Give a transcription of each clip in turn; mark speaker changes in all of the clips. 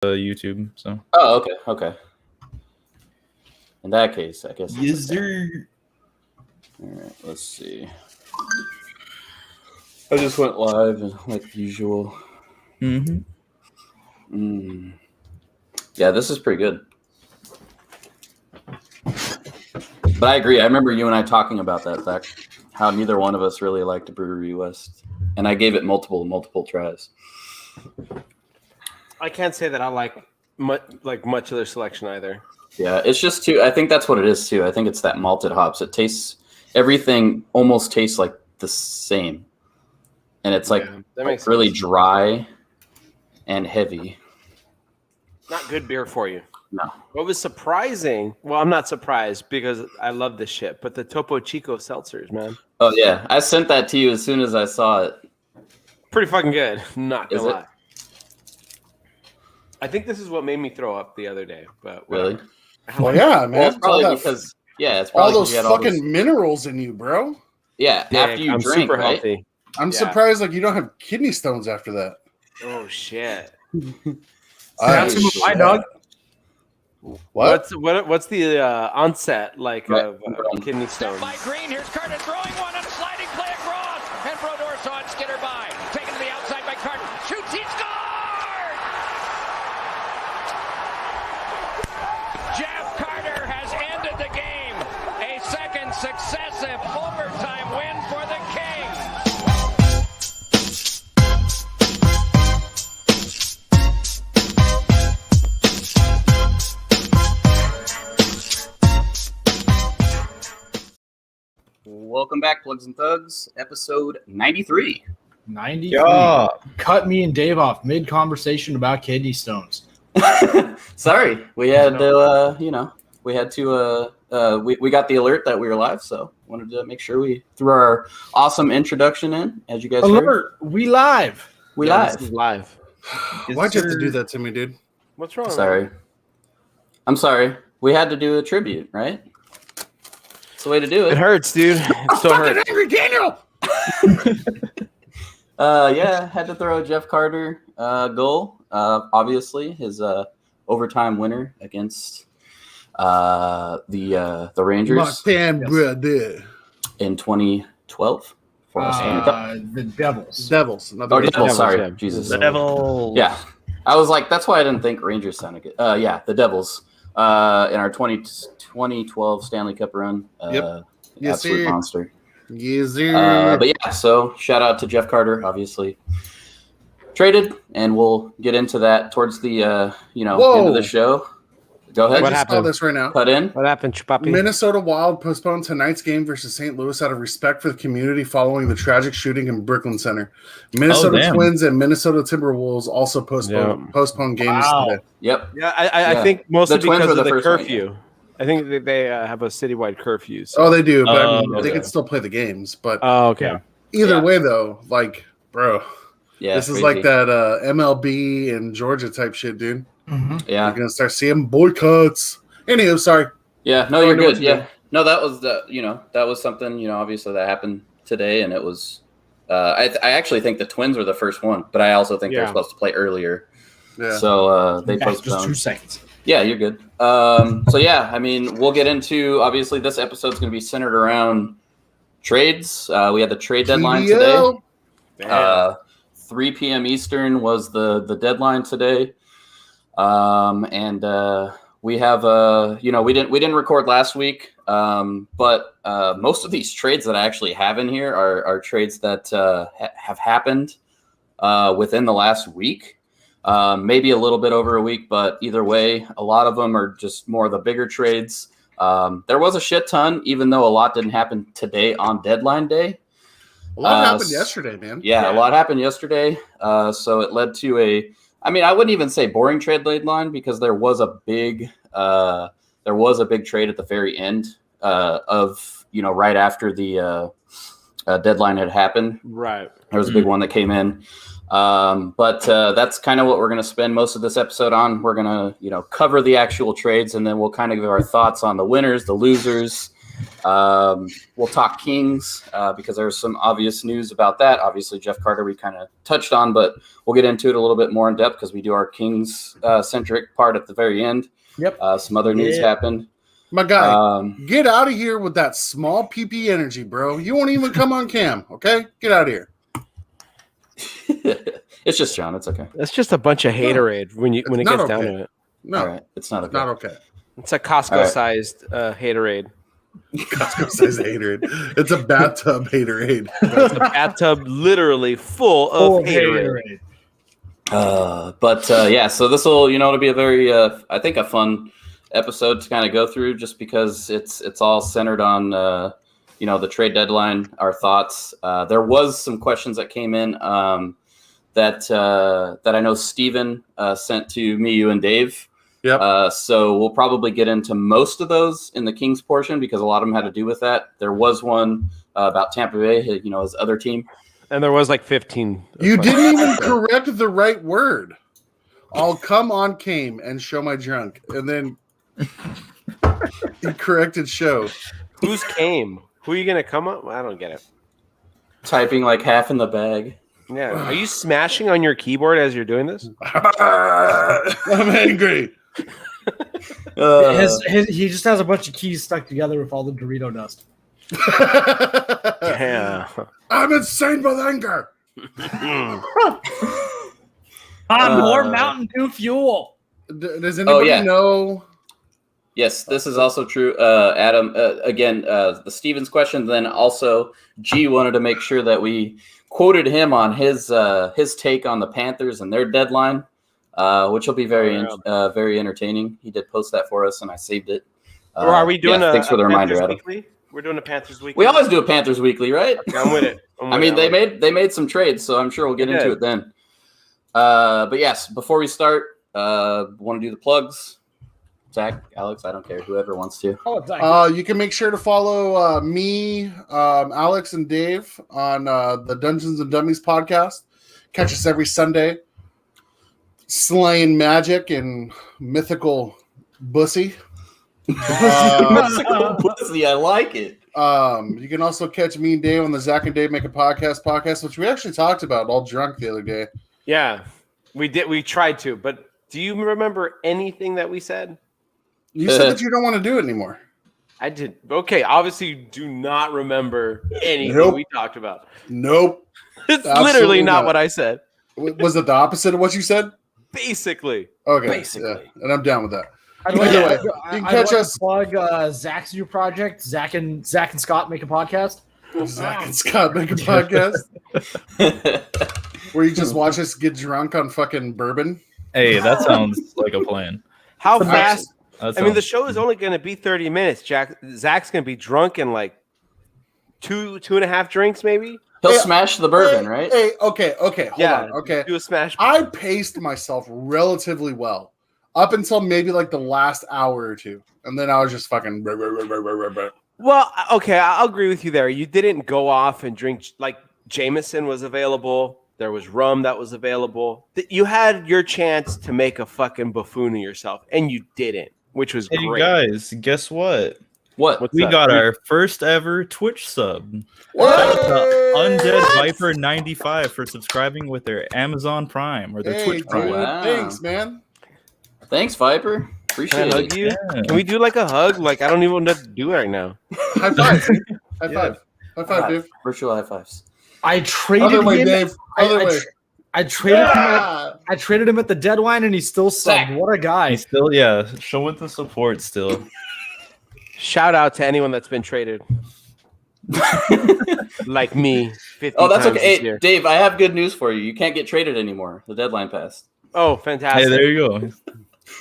Speaker 1: YouTube. So.
Speaker 2: Oh, okay. In that case, I guess.
Speaker 1: Yes, sir.
Speaker 2: All right, let's see. I just went live like usual.
Speaker 1: Mm-hmm.
Speaker 2: Yeah, this is pretty good. But I agree. I remember you and I talking about that fact, how neither one of us really liked Brewery West, and I gave it multiple tries.
Speaker 3: I can't say that I like much of their selection either.
Speaker 2: Yeah, it's just too. I think that's what it is too. I think it's that malted hops. It tastes everything almost tastes like the same, and it's like
Speaker 3: that makes
Speaker 2: really
Speaker 3: sense.
Speaker 2: dry and heavy.
Speaker 3: Not good beer for you.
Speaker 2: No.
Speaker 3: What was surprising? Well, I'm not surprised because I love this shit. But the Topo Chico seltzers, man.
Speaker 2: Oh yeah, I sent that to you as soon as I saw it.
Speaker 3: Pretty fucking good. Not gonna
Speaker 2: Is it?
Speaker 3: lie. I think this is what made me throw up the other day. But
Speaker 2: Really?
Speaker 4: Well, yeah, man.
Speaker 2: Well, it's probably because it's
Speaker 4: all
Speaker 2: probably
Speaker 4: those
Speaker 2: you had
Speaker 4: fucking minerals in you, bro.
Speaker 2: Yeah, after you
Speaker 3: I'm
Speaker 2: drink,
Speaker 3: super
Speaker 2: right?
Speaker 3: healthy.
Speaker 4: I'm surprised like you don't have kidney stones after that.
Speaker 3: Oh shit!
Speaker 1: That's my dog.
Speaker 4: What?
Speaker 3: What's the onset like of kidney stones?
Speaker 5: By Green, here's Carter throwing one and sliding play across, and Brodeur saw it skitter by, taken to the outside by Carter, shoots, he scored! Jeff Carter has ended the game, a second successive overtime win for the Kings.
Speaker 2: Welcome back, Plugs and Thugs, episode 93.
Speaker 1: 93. Yeah. Cut me and Dave off mid-conversation about kidney stones.
Speaker 2: Sorry, we had to, we got the alert that we were live, so wanted to make sure we threw our awesome introduction in, as you guys
Speaker 1: Alert!
Speaker 2: heard.
Speaker 1: We live.
Speaker 3: This is live.
Speaker 4: Why'd you have to do that to me, dude?
Speaker 3: What's wrong?
Speaker 2: Sorry. I'm sorry. We had to do a tribute, right? It's the way to do it.
Speaker 3: It hurts, dude. It still hurts.
Speaker 4: Angry Daniel.
Speaker 2: Had to throw a Jeff Carter goal. Obviously, his overtime winner against the Rangers.
Speaker 4: My fan brother.
Speaker 2: In 2012 for
Speaker 1: the Devils.
Speaker 4: Devils.
Speaker 2: Devils. Sorry,
Speaker 3: yeah.
Speaker 2: Jesus.
Speaker 1: The Devils.
Speaker 2: Yeah, I was like, that's why I didn't think Rangers sounded good. The Devils. In our 2012 Stanley Cup run.
Speaker 4: Yep. Yes,
Speaker 2: absolute
Speaker 4: sir.
Speaker 2: monster.
Speaker 4: Yes, sir.
Speaker 2: But yeah, so shout out to Jeff Carter, obviously. Traded, and we'll get into that towards the end of the show. Go ahead.
Speaker 4: I just saw this right now.
Speaker 2: Cut in.
Speaker 3: What happened, Chupapi?
Speaker 4: Minnesota Wild postponed tonight's game versus St. Louis out of respect for the community following the tragic shooting in Brooklyn Center. Minnesota Twins and Minnesota Timberwolves also postponed games today.
Speaker 2: Yep.
Speaker 3: Yeah, I think mostly because of the curfew.
Speaker 2: One, yeah.
Speaker 3: I think they have a citywide curfew. So.
Speaker 4: Oh, they do, but they can still play the games. But either way, though, like, bro, this is like that MLB and Georgia type shit, dude.
Speaker 1: Mm-hmm.
Speaker 2: Yeah,
Speaker 4: you're gonna start seeing boycotts. Anywho, sorry.
Speaker 2: Yeah, no, you're good. Yeah, no, that was that was something obviously that happened today, and it was. I actually think the Twins were the first one, but I also think they're supposed to play earlier. Yeah. So they postponed.
Speaker 1: Just 2 seconds.
Speaker 2: Yeah, you're good. I mean, we'll get into obviously this episode's going to be centered around trades. We had the trade deadline today. 3 p.m. Eastern was the deadline today. We have we didn't record last week, but most of these trades that I actually have in here are trades that have happened within the last week, maybe a little bit over a week, but either way, a lot of them are just more of the bigger trades. There was a shit ton, even though a lot didn't happen today on deadline day.
Speaker 4: A lot happened yesterday, man.
Speaker 2: Yeah, a lot happened yesterday. So it led to I wouldn't even say boring trade deadline because there was a big trade at the very end of right after the deadline had happened. Right, there was a big one that came in, but that's kind of what we're going to spend most of this episode on. We're going to cover the actual trades, and then we'll kind of give our thoughts on the winners, the losers, We'll talk Kings because there's some obvious news about that. Obviously, Jeff Carter we kind of touched on, but we'll get into it a little bit more in depth because we do our Kings centric part at the very end.
Speaker 1: Yep.
Speaker 2: Some other news happened.
Speaker 4: My guy, get out of here with that small PP energy, bro. You won't even come on cam, okay? Get out of here.
Speaker 2: It's just John. It's okay.
Speaker 3: It's just a bunch of haterade when it gets down to it.
Speaker 4: No,
Speaker 2: all right. It's not okay.
Speaker 4: Not okay.
Speaker 3: It's a Costco-sized haterade.
Speaker 4: Costco-sized haterade. It's a bathtub haterade.
Speaker 3: It's a bathtub literally full of haterade.
Speaker 2: So this will, it'll be a very, I think, a fun episode to kind of go through, just because it's all centered on, the trade deadline, our thoughts. There was some questions that came in that I know Steven sent to me, you, and Dave.
Speaker 4: Yep.
Speaker 2: So we'll probably get into most of those in the Kings portion because a lot of them had to do with that. There was one about Tampa Bay, his other team.
Speaker 3: And there was like 15.
Speaker 4: You didn't even correct the right word. I'll come on came and show my junk. And then he corrected show.
Speaker 3: Who's came? Who are you going to come up? I don't get it.
Speaker 2: Typing like half in the bag.
Speaker 3: Yeah. Are you smashing on your keyboard as you're doing this?
Speaker 4: I'm angry.
Speaker 1: He just has a bunch of keys stuck together with all the Dorito dust.
Speaker 3: Yeah.
Speaker 4: I'm insane with anger.
Speaker 1: More Mountain Dew fuel.
Speaker 4: Does anybody know?
Speaker 2: Yes, this is also true. Adam, again, the Stevens question. Then also, G wanted to make sure that we quoted him on his take on the Panthers and their deadline, which will be very entertaining. He did post that for us, and I saved it.
Speaker 3: Or are we doing
Speaker 2: thanks for the reminder, Adam.
Speaker 3: Weekly? We're doing a Panthers weekly.
Speaker 2: We always do a Panthers weekly, right?
Speaker 3: Okay, I'm with it.
Speaker 2: They made some trades, so I'm sure we'll get into it then. But yes, before we start, want to do the plugs. Zach, Alex, I don't care, whoever wants to.
Speaker 4: You can make sure to follow me, Alex, and Dave on the Dungeons and Dummies podcast. Catch us every Sunday, slaying magic and mythical bussy.
Speaker 2: Mythical bussy, I like it.
Speaker 4: You can also catch me and Dave on the Zach and Dave Make a podcast, which we actually talked about all drunk the other day.
Speaker 3: Yeah, we did. We tried to, but do you remember anything that we said?
Speaker 4: You said that you don't want to do it anymore.
Speaker 3: I did. Okay, obviously you do not remember anything we talked about.
Speaker 4: Nope.
Speaker 3: It's literally not what I said.
Speaker 4: Was it the opposite of what you said?
Speaker 3: Basically.
Speaker 4: Okay.
Speaker 2: Basically.
Speaker 4: Yeah, and I'm down with that.
Speaker 1: Either way,
Speaker 4: you can catch us.
Speaker 1: Plug Zach's new project. Zach and Scott make a podcast.
Speaker 4: Zach and Scott make a podcast where you just watch us get drunk on fucking bourbon.
Speaker 6: Hey, that sounds like a plan.
Speaker 3: How fast?
Speaker 6: I mean,
Speaker 3: the show is only going to be 30 minutes. Zach's going to be drunk in like two and a half drinks, maybe.
Speaker 2: He'll smash the bourbon, right?
Speaker 4: Hey, okay. Hold on. Okay.
Speaker 3: Do a smash.
Speaker 4: I paced myself relatively well up until maybe like the last hour or two. And then I was just fucking.
Speaker 3: Well, okay. I'll agree with you there. You didn't go off and drink, like Jameson was available. There was rum that was available. You had your chance to make a fucking buffoon of yourself, and you didn't, which was great.
Speaker 6: Hey, guys, guess what?
Speaker 2: What?
Speaker 6: We got our first ever Twitch sub. Undead Viper 95 for subscribing with their Amazon Prime or their Twitch Prime.
Speaker 2: Wow.
Speaker 4: Thanks, man.
Speaker 2: Thanks, Viper. Appreciate it.
Speaker 3: You?
Speaker 6: Yeah.
Speaker 3: Can we do like a hug? Like, I don't even know what to do right now.
Speaker 4: High five. High five. High five, Dave.
Speaker 2: Virtual high fives.
Speaker 1: I traded
Speaker 4: Other way,
Speaker 1: him.
Speaker 4: Dave. Other way.
Speaker 1: I traded him at the deadline, and he still subbed. What a guy!
Speaker 6: He's still, showing the support still.
Speaker 3: Shout out to anyone that's been traded. Like me. 50
Speaker 2: Oh, that's
Speaker 3: times
Speaker 2: okay.
Speaker 3: this year.
Speaker 2: Dave, I have good news for you. You can't get traded anymore. The deadline passed.
Speaker 3: Oh, fantastic.
Speaker 6: Hey, there you go.
Speaker 4: Do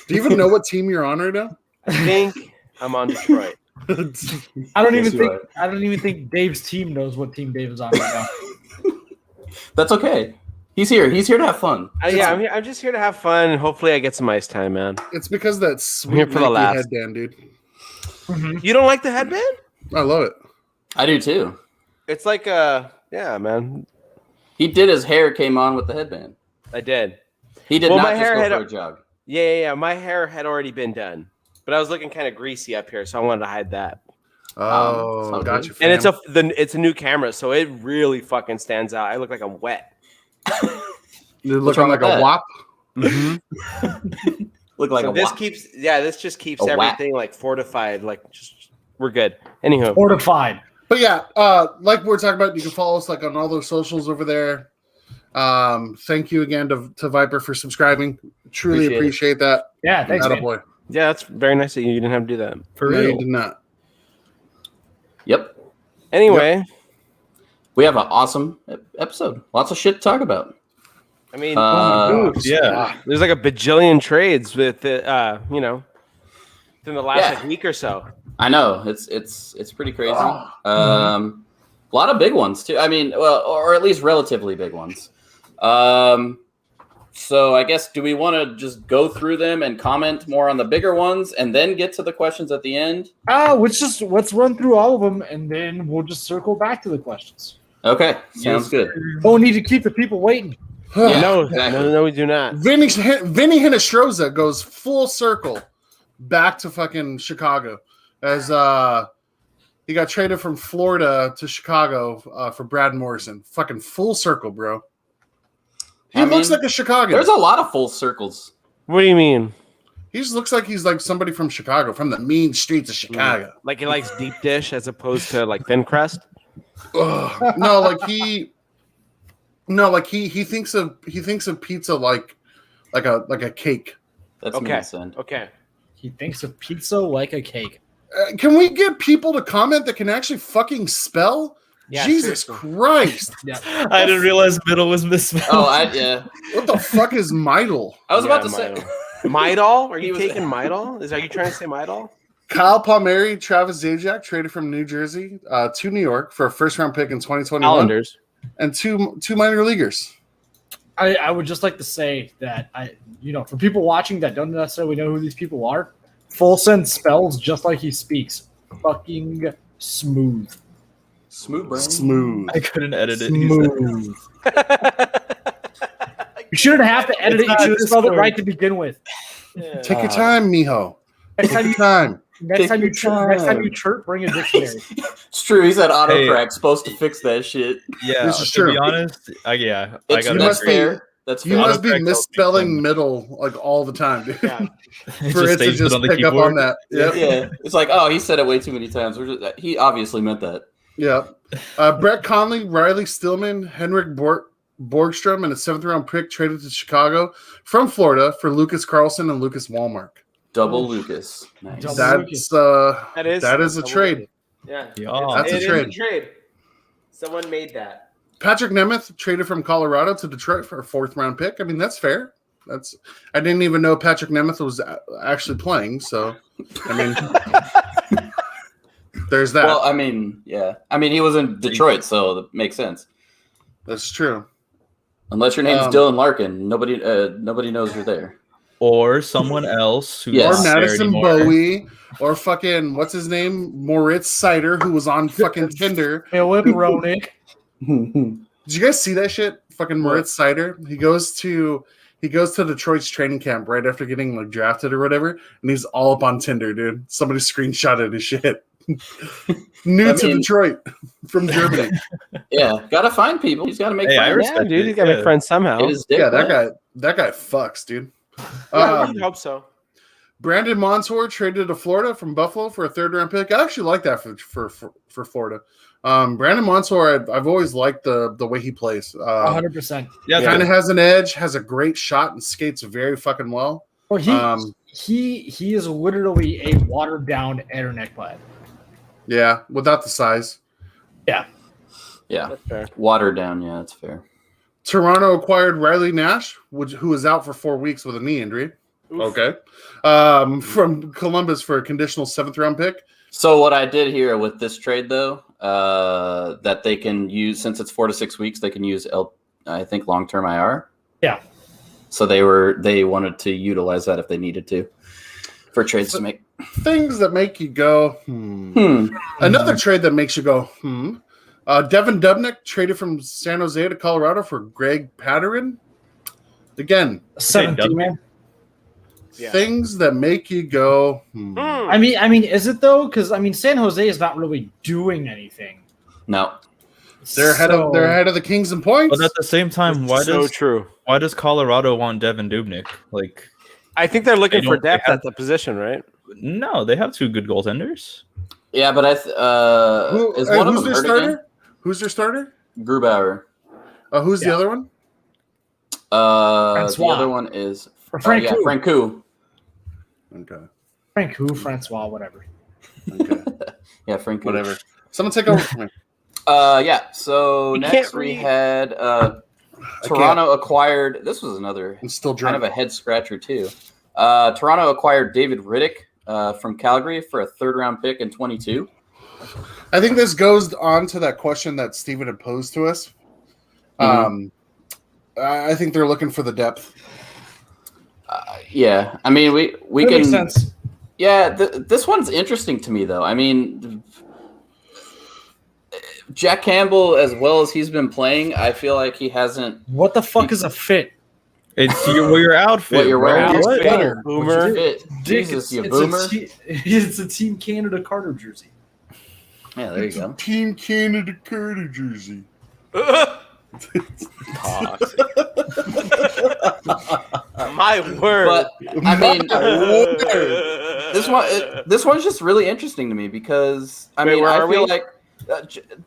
Speaker 4: you even know what team you're on right now?
Speaker 3: I think I'm on Detroit.
Speaker 1: I don't
Speaker 2: Yes,
Speaker 1: even think Dave's team knows what team Dave is on right now.
Speaker 2: That's okay. He's here. He's here to have fun.
Speaker 3: I'm just here to have fun, and hopefully I get some ice time, man.
Speaker 4: It's because of that
Speaker 3: here
Speaker 4: sweet
Speaker 3: for the laughs.
Speaker 4: headband, dude.
Speaker 1: Mm-hmm.
Speaker 3: You don't like the headband?
Speaker 4: I love it.
Speaker 2: I do too.
Speaker 3: It's like man.
Speaker 2: He did. His hair came on with the headband.
Speaker 3: I did.
Speaker 2: He did
Speaker 3: Well,
Speaker 2: not
Speaker 3: my
Speaker 2: just
Speaker 3: hair
Speaker 2: go
Speaker 3: had
Speaker 2: for a jog.
Speaker 3: Yeah. My hair had already been done, but I was looking kind of greasy up here, so I wanted to hide that.
Speaker 4: Oh,
Speaker 2: so
Speaker 4: got you.
Speaker 3: And it's a new camera, so it really fucking stands out. I look like I'm wet.
Speaker 4: You're
Speaker 2: What's
Speaker 4: looking
Speaker 2: wrong
Speaker 4: like
Speaker 2: with
Speaker 4: a
Speaker 2: that?
Speaker 4: wop.
Speaker 2: Look like
Speaker 3: So
Speaker 2: a
Speaker 3: this
Speaker 2: wop.
Speaker 3: this just keeps
Speaker 2: A whack.
Speaker 3: everything like fortified. Like just we're good. Anywho,
Speaker 1: Fortified.
Speaker 4: But yeah, like we're talking about, you can follow us like on all those socials over there. Thank you again to Viper for subscribing. Truly appreciate that.
Speaker 1: Yeah, thanks, man.
Speaker 4: Attaboy.
Speaker 3: yeah, that's very nice that you didn't have to do that.
Speaker 6: For
Speaker 4: No, you
Speaker 6: real.
Speaker 4: did not.
Speaker 2: Yep.
Speaker 3: Anyway,
Speaker 2: We have an awesome episode. Lots of shit to talk about.
Speaker 3: I mean,
Speaker 6: Yeah.
Speaker 3: there's like a bajillion trades with it, within the last like, week or so.
Speaker 2: I know it's pretty crazy. A lot of big ones too. I mean, well, or at least relatively big ones. So I guess, do we want to just go through them and comment more on the bigger ones and then get to the questions at the end?
Speaker 1: Let's run through all of them and then we'll just circle back to the questions.
Speaker 2: Okay, sounds good.
Speaker 1: Don't need to keep the people waiting.
Speaker 2: Yeah,
Speaker 3: No,
Speaker 2: exactly.
Speaker 3: no, we do not.
Speaker 4: Vinny Hinostroza goes full circle back to fucking Chicago as he got traded from Florida to Chicago for Brad Morrison. Fucking full circle, bro. He looks like a Chicagoan.
Speaker 2: There's a lot of full circles.
Speaker 3: What do you mean?
Speaker 4: He just looks like he's like somebody from Chicago, from the mean streets of Chicago.
Speaker 3: Like he likes deep dish as opposed to like thin crust?
Speaker 4: Ugh. He thinks of pizza like a cake.
Speaker 2: That's
Speaker 3: Okay.
Speaker 2: me, son.
Speaker 3: Okay.
Speaker 1: He thinks of pizza like a cake.
Speaker 4: Can we get people to comment that can actually fucking spell?
Speaker 3: Yeah,
Speaker 4: Jesus
Speaker 3: seriously.
Speaker 4: Christ!
Speaker 6: I didn't realize middle was misspelled.
Speaker 2: Oh,
Speaker 4: What the fuck is Midel?
Speaker 2: I was about to say.
Speaker 3: Midol? Are
Speaker 2: He
Speaker 3: you
Speaker 2: was-
Speaker 3: taking Midol? Are you trying to say Midol?
Speaker 4: Kyle Palmieri, Travis Zajac traded from New Jersey to New York for a first-round pick in 2021,
Speaker 3: Islanders.
Speaker 4: and two minor leaguers.
Speaker 1: I would just like to say that for people watching that don't necessarily know who these people are, Fulson spells just like he speaks. Fucking smooth.
Speaker 2: Smooth brain.
Speaker 4: Smooth.
Speaker 6: I couldn't edit it. He said.
Speaker 1: Smooth. You shouldn't have to edit it. You should have spelled it right to begin with.
Speaker 4: Take your time, mijo.
Speaker 1: Next
Speaker 4: Take
Speaker 1: time
Speaker 4: your
Speaker 1: you
Speaker 4: time.
Speaker 1: next time you chirp, bring a dictionary.
Speaker 2: It's true. He said autocorrect
Speaker 6: Hey.
Speaker 2: supposed to fix that shit.
Speaker 6: Yeah,
Speaker 4: This is
Speaker 6: to
Speaker 4: true.
Speaker 6: be honest, I
Speaker 2: It's,
Speaker 6: gotta
Speaker 2: that's
Speaker 6: agree.
Speaker 2: fair. That's
Speaker 4: You
Speaker 2: fair.
Speaker 4: must be
Speaker 6: Autocorrect
Speaker 4: misspelling
Speaker 6: helps me.
Speaker 4: middle like all the time, dude.
Speaker 3: Yeah.
Speaker 6: It
Speaker 4: For it to
Speaker 6: stays
Speaker 4: just
Speaker 6: on the
Speaker 4: pick up
Speaker 6: keyboard.
Speaker 4: on that. Yep.
Speaker 2: Yeah, it's like, oh, he said it way too many times. He obviously meant that.
Speaker 4: Yeah. Brett Conley, Riley Stillman, Henrik Borgstrom, and a 7th-round pick traded to Chicago from Florida for Lucas Carlson and Lucas Walmark.
Speaker 2: Double Lucas. Nice.
Speaker 1: Double-
Speaker 4: That is a trade.
Speaker 3: Yeah.
Speaker 6: Yeah.
Speaker 4: That's a
Speaker 3: It is
Speaker 4: trade.
Speaker 3: trade. Someone made that.
Speaker 4: Patrick Nemeth traded from Colorado to Detroit for a 4th-round pick. I mean, that's fair. I didn't even know Patrick Nemeth was actually playing. So, I mean, there's that.
Speaker 2: Well, I mean, yeah. I mean, he was in Detroit, so that makes sense.
Speaker 4: That's true.
Speaker 2: Unless your name's Dylan Larkin, nobody knows you're there.
Speaker 6: Or someone else who's
Speaker 2: Yes.
Speaker 4: Or
Speaker 6: not there
Speaker 4: Madison
Speaker 6: anymore.
Speaker 4: Bowie, or fucking what's his name, Moritz Sider, who was on fucking Tinder.
Speaker 1: Philip Roenick.
Speaker 4: Did you guys see that shit? Fucking Moritz Sider. He goes to Detroit's training camp right after getting like drafted or whatever, and he's all up on Tinder, dude. Somebody screenshotted his shit. New to Detroit from Germany.
Speaker 2: Yeah, gotta find people. He's got to make
Speaker 6: Hey, I
Speaker 2: friends.
Speaker 6: respect
Speaker 3: Yeah, dude,
Speaker 6: it,
Speaker 3: you gotta
Speaker 6: yeah.
Speaker 3: make friends somehow.
Speaker 2: It is dick,
Speaker 4: Yeah,
Speaker 2: man.
Speaker 4: that guy fucks, dude.
Speaker 3: I hope so.
Speaker 4: Brandon Montour traded to Florida from Buffalo for a 3rd-round pick. I actually like that for Florida. Brandon Montour, I've always liked the way he plays.
Speaker 1: 100%.
Speaker 6: Yeah,
Speaker 4: Kind of has an edge, has a great shot, and skates very fucking well.
Speaker 1: Well, he is literally a watered down internet player.
Speaker 4: Yeah, without the size.
Speaker 2: Yeah,
Speaker 3: That's fair.
Speaker 2: watered down. Yeah, that's fair.
Speaker 4: Toronto acquired Riley Nash, who was out for 4 weeks with a knee injury.
Speaker 3: Oof.
Speaker 4: Okay. From Columbus for a conditional 7th-round pick.
Speaker 2: So what I did here with this trade, though, that they can use, since it's 4 to 6 weeks, they can use I think long-term IR.
Speaker 1: Yeah.
Speaker 2: So they wanted to utilize that if they needed to for trades to make.
Speaker 4: Things that make you go, Another trade that makes you go, Devin Dubnyk traded from San Jose to Colorado for Greg Patterin. Again,
Speaker 1: 17 man.
Speaker 3: Yeah.
Speaker 4: Things that make you go.
Speaker 1: I mean, is it though? Because I mean, San Jose is not really doing anything.
Speaker 2: No.
Speaker 4: They're ahead of the Kings in points.
Speaker 6: But at the same time, why does Colorado want Devin Dubnyk? Like,
Speaker 3: I think they're looking for depth
Speaker 6: have-
Speaker 3: at the position, right?
Speaker 6: no, they have 2 good goaltenders.
Speaker 2: Yeah, but is one of them
Speaker 4: their
Speaker 2: hurt
Speaker 4: starter?
Speaker 2: again?
Speaker 4: Who's their starter?
Speaker 2: Grubauer.
Speaker 4: Who's the other one?
Speaker 2: The other one is Francouz.
Speaker 4: Okay.
Speaker 1: Francois, whatever.
Speaker 4: Okay.
Speaker 2: Yeah, Francouz.
Speaker 4: Whatever. Someone take over for me.
Speaker 2: Yeah. So
Speaker 3: You
Speaker 2: next
Speaker 3: can't
Speaker 2: we
Speaker 3: read.
Speaker 2: had Toronto acquired. This was another
Speaker 4: I'm still
Speaker 2: kind
Speaker 4: drunk.
Speaker 2: of a head scratcher too. Toronto acquired David Riddick from Calgary for a 3rd-round pick in 22.
Speaker 4: I think this goes on to that question that Steven had posed to us. I think they're looking for the depth.
Speaker 2: Yeah, I mean we
Speaker 1: That
Speaker 2: can.
Speaker 1: makes sense.
Speaker 2: Yeah, this one's interesting to me though. I mean, Jack Campbell, as well as he's been playing, I feel like he hasn't.
Speaker 1: What the fuck is a fit?
Speaker 6: It's your outfit.
Speaker 2: What you're wearing?
Speaker 6: bro.
Speaker 2: What?
Speaker 3: Better, boomer.
Speaker 2: Jesus, you boomer.
Speaker 1: It's a Team Canada Carter jersey.
Speaker 2: Yeah, there you go.
Speaker 4: Team Canada Carter jersey.
Speaker 3: My word.
Speaker 2: But I mean, this one's just really interesting to me because I
Speaker 3: Wait,
Speaker 2: mean
Speaker 3: where
Speaker 2: I
Speaker 3: are
Speaker 2: feel
Speaker 3: we?
Speaker 2: like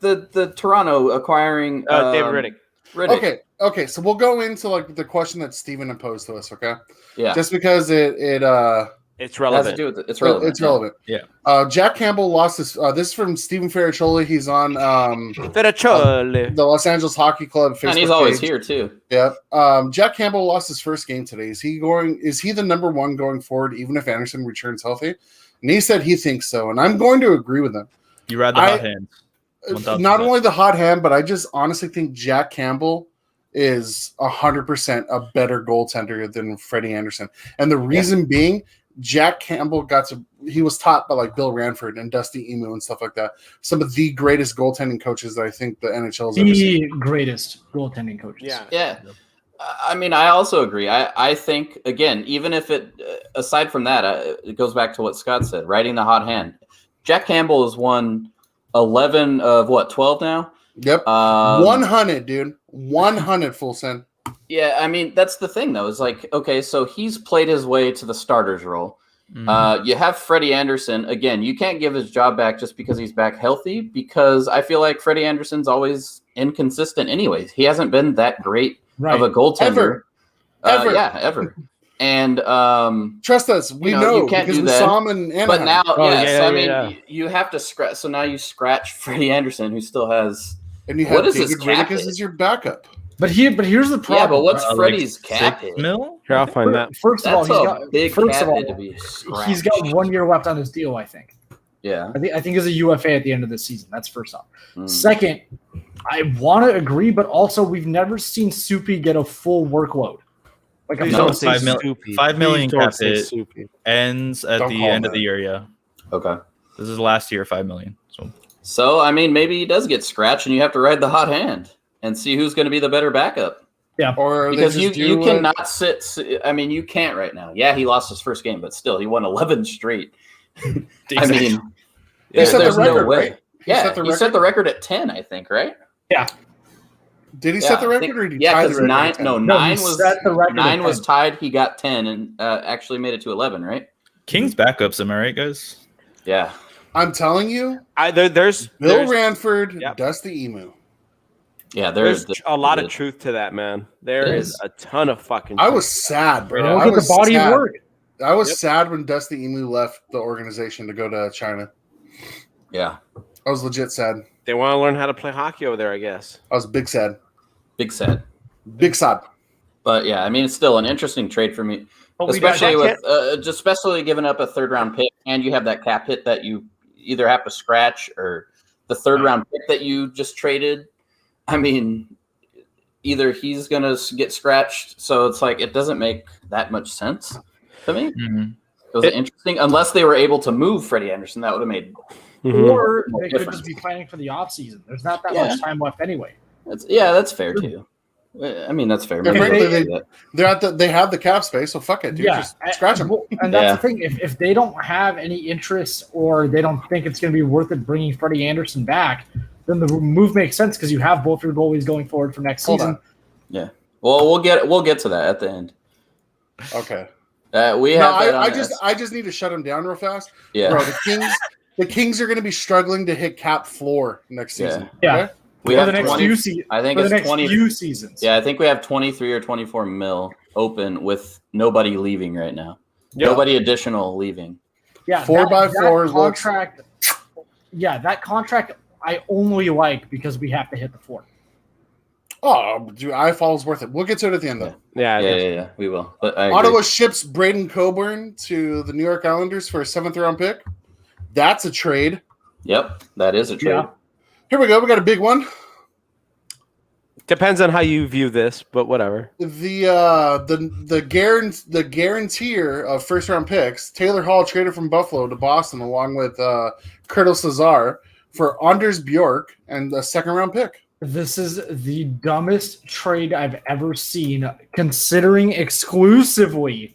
Speaker 2: the Toronto acquiring
Speaker 3: David Riddick.
Speaker 4: Okay. So we'll go into like the question that Steven imposed to us. Okay.
Speaker 2: Yeah,
Speaker 4: Just because it
Speaker 3: It's
Speaker 2: it has
Speaker 3: relevant.
Speaker 2: to do with it. It's relevant.
Speaker 4: It's relevant.
Speaker 6: Yeah.
Speaker 4: Jack Campbell lost his. This is from Stephen Ferraccioli. He's on
Speaker 3: Ferraccioli.
Speaker 4: the Los Angeles Hockey Club Facebook
Speaker 2: And he's always
Speaker 4: page.
Speaker 2: here too.
Speaker 4: Yeah. Jack Campbell lost his first game today. Is he the number one going forward, even if Anderson returns healthy? And he said he thinks so, and I'm going to agree with him.
Speaker 6: You ride the hot hand. 1000%.
Speaker 4: Not only the hot hand, but I just honestly think Jack Campbell is 100% a better goaltender than Freddie Anderson. And the reason being, Jack Campbell he was taught by like Bill Ranford and Dusty Emu and stuff like that. Some of the greatest goaltending coaches that I think the NHL has ever seen.
Speaker 1: The greatest goaltending coaches.
Speaker 3: Yeah.
Speaker 2: Yeah. I mean, I also agree. I think, again, even if aside from that, it goes back to what Scott said, riding the hot hand. Jack Campbell has won 11 of 12 now?
Speaker 4: Yep. 100, dude. 100 full send.
Speaker 2: Yeah, I mean, that's the thing, though. Is like, okay, so he's played his way to the starter's role. You have Freddie Anderson. Again, you can't give his job back just because he's back healthy, because I feel like Freddie Anderson's always inconsistent anyways. He hasn't been that great of a goaltender.
Speaker 4: Ever.
Speaker 2: Yeah, ever. And
Speaker 4: trust us, we
Speaker 2: you can't
Speaker 4: because
Speaker 2: do
Speaker 4: we
Speaker 2: that.
Speaker 4: saw him in Anaheim.
Speaker 2: But now,
Speaker 3: yeah,
Speaker 2: I mean, you have to scratch. So now you scratch Freddie Anderson, who still has.
Speaker 4: And you have
Speaker 2: What is his
Speaker 4: David
Speaker 2: cap
Speaker 4: Riddick
Speaker 2: hit?
Speaker 4: as your backup.
Speaker 1: But here's the problem.
Speaker 2: Yeah, but what's
Speaker 1: right?
Speaker 2: Freddie's
Speaker 6: like
Speaker 2: cap
Speaker 6: 6
Speaker 2: hit?
Speaker 6: mil?
Speaker 3: Here, I'll find that.
Speaker 1: First of all,
Speaker 2: That's
Speaker 1: he's
Speaker 2: a
Speaker 1: got
Speaker 2: big
Speaker 1: first
Speaker 2: cap
Speaker 1: of
Speaker 2: hit to
Speaker 1: all,
Speaker 2: be
Speaker 1: he's got 1 year left on his deal. I think.
Speaker 2: Yeah.
Speaker 1: I think he's a UFA at the end of the season. That's first off.
Speaker 2: Mm.
Speaker 1: Second, I want to agree, but also we've never seen Soupy get a full workload. Like
Speaker 3: Please
Speaker 1: a
Speaker 3: don't
Speaker 1: full
Speaker 3: say
Speaker 6: 5
Speaker 3: Soupy.
Speaker 6: 5 million
Speaker 3: Please don't
Speaker 6: cap
Speaker 3: say
Speaker 6: hit
Speaker 3: Soupy.
Speaker 6: ends at
Speaker 4: Don't
Speaker 6: the
Speaker 4: call
Speaker 6: end of
Speaker 4: that.
Speaker 6: the year. Yeah,
Speaker 2: Okay.
Speaker 6: this is last year 5 million.
Speaker 2: So I mean, maybe he does get scratched, and you have to ride the hot hand and see who's going to be the better backup.
Speaker 4: Or
Speaker 2: Because you cannot sit. I mean, you can't right now. Yeah, he lost his first game, but still, he won 11 straight. I mean,
Speaker 4: He set the
Speaker 2: there's
Speaker 4: record,
Speaker 2: no way.
Speaker 4: right?
Speaker 2: Yeah, he set the record at 10, I think, right?
Speaker 1: Yeah.
Speaker 4: Did he set the
Speaker 2: I
Speaker 4: record,
Speaker 2: think-
Speaker 4: or did he
Speaker 2: yeah,
Speaker 4: tie the
Speaker 2: because
Speaker 4: record?
Speaker 2: nine.
Speaker 4: at 10?
Speaker 2: No,
Speaker 1: he
Speaker 2: nine was
Speaker 1: set the record at
Speaker 2: 9 was
Speaker 1: 10.
Speaker 2: tied. He got 10 and actually made it to 11, right?
Speaker 6: King's backups, am I right, guys?
Speaker 2: Yeah.
Speaker 4: I'm telling you,
Speaker 3: There's
Speaker 4: Bill Ranford,
Speaker 3: Yep.
Speaker 4: Dusty Emu.
Speaker 2: Yeah,
Speaker 3: There's a lot of truth to that, man. There
Speaker 2: It
Speaker 3: is
Speaker 2: is.
Speaker 3: a ton of fucking.
Speaker 4: I
Speaker 3: truth.
Speaker 4: was sad, bro.
Speaker 1: Look
Speaker 4: I
Speaker 1: at the
Speaker 4: was
Speaker 1: body
Speaker 4: sad.
Speaker 1: of work.
Speaker 4: I was sad when Dusty Emu left the organization to go to China.
Speaker 2: Yeah,
Speaker 4: I was legit sad.
Speaker 3: They want to learn how to play hockey over there, I guess.
Speaker 4: I was big sad.
Speaker 2: big sad.
Speaker 4: Big sad.
Speaker 2: But yeah, I mean, it's still an interesting trade for me,
Speaker 1: But we got
Speaker 2: especially
Speaker 1: Jack
Speaker 2: with especially giving up a 3rd-round pick, and you have that cap hit that you either have to scratch or the 3rd-round pick that you just traded. I mean, either he's gonna get scratched, so it's like it doesn't make that much sense to me.
Speaker 6: Mhm.
Speaker 2: It was interesting, unless they were able to move Freddie Anderson, that would have made.
Speaker 1: Or
Speaker 2: More
Speaker 1: they could
Speaker 2: difference.
Speaker 1: just be planning for the offseason. There's not that
Speaker 2: Yeah.
Speaker 1: much time left anyway.
Speaker 2: That's fair too. I mean, that's fair.
Speaker 4: And
Speaker 2: Maybe
Speaker 4: frankly,
Speaker 2: they'll do that.
Speaker 4: they have the cap space, so fuck it, dude.
Speaker 1: Yeah,
Speaker 4: Just scratch them.
Speaker 1: and that's
Speaker 2: Yeah.
Speaker 1: the thing. If they don't have any interest or they don't think it's going to be worth it bringing Freddy Anderson back, then the move makes sense because you have both your goalies going forward for next season.
Speaker 2: Yeah. Well, we'll get to that at the end.
Speaker 4: Okay.
Speaker 2: We have.
Speaker 4: I just need to shut them down real fast.
Speaker 2: Yeah.
Speaker 4: Bro, the Kings are going to be struggling to hit cap floor next season.
Speaker 1: Yeah.
Speaker 4: Okay?
Speaker 2: We
Speaker 1: for
Speaker 2: have
Speaker 1: the next
Speaker 2: 20,
Speaker 1: few seasons.
Speaker 2: I think
Speaker 1: for the
Speaker 2: it's
Speaker 1: next
Speaker 2: 20
Speaker 1: few seasons.
Speaker 2: Yeah, I think we have 23 or 24 mil open with nobody leaving right now.
Speaker 3: Yeah.
Speaker 2: Nobody additional leaving.
Speaker 1: Yeah,
Speaker 4: 4x4 looks.
Speaker 1: contract. Yeah, that contract I only like because we have to hit the 4.
Speaker 4: Oh, dude, Iafallo's worth it. We'll get to it at the end, though.
Speaker 3: Yeah.
Speaker 2: We will. But I agree.
Speaker 4: Ottawa ships Braden Coburn to the New York Islanders for a 7th-round pick. That's a trade.
Speaker 2: Yep, that is a trade.
Speaker 1: Yeah.
Speaker 4: Here we go. We got a big one.
Speaker 3: Depends on how you view this, but whatever.
Speaker 4: The guarantor of 1st-round picks, Taylor Hall traded from Buffalo to Boston along with Curtis Lazar for Anders Bjork and a 2nd-round pick.
Speaker 1: This is the dumbest trade I've ever seen, considering exclusively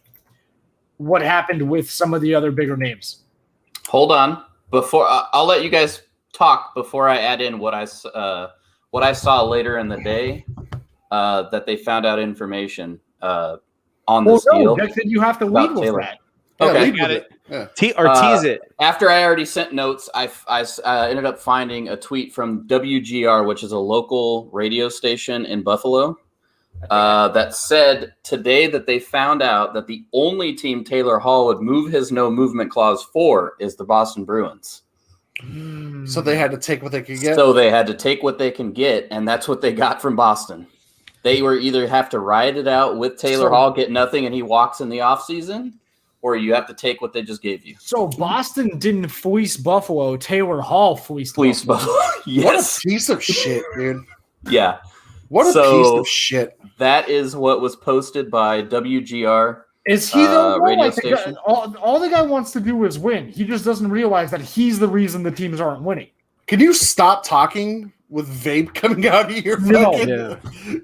Speaker 1: what happened with some of the other bigger names.
Speaker 2: Hold on. Before I'll let you guys talk before I add in what I saw later in the day that they found out information on this deal.
Speaker 1: Jack, then you have to lead with
Speaker 2: Taylor.
Speaker 1: that.
Speaker 2: Okay.
Speaker 4: lead with it. Yeah.
Speaker 3: Tease it.
Speaker 2: After I already sent notes, I ended up finding a tweet from WGR, which is a local radio station in Buffalo, that said today that they found out that the only team Taylor Hall would move his no movement clause for is the Boston Bruins.
Speaker 4: So they had to take what they could get.
Speaker 2: So they had to take what they can get, and that's what they got from Boston. They were either have to ride it out with Taylor Hall, get nothing, and he walks in the offseason, or you have to take what they just gave you.
Speaker 1: So Boston didn't fleece Buffalo. Taylor Hall fleeced
Speaker 2: Buffalo. Yes.
Speaker 4: What a piece of shit, dude.
Speaker 2: Yeah.
Speaker 4: What a piece of shit.
Speaker 2: That is what was posted by WGR.
Speaker 1: Is he the
Speaker 2: radio
Speaker 1: like
Speaker 2: station?
Speaker 1: All the guy wants to do is win. He just doesn't realize that he's the reason the teams aren't winning.
Speaker 4: Can you stop talking with vape coming out of your fucking...
Speaker 3: Yeah.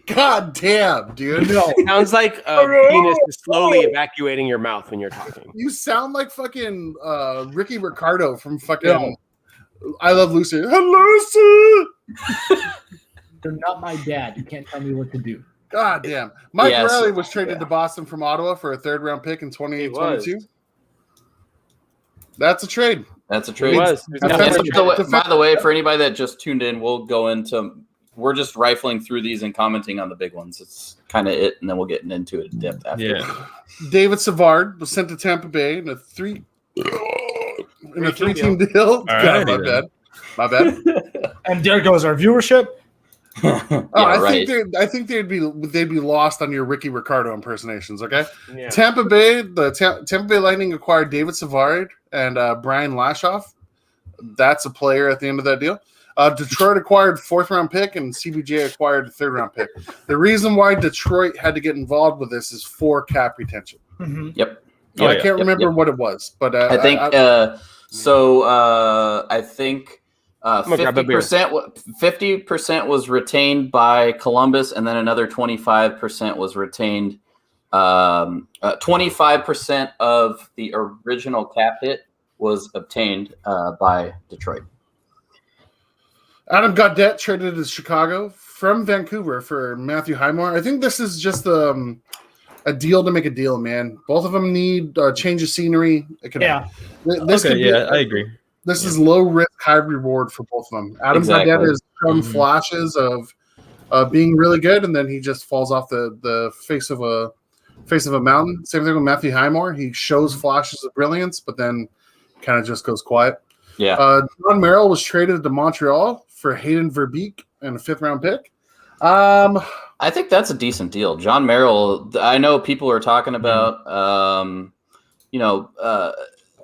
Speaker 4: God damn, dude.
Speaker 1: No.
Speaker 3: Sounds like a penis is slowly evacuating your mouth when you're talking.
Speaker 4: You sound like fucking Ricky Ricardo from fucking I Love Lucy. Lucy!
Speaker 1: You're not my dad. You can't tell me what to do.
Speaker 4: God damn. Mike
Speaker 2: Yes.
Speaker 4: Riley was traded to Boston from Ottawa for a 3rd-round pick in 2022. That's a trade.
Speaker 2: That's a trade.
Speaker 3: It was.
Speaker 2: And by the way, for anybody that just tuned in, we'll go into. We're just rifling through these and commenting on the big ones. It's kind of it, and then we'll get into it in depth after.
Speaker 6: Yeah.
Speaker 4: David Savard was sent to Tampa Bay in a 3-team deal. God, my bad. My bad.
Speaker 1: And there goes our viewership.
Speaker 4: I think they'd be lost on your Ricky Ricardo impersonations. Okay,
Speaker 3: Yeah.
Speaker 4: Tampa Bay Lightning acquired David Savard and Brian Lashoff. That's a player at the end of that deal. Detroit acquired 4th-round pick and CBJ acquired a 3rd-round pick. The reason why Detroit had to get involved with this is for cap retention.
Speaker 1: Mm-hmm.
Speaker 2: Yep.
Speaker 4: I can't remember what it was, but
Speaker 2: I think I think 50% was retained by Columbus, and then another 25% was retained. 25% of the original cap hit was obtained by Detroit.
Speaker 4: Adam Gaudette traded to Chicago from Vancouver for Matthew Highmore. I think this is just a deal to make a deal, man. Both of them need a change of scenery.
Speaker 1: Yeah.
Speaker 6: I agree.
Speaker 4: This is low risk, high reward for both of them. Adam Gaudette has shown flashes of being really good, and then he just falls off the face of a mountain. Same thing with Matthew Highmore. He shows flashes of brilliance, but then kind of just goes quiet.
Speaker 2: Yeah.
Speaker 4: John Merrill was traded to Montreal for Hayden Verbeek and a 5th-round pick.
Speaker 2: I think that's a decent deal. John Merrill, I know people are talking about,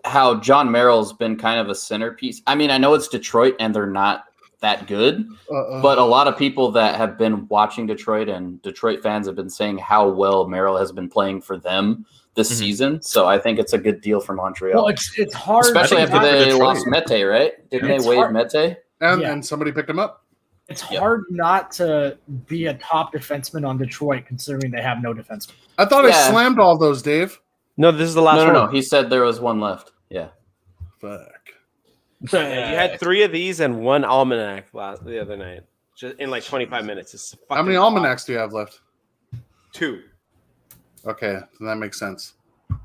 Speaker 2: how John Merrill's been kind of a centerpiece. I mean, I know it's Detroit and they're not that good, but a lot of people that have been watching Detroit and Detroit fans have been saying how well Merrill has been playing for them this season. So I think it's a good deal for Montreal.
Speaker 1: Well, it's hard.
Speaker 2: Especially after they lost Mete, right? Didn't they waive Mete?
Speaker 4: And somebody picked him up.
Speaker 1: It's hard not to be a top defenseman on Detroit, considering they have no defenseman.
Speaker 4: I thought I slammed all those, Dave.
Speaker 3: No, this is the last one.
Speaker 2: No. He said there was one left. Yeah.
Speaker 4: Fuck.
Speaker 3: Yeah, you had 3 of these and 1 almanac the other night, just in like 25 minutes. It's
Speaker 4: How many almanacs do you have left?
Speaker 3: 2.
Speaker 4: Okay, then that makes sense.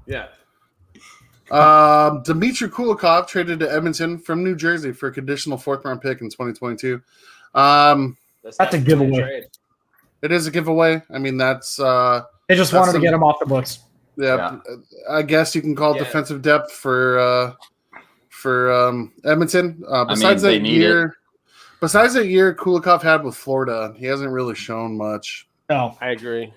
Speaker 3: Yeah.
Speaker 4: Dmitry Kulikov traded to Edmonton from New Jersey for a conditional 4th-round pick in 2022.
Speaker 1: That's a giveaway.
Speaker 3: Trade.
Speaker 4: It is a giveaway. I mean, that's
Speaker 1: They just wanted to get him off the books.
Speaker 4: yeah. I guess you can call it defensive depth for Edmonton. Besides that year Kulikov had with Florida, he hasn't really shown much.
Speaker 1: No,
Speaker 3: I agree.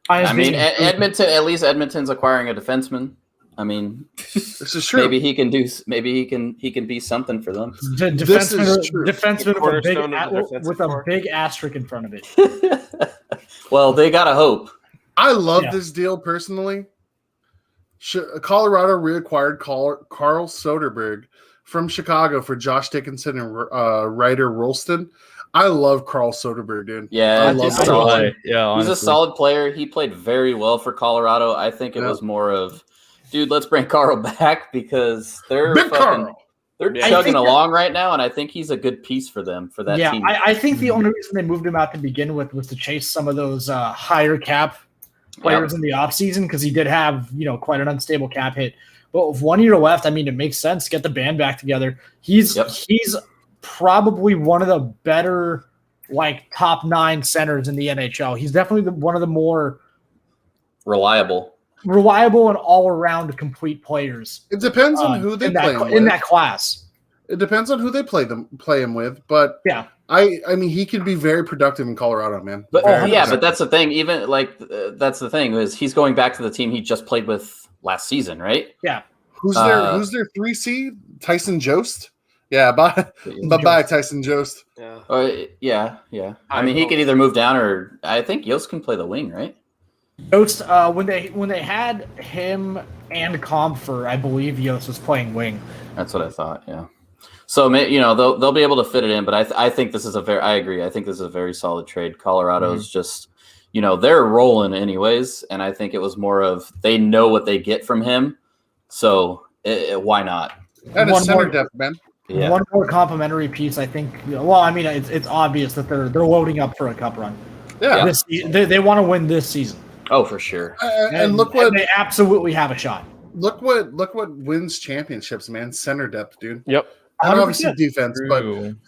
Speaker 2: I mean, Edmonton. At least Edmonton's acquiring a defenseman. I mean,
Speaker 4: this is true.
Speaker 2: Maybe he can do. Maybe he can be something for them.
Speaker 1: Defenseman with a big asterisk in front of it.
Speaker 2: Well, they gotta hope.
Speaker 4: I love this deal personally. Colorado reacquired Carl Soderberg from Chicago for Josh Dickinson and Ryder Rolston. I love Carl Soderberg, dude.
Speaker 2: Yeah,
Speaker 4: I love him.
Speaker 6: Yeah,
Speaker 2: he's a solid player. He played very well for Colorado. I think it was more of, dude, let's bring Carl back because they're chugging along right now, and I think he's a good piece for them, for that team.
Speaker 1: Yeah, I think the only reason they moved him out to begin with was to chase some of those higher cap players in the offseason, because he did have, quite an unstable cap hit. But with 1 year left, I mean, it makes sense to get the band back together. He's probably one of the better, top 9 centers in the NHL. He's definitely one of the more
Speaker 2: reliable
Speaker 1: and all-around complete players.
Speaker 4: It depends on who they play
Speaker 1: in that class.
Speaker 4: It depends on who they play him with, but
Speaker 1: yeah,
Speaker 4: I mean, he can be very productive in Colorado, man.
Speaker 2: But but that's the thing. Even that's the thing is he's going back to the team he just played with last season, right?
Speaker 1: Yeah.
Speaker 4: Who's their 3C? Tyson Jost. Yeah, bye, Tyson Jost.
Speaker 2: Yeah. I mean, he could either move down or I think Yost can play the wing, right?
Speaker 1: Yost, when they had him and Comfer, I believe Yost was playing wing.
Speaker 2: That's what I thought. Yeah. So they'll be able to fit it in, but I think this is I agree. I think this is a very solid trade. Colorado's just they're rolling anyways, and I think it was more of they know what they get from him, so why not?
Speaker 4: And a center depth, man.
Speaker 2: Yeah.
Speaker 1: One more complimentary piece, I think. Well, I mean, it's obvious that they're loading up for a cup run.
Speaker 4: Yeah,
Speaker 1: they want to win this season.
Speaker 2: Oh, for sure.
Speaker 4: And look what
Speaker 1: they absolutely have a shot.
Speaker 4: Look what wins championships, man. Center depth, dude.
Speaker 3: Yep.
Speaker 4: And obviously defense, but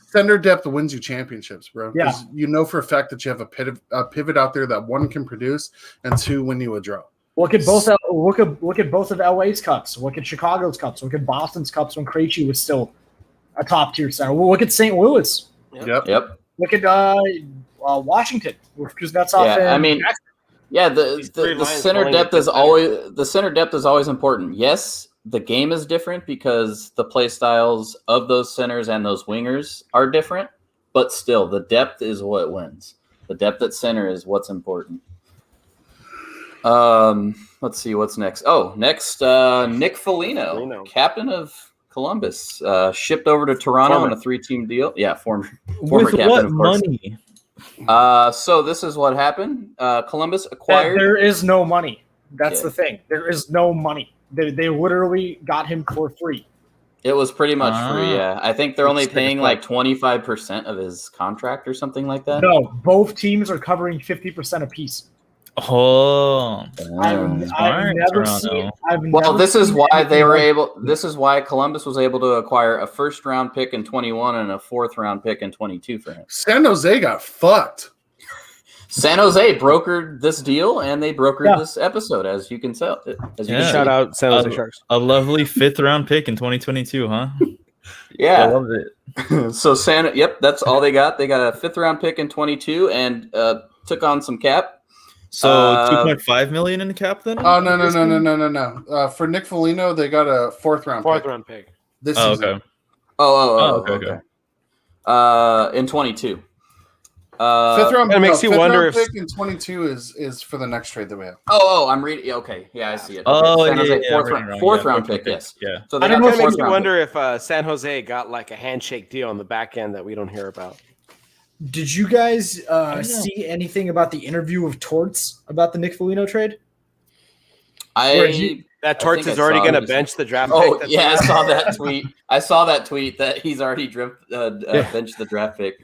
Speaker 4: center depth wins you championships, bro.
Speaker 1: Yeah.
Speaker 4: You know for a fact that you have a pivot out there that 1 can produce and 2 win you a draw.
Speaker 1: Look at both of LA's cups. Look at Chicago's cups. Look at Boston's cups when Krejci was still a top tier center. Look at St. Louis.
Speaker 4: Yep.
Speaker 1: Look at Washington. Because that's off.
Speaker 2: Yeah, I mean, the center depth is always important. Yes, the game is different because the play styles of those centers and those wingers are different, but still, the depth is what wins. The depth at center is what's important. Let's see what's next. Oh, Nick Foligno, captain of Columbus, shipped over to Toronto on a 3-team deal. Yeah, former captain,
Speaker 6: what
Speaker 2: of course.
Speaker 6: Money?
Speaker 2: So this is what happened. Columbus acquired.
Speaker 1: There is no money. That's the thing. There is no money. They literally got him for free.
Speaker 2: It was pretty much free. Yeah, I think they're only paying 25% of his contract or something like that.
Speaker 1: No, both teams are covering 50% apiece.
Speaker 6: Oh,
Speaker 1: I've never seen.
Speaker 2: This is why they were able. This is why Columbus was able to acquire a 1st-round pick in 21 and a 4th-round pick in 22 for him.
Speaker 4: San Jose got fucked.
Speaker 2: San Jose brokered this deal, and they brokered this episode, as you can tell.
Speaker 3: Shout out San Jose Sharks.
Speaker 6: A lovely 5th-round pick in 2022, huh?
Speaker 2: Yeah,
Speaker 6: I love it.
Speaker 2: So that's all they got. They got a 5th-round pick in 22 and took on some cap.
Speaker 6: So $2.5 million in the cap then?
Speaker 4: Oh no! For Nick Foligno, they got a 4th-round pick. This season.
Speaker 2: Okay. In 22.
Speaker 4: 5th-round.
Speaker 3: It makes you wonder if
Speaker 4: pick in 22 is for the next trade that we have.
Speaker 2: I'm reading. Okay, yeah, I see it. Okay. Fourth round pick. Yes.
Speaker 6: Yeah.
Speaker 2: So
Speaker 3: I don't know. It makes me wonder if San Jose got a handshake deal on the back end that we don't hear about.
Speaker 1: Did you guys
Speaker 6: don't know.
Speaker 1: see anything about the interview of Torts about the Nick Foligno trade?
Speaker 3: That Torts is already going to bench the draft
Speaker 2: Oh,
Speaker 3: pick.
Speaker 2: yeah, I saw that tweet. I saw that tweet that he's already benched the draft pick.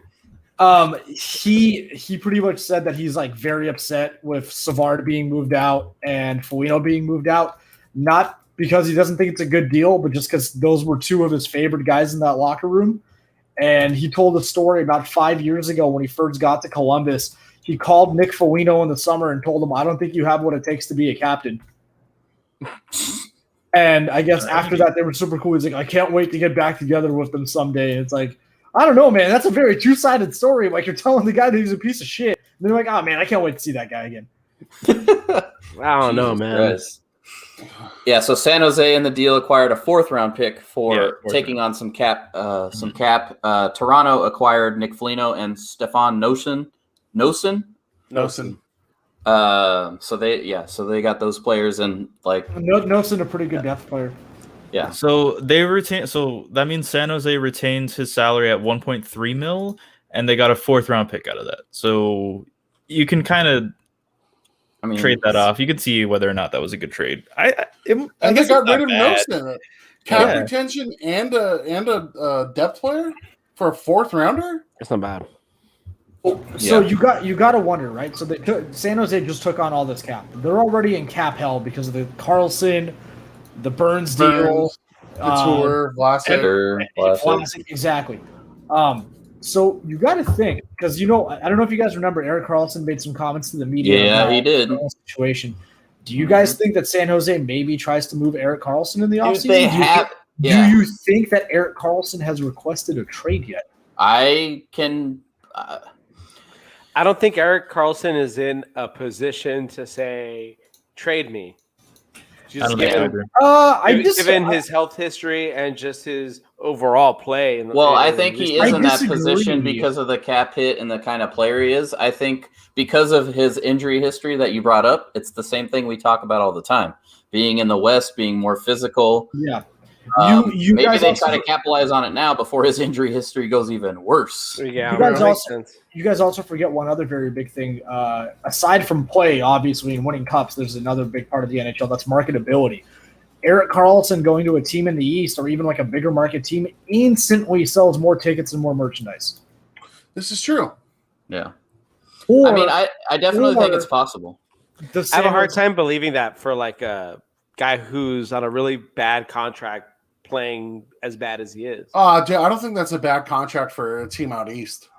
Speaker 1: He pretty much said that he's like very upset with Savard being moved out and Foligno being moved out, not because he doesn't think it's a good deal, but just because those were two of his favorite guys in that locker room. And he told a story about 5 years ago when he first got to Columbus. He called Nick Foligno in the summer and told him, "I don't think you have what it takes to be a captain." And I guess after that, they were super cool. He's like, "I can't wait to get back together with them someday." And it's like, I don't know, man. That's a very two-sided story. Like, you're telling the guy that he's a piece of shit. And they're like, "Oh, man, I can't wait to see that guy again."
Speaker 3: I don't know, man.
Speaker 2: Christ. Yeah, so San Jose in the deal acquired a 4th-round pick for taking on some cap. Toronto acquired Nick Foligno and Stefan Nosen. So they got those players, and like
Speaker 1: Nosen, a pretty good depth player.
Speaker 2: Yeah.
Speaker 6: So they retain. So that means San Jose retains his salary at 1.3 mil, and they got a 4th-round pick out of that. So you can kind of trade that off. You could see whether or not that was a good trade. I
Speaker 4: they got rid of
Speaker 6: bad.
Speaker 4: Nosen. Cap retention and a depth player for a 4th-rounder.
Speaker 3: It's not bad.
Speaker 1: So you got to wonder, right? So San Jose just took on all this cap. They're already in cap hell because of the Karlsson, the Burns deal,
Speaker 4: Couture,
Speaker 1: Vlasic, exactly. So you got to think, because I don't know if you guys remember, Erik Karlsson made some comments to the media.
Speaker 2: Yeah, he did.
Speaker 1: Situation. Do you guys think that San Jose maybe tries to move Erik Karlsson in the offseason? Do you think that Erik Karlsson has requested a trade yet?
Speaker 3: I don't think Erik Karlsson is in a position to say, trade me. Just given his health history and just his overall play.
Speaker 2: I think he is in that position because of the cap hit and the kind of player he is. I think because of his injury history that you brought up, it's the same thing we talk about all the time. Being in the West, being more physical.
Speaker 1: Yeah.
Speaker 2: Maybe they try to capitalize on it now before his injury history goes even worse.
Speaker 3: Yeah,
Speaker 1: you guys also forget one other very big thing. Aside from play, obviously, and winning cups, there's another big part of the NHL. That's marketability. Erik Karlsson going to a team in the East or even like a bigger market team instantly sells more tickets and more merchandise.
Speaker 4: This is true.
Speaker 2: Yeah. I definitely think it's possible.
Speaker 3: I have a hard time believing that for like a guy who's on a really bad contract playing as bad as he is.
Speaker 4: I don't think that's a bad contract for a team out East.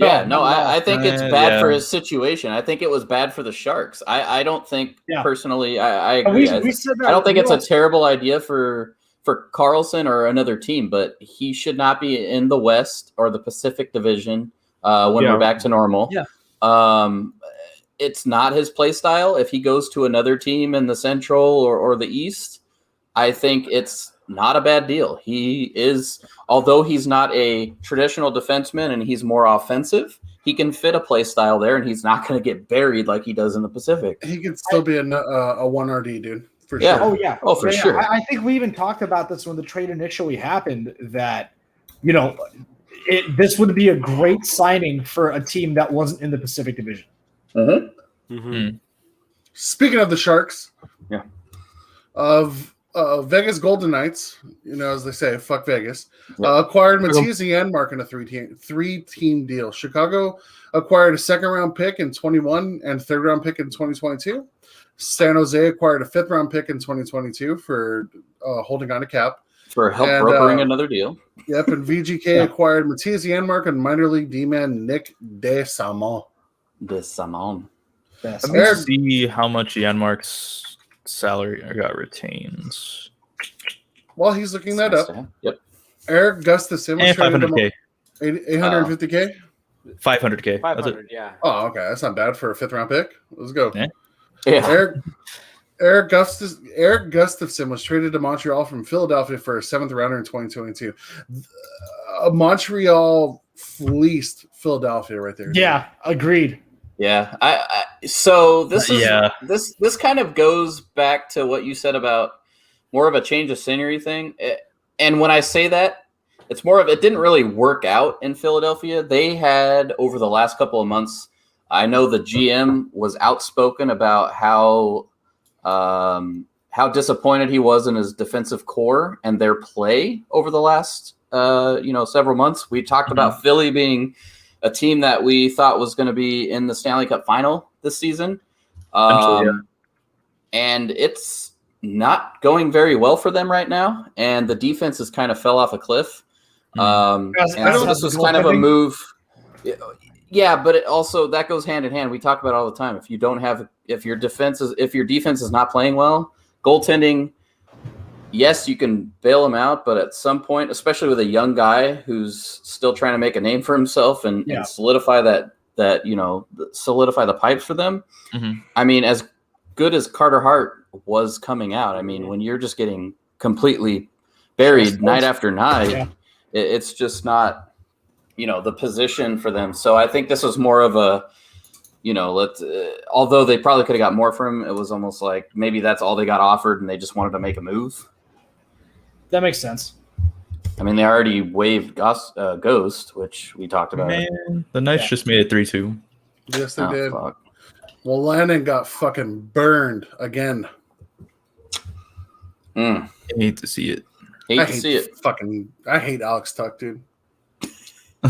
Speaker 2: I think it's bad for his situation. I think it was bad for the Sharks. I don't think personally. I agree.
Speaker 1: We said that.
Speaker 2: I don't think it's a terrible idea for Karlsson or another team, but he should not be in the West or the Pacific Division when we're back to normal.
Speaker 1: Yeah.
Speaker 2: It's not his play style. If he goes to another team in the Central or the East, I think it's not a bad deal. He is, although he's not a traditional defenseman and he's more offensive, he can fit a play style there, and he's not going to get buried like he does in the Pacific.
Speaker 4: He can still be a 1RD, dude. For
Speaker 2: sure.
Speaker 1: Oh, yeah.
Speaker 2: Oh, for sure.
Speaker 1: I think we even talked about this when the trade initially happened, that, this would be a great signing for a team that wasn't in the Pacific Division.
Speaker 2: Mm-hmm.
Speaker 3: Mm-hmm.
Speaker 4: Speaking of the Sharks, of Vegas Golden Knights, as they say, fuck Vegas, acquired Matthias Janmark in a three-team deal. Chicago acquired a 2nd-round pick in 21 and 3rd-round pick in 2022. San Jose acquired a 5th-round pick in 2022 for holding on to cap.
Speaker 2: For help brokering another deal.
Speaker 4: Yep, and VGK acquired Matthias Janmark and minor league D-man Nick DeSamon.
Speaker 6: Let me see how much Janmark's salary got retains.
Speaker 4: While he's looking that up, Eric Gustafson was
Speaker 6: $500K.
Speaker 4: 850K?
Speaker 6: 500K.
Speaker 3: 500, yeah.
Speaker 4: Oh, okay. That's not bad for a 5th-round pick. Let's go.
Speaker 2: Yeah.
Speaker 4: Eric Gustafson was traded to Montreal from Philadelphia for a 7th-rounder in 2022. Montreal fleeced Philadelphia right there.
Speaker 1: Yeah, agreed.
Speaker 2: Yeah, so this is this kind of goes back to what you said about more of a change of scenery thing. And when I say that, it's more of it didn't really work out in Philadelphia. They had over the last couple of months. I know the GM was outspoken about how disappointed he was in his defensive core and their play over the last several months. We talked about Philly being a team that we thought was going to be in the Stanley Cup final this season. And it's not going very well for them right now. And the defense has kind of fell off a cliff. And so this was kind of a move. Yeah, but it also that goes hand in hand. We talk about it all the time. If your defense is not playing well, goaltending, yes, you can bail him out, but at some point, especially with a young guy who's still trying to make a name for himself and solidify solidify the pipes for them. I mean, as good as Carter Hart was coming out, I mean, when you're just getting completely buried night after night, it's just not, the position for them. So I think this was more of a, although they probably could have got more from him, it was almost like maybe that's all they got offered and they just wanted to make a move.
Speaker 1: That makes sense.
Speaker 2: I mean, they already waived Ghost, which we talked about.
Speaker 6: Man, the Knights just made it 3-2.
Speaker 4: Yes, they did.
Speaker 2: Fuck.
Speaker 4: Well, Lennon got fucking burned again.
Speaker 6: I hate to see it.
Speaker 2: I
Speaker 4: hate Alex Tuck, dude. He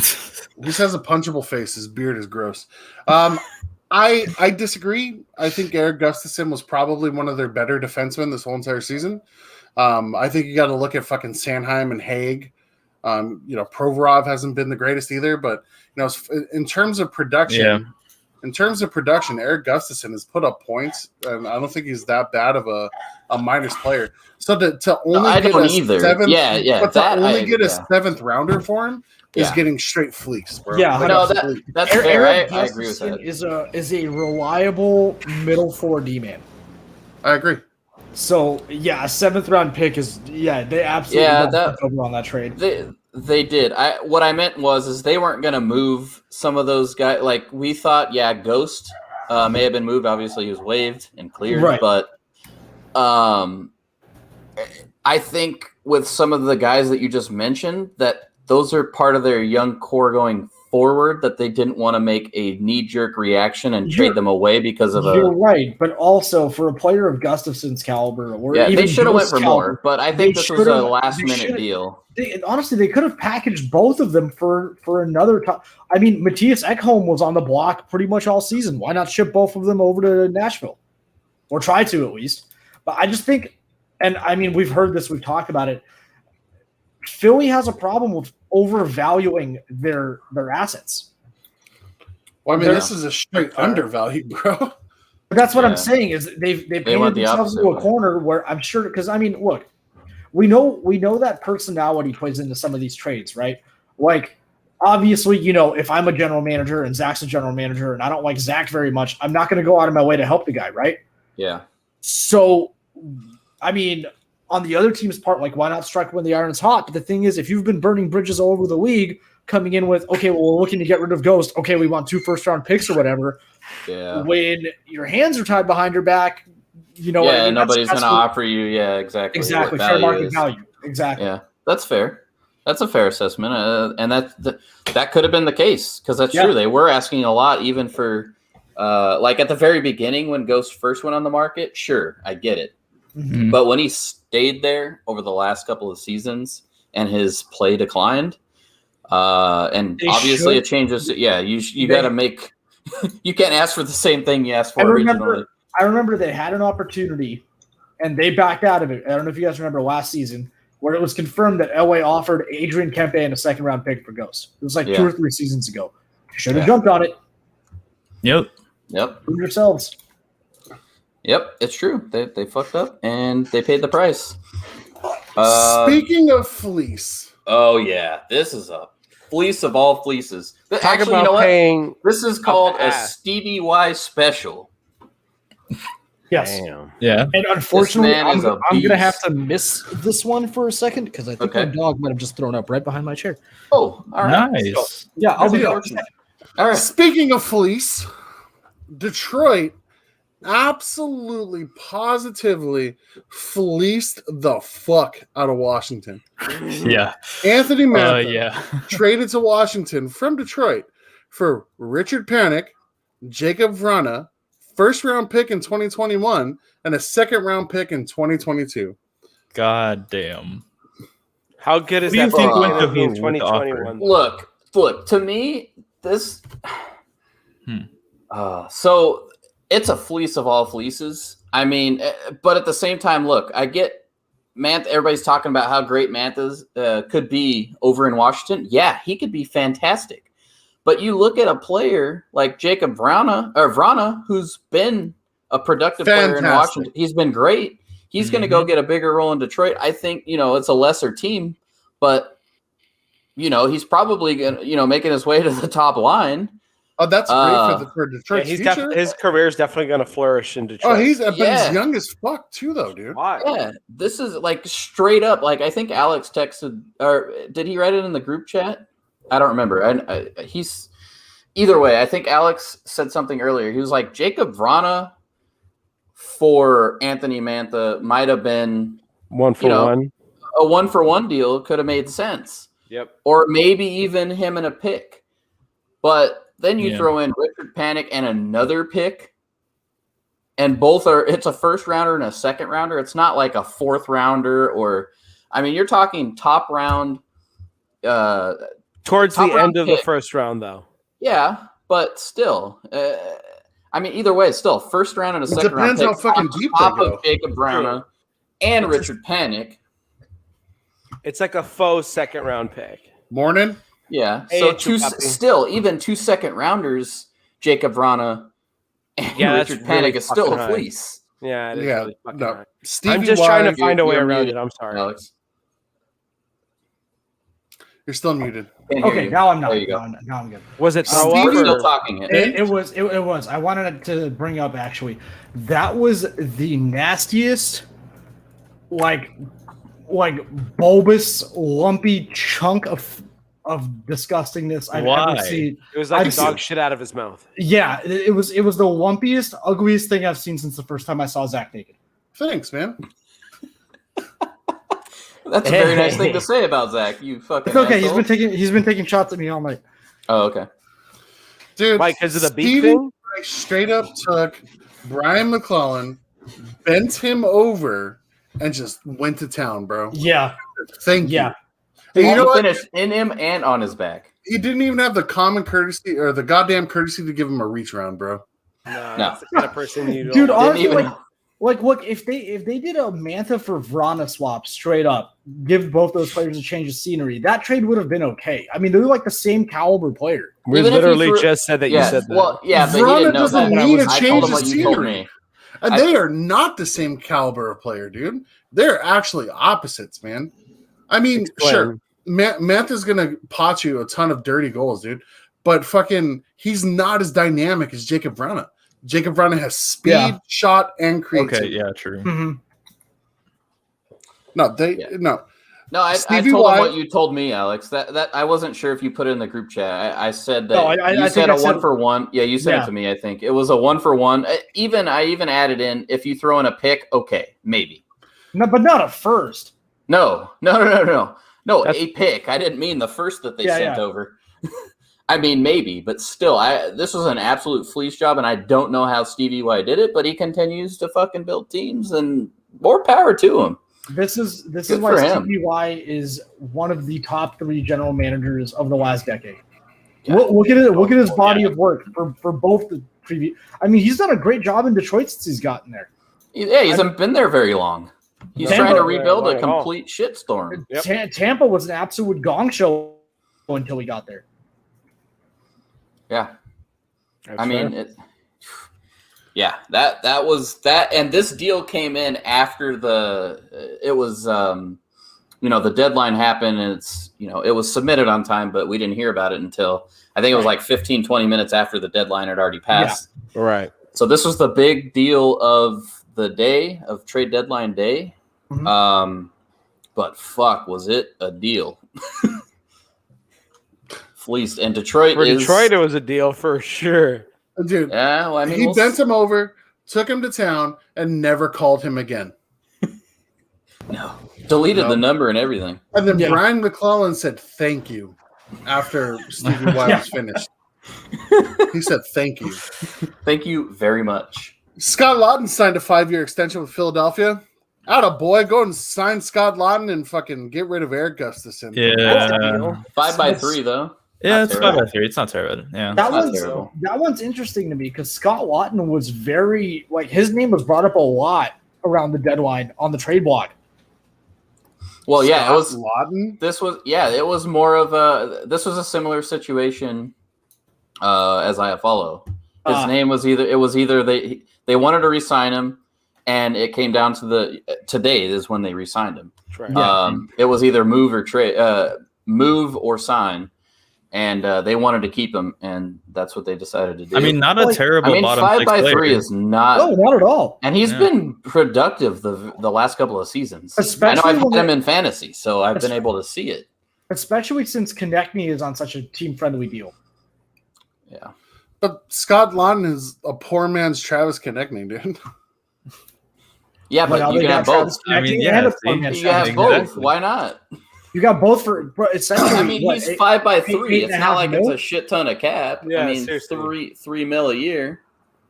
Speaker 4: just has a punchable face. His beard is gross. I disagree. I think Erik Gustafsson was probably one of their better defensemen this whole entire season. I think you got to look at fucking Sanheim and Haig. Provorov hasn't been the greatest either, but in terms of production, Erik Gustafsson has put up points, and I don't think he's that bad of a minus player. So to only get a seventh rounder for him is getting straight fleeced, bro.
Speaker 1: Yeah,
Speaker 2: that's fair. I agree with that.
Speaker 1: Is a reliable middle 4D man.
Speaker 4: I agree.
Speaker 1: So a 7th round pick is they absolutely over on that trade.
Speaker 2: They did. What I meant is they weren't going to move some of those guys. Like we thought, Ghost may have been moved. Obviously, he was waived and cleared,
Speaker 1: right.
Speaker 2: But I think with some of the guys that you just mentioned, that those are part of their young core going forward, that they didn't want to make a knee-jerk reaction and trade them away because of
Speaker 1: You're right, but also for a player of Gustafsson's caliber,
Speaker 2: they should have went for more. But I think this was a last-minute deal.
Speaker 1: Honestly, they could have packaged both of them for another time. I mean, Matthias Ekholm was on the block pretty much all season. Why not ship both of them over to Nashville? Or try to, at least. But I just think, and I mean, we've heard this, we've talked about it, Philly has a problem with overvaluing their assets.
Speaker 4: Well, I mean, this is a straight undervalue, bro.
Speaker 1: But that's what I'm saying is they've painted themselves into a corner where I'm sure, because I mean, look, we know that personality plays into some of these trades, right? Like, obviously, if I'm a general manager and Zach's a general manager and I don't like Zach very much, I'm not going to go out of my way to help the guy, right?
Speaker 2: Yeah.
Speaker 1: So, I mean, on the other team's part, like, why not strike when the iron's hot? But the thing is, if you've been burning bridges all over the league, coming in with, okay, well, we're looking to get rid of Ghost. Okay, we want 2 first-round picks or whatever.
Speaker 2: Yeah.
Speaker 1: When your hands are tied behind your back,
Speaker 2: nobody's going to offer you, exactly.
Speaker 1: Exactly, fair market value. Exactly.
Speaker 2: Yeah, that's fair. That's a fair assessment. And that could have been the case, because that's true. They were asking a lot, even for, like, at the very beginning when Ghost first went on the market. Sure, I get it. Mm-hmm. But when he stayed there over the last couple of seasons and his play declined, and obviously it changes. You got to make – you can't ask for the same thing you asked for originally.
Speaker 1: I remember they had an opportunity, and they backed out of it. I don't know if you guys remember last season, where it was confirmed that LA offered Adrian Kempe and a second-round pick for Ghost. It was like 2 or 3 seasons ago. Should have jumped on it.
Speaker 6: Yep.
Speaker 1: Prove yourselves.
Speaker 2: Yep, it's true. They fucked up, and they paid the price.
Speaker 4: Speaking of fleece.
Speaker 2: Oh, yeah. This is a fleece of all fleeces.
Speaker 3: Actually, you know what?
Speaker 2: This is called a Stevie Y special.
Speaker 1: Yes.
Speaker 3: Damn.
Speaker 6: Yeah.
Speaker 1: And unfortunately, I'm going to have to miss this one for a second because I think my dog might have just thrown up right behind my chair.
Speaker 2: Oh, all right.
Speaker 6: Nice.
Speaker 1: So, I'll be there.
Speaker 2: All right.
Speaker 4: Speaking of fleece, Detroit absolutely, positively fleeced the fuck out of Washington.
Speaker 6: Yeah.
Speaker 4: Anthony Mantha
Speaker 6: Yeah.
Speaker 4: traded to Washington from Detroit for Richard Panik, Jacob Vrana, first-round pick in 2021, and a second-round pick in 2022.
Speaker 6: God damn.
Speaker 3: How good is
Speaker 6: What do you
Speaker 3: that
Speaker 6: think
Speaker 3: pick
Speaker 6: went to
Speaker 3: gonna be in
Speaker 6: who with the offer?
Speaker 3: 2021?
Speaker 2: Look. To me, this. So it's a fleece of all fleeces. I mean, but at the same time, look, I get Mantha. Everybody's talking about how great Mantha could be over in Washington. Yeah, he could be fantastic. But you look at a player like Jacob Vrana, who's been a productive player in Washington. He's been great. He's going to go get a bigger role in Detroit. I think, it's a lesser team, but, he's probably going to, making his way to the top line.
Speaker 4: Oh, that's great for Detroit's future.
Speaker 3: His career is definitely going to flourish in Detroit.
Speaker 4: Oh, he's young as fuck too, though, dude.
Speaker 3: Why?
Speaker 2: Yeah, this is like straight up. Like I think Alex texted, or did he write it in the group chat? I don't remember. He's either way. I think Alex said something earlier. He was like, Jacob Vrana for Anthony Mantha might have been a 1-for-1 deal. Could have made sense.
Speaker 3: Yep.
Speaker 2: Or maybe even him and a pick. But then you throw in Richard Panik and another pick, and it's a first rounder and a second rounder. It's not like a fourth rounder you're talking top round.
Speaker 3: Towards the end of the first round, though.
Speaker 2: Yeah, but still, either way, it's still a first round and a second round pick.
Speaker 4: Depends how fucking deep
Speaker 2: top
Speaker 4: they go.
Speaker 2: of Jacob Vrana and Richard Panik.
Speaker 3: It's like a faux second round pick.
Speaker 4: Morning.
Speaker 2: Yeah,
Speaker 3: Hey,
Speaker 2: so even two second rounders, Jacob Vrana and Richard Panik is still a fleece.
Speaker 3: Yeah, it is really fucking high.
Speaker 4: I'm
Speaker 3: just trying to find a way around it. I'm sorry,
Speaker 2: Alex.
Speaker 4: You're still muted.
Speaker 1: Okay, now I'm not.
Speaker 2: There you go.
Speaker 1: Now I'm good.
Speaker 3: Was it throw
Speaker 2: We're
Speaker 3: up?
Speaker 2: still talking it.
Speaker 1: It was. I wanted to bring up actually. That was the nastiest, like bulbous, lumpy chunk of disgustingness I've ever seen.
Speaker 3: It was like dog shit out of his mouth.
Speaker 1: Yeah, it was the lumpiest, ugliest thing I've seen since the first time I saw Zach naked.
Speaker 4: Thanks, man.
Speaker 2: That's a very nice thing to say about Zach. You fucking.
Speaker 1: It's okay.
Speaker 2: asshole.
Speaker 1: He's been taking shots at me all night.
Speaker 2: Oh, okay.
Speaker 4: Dude,
Speaker 3: Mike, because of the beat
Speaker 4: Stevie
Speaker 3: thing?
Speaker 4: straight up took Brian McClellan, bent him over, and just went to town, bro.
Speaker 1: Yeah.
Speaker 4: Thank you.
Speaker 1: Yeah.
Speaker 4: Hey, you know what?
Speaker 2: Finished in him and on his back.
Speaker 4: He didn't even have the common courtesy or the goddamn courtesy to give him a reach round, bro.
Speaker 3: No. That's the kind of person you don't
Speaker 1: Dude,
Speaker 3: want.
Speaker 1: honestly, look, if they did a Mantha for Vrana swap straight up, give both those players a change of scenery, that trade would have been okay. I mean, they're like the same caliber player.
Speaker 3: We literally just said that you said that.
Speaker 2: Well, yeah, but he
Speaker 4: Vrana
Speaker 2: didn't know
Speaker 4: doesn't
Speaker 2: that.
Speaker 4: need a
Speaker 2: I
Speaker 4: change
Speaker 2: told him
Speaker 4: of
Speaker 2: what you told
Speaker 4: scenery.
Speaker 2: me.
Speaker 4: And they are not the same caliber of player, dude. They're actually opposites, man. I mean, sure, Mantha's going to pot you a ton of dirty goals, dude. But fucking, he's not as dynamic as Jacob Vrana. Jacob Vrana has speed, shot, and creativity.
Speaker 6: Okay, yeah, true.
Speaker 1: Mm-hmm.
Speaker 2: No, I told him what you told me, Alex. That I wasn't sure if you put it in the group chat. I said that you said a 1-for-1. Yeah, you said it to me. I think it was a 1-for-1. I even added in if you throw in a pick, okay, maybe.
Speaker 1: No, but not a first.
Speaker 2: No, a pick. I didn't mean the first that they sent over. I mean, maybe, but still, this was an absolute fleece job, and I don't know how Stevie Y did it, but he continues to fucking build teams, and more power to him.
Speaker 1: This is why Stevie Y is one of the top 3 general managers of the last decade. Yeah. Look at it. Look at his body of work for both the previous. I mean, he's done a great job in Detroit since he's gotten there.
Speaker 2: Yeah, he hasn't been there very long. He's trying to rebuild a complete shitstorm.
Speaker 1: Yep. Tampa was an absolute gong show until we got there.
Speaker 2: Yeah, I mean, that was that, and this deal came in after the deadline happened, and it was submitted on time, but we didn't hear about it until I think it was like 15-20 minutes after the deadline had already passed.
Speaker 3: Yeah. Right.
Speaker 2: So this was the big deal of the day of trade deadline day. Mm-hmm. But fuck, was it a deal? Fleeced, and Detroit
Speaker 3: it was a deal for sure,
Speaker 4: dude.
Speaker 2: Yeah, well, I mean,
Speaker 4: he bent him over, took him to town, and never called him again.
Speaker 2: No. Deleted the number and everything.
Speaker 4: And then Brian McClellan said thank you after Stevie Y was finished. He said thank you.
Speaker 2: Thank you very much.
Speaker 4: Scott Lawton signed a 5-year extension with Philadelphia. Atta boy, go and sign Scott Lawton and fucking get rid of Eric Gustafson.
Speaker 6: Yeah.
Speaker 2: 5x3 though.
Speaker 6: Yeah, it's 5x3. It's not terrible. Yeah.
Speaker 1: That one's interesting to me because Scott Lawton was very his name was brought up a lot around the deadline on the trade block.
Speaker 2: Well, yeah,
Speaker 4: Scott
Speaker 2: it was
Speaker 4: Lawton.
Speaker 2: It was more of a similar situation as Iafallo. His name was either they wanted to re-sign him, and it came down to today is when they re-signed him.
Speaker 3: Right.
Speaker 2: It was either move or sign, and they wanted to keep him, and that's what they decided to do.
Speaker 6: I mean, not a terrible bottom
Speaker 2: 5x3 is not.
Speaker 1: No, not at all.
Speaker 2: And he's been productive the last couple of seasons.
Speaker 1: Especially
Speaker 2: I know I've had him in fantasy, so I've been able to see it.
Speaker 1: Especially since Konechny is on such a team-friendly deal.
Speaker 2: Yeah.
Speaker 4: But Scott Lawton is a poor man's Travis Konechny, dude.
Speaker 2: Yeah, but you can have both.
Speaker 6: I mean,
Speaker 2: you have both. Why not?
Speaker 1: You got both for essentially.
Speaker 2: I mean, he's 5x3. It's not like it's a shit ton of cap.
Speaker 3: Yeah,
Speaker 2: I mean, $3 million a year.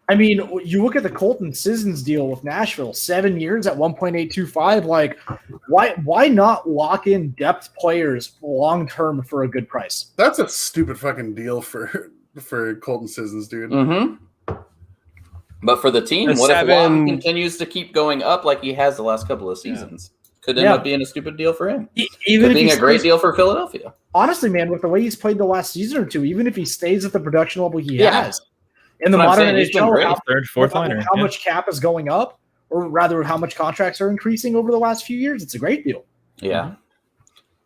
Speaker 1: I mean, you look at the Colton Sissons deal with Nashville, 7 years at 1.825. Like, why not lock in depth players long term for a good price?
Speaker 4: That's a stupid fucking deal for Colton Sissons, dude.
Speaker 2: Mm-hmm. But for the team, what if Lawton continues to keep going up like he has the last couple of seasons? Could end up being a stupid deal for him.
Speaker 1: Even
Speaker 2: being a great deal for Philadelphia.
Speaker 1: Honestly, man, with the way he's played the last season or two, even if he stays at the production level he has in the modern NHL,
Speaker 6: third, fourth liner,
Speaker 1: how much cap is going up, or rather, how much contracts are increasing over the last few years, it's a great deal.
Speaker 2: Yeah,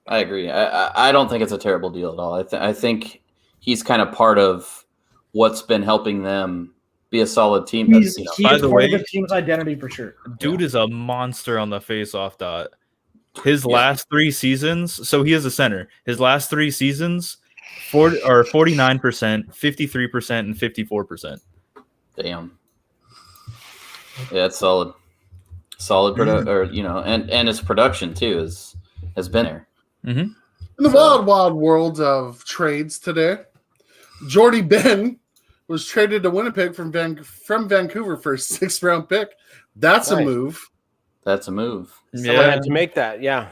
Speaker 2: I agree. I don't think it's a terrible deal at all. I think he's kind of part of what's been helping them be a solid team.
Speaker 1: He's by the way, the team's identity for sure.
Speaker 6: Dude is a monster on the face-off dot. His last 3 seasons, so he is a center. His last 3 seasons, 49%, 53%, and 54%.
Speaker 2: Damn. Yeah, it's solid. Solid and his production too has been there.
Speaker 6: Mm-hmm.
Speaker 4: In the wild world of trades today, Jordy Ben was traded to Winnipeg from Vancouver for a 6th-round pick. That's a move.
Speaker 2: That's a move.
Speaker 3: Someone had to make that. Yeah,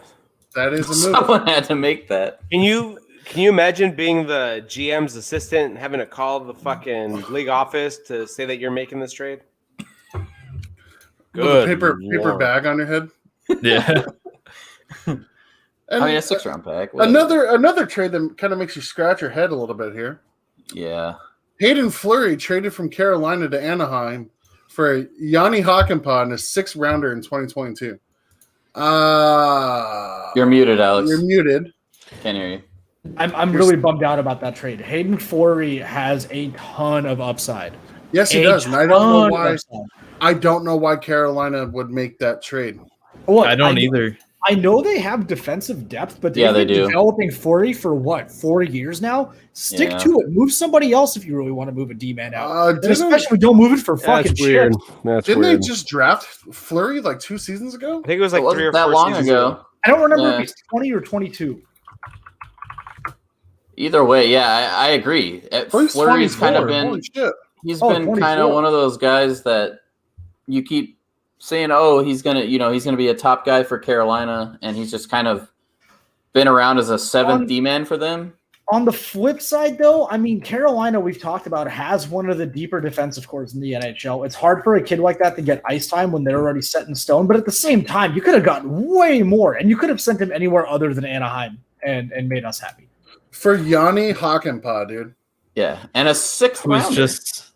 Speaker 4: that is a move.
Speaker 2: Someone had to make that.
Speaker 3: Can you imagine being the GM's assistant and having to call the fucking league office to say that you're making this trade?
Speaker 4: Good. With a paper bag on your head.
Speaker 6: Yeah.
Speaker 4: And
Speaker 2: I mean, a 6th-round pick.
Speaker 4: Another trade that kind of makes you scratch your head a little bit here.
Speaker 2: Yeah.
Speaker 4: Hayden Fleury traded from Carolina to Anaheim for Yanni Hakanpää and a 6th-rounder in 2022.
Speaker 2: You're muted, Alex.
Speaker 4: You're muted.
Speaker 2: Can't hear you.
Speaker 1: I'm really bummed out about that trade. Hayden Fleury has a ton of upside.
Speaker 4: Yes, he does, and I don't know why. I don't know why Carolina would make that trade.
Speaker 1: Look,
Speaker 6: I don't either.
Speaker 1: I know they have defensive depth, but they've been developing Fleury for 4 years now. Stick to it. Move somebody else if you really want to move a D-man out. Especially don't move it for fucking shit.
Speaker 4: Didn't they just draft Fleury like 2 seasons ago?
Speaker 3: I think it was like 3 or 4
Speaker 2: that long
Speaker 3: seasons
Speaker 2: ago.
Speaker 1: I don't remember if he's 20 or 22.
Speaker 2: Either way, I agree. Fleury's kind of been he's been kind of one of those guys that you keep saying, he's gonna be a top guy for Carolina, and he's just kind of been around as a 7th D-man for them.
Speaker 1: On the flip side, though, I mean, Carolina, we've talked about, has one of the deeper defensive cores in the NHL. It's hard for a kid like that to get ice time when they're already set in stone, but at the same time, you could have gotten way more, and you could have sent him anywhere other than Anaheim and made us happy.
Speaker 4: For Yanni Hakanpää, dude.
Speaker 2: Yeah, and a 6th rounder.
Speaker 6: Just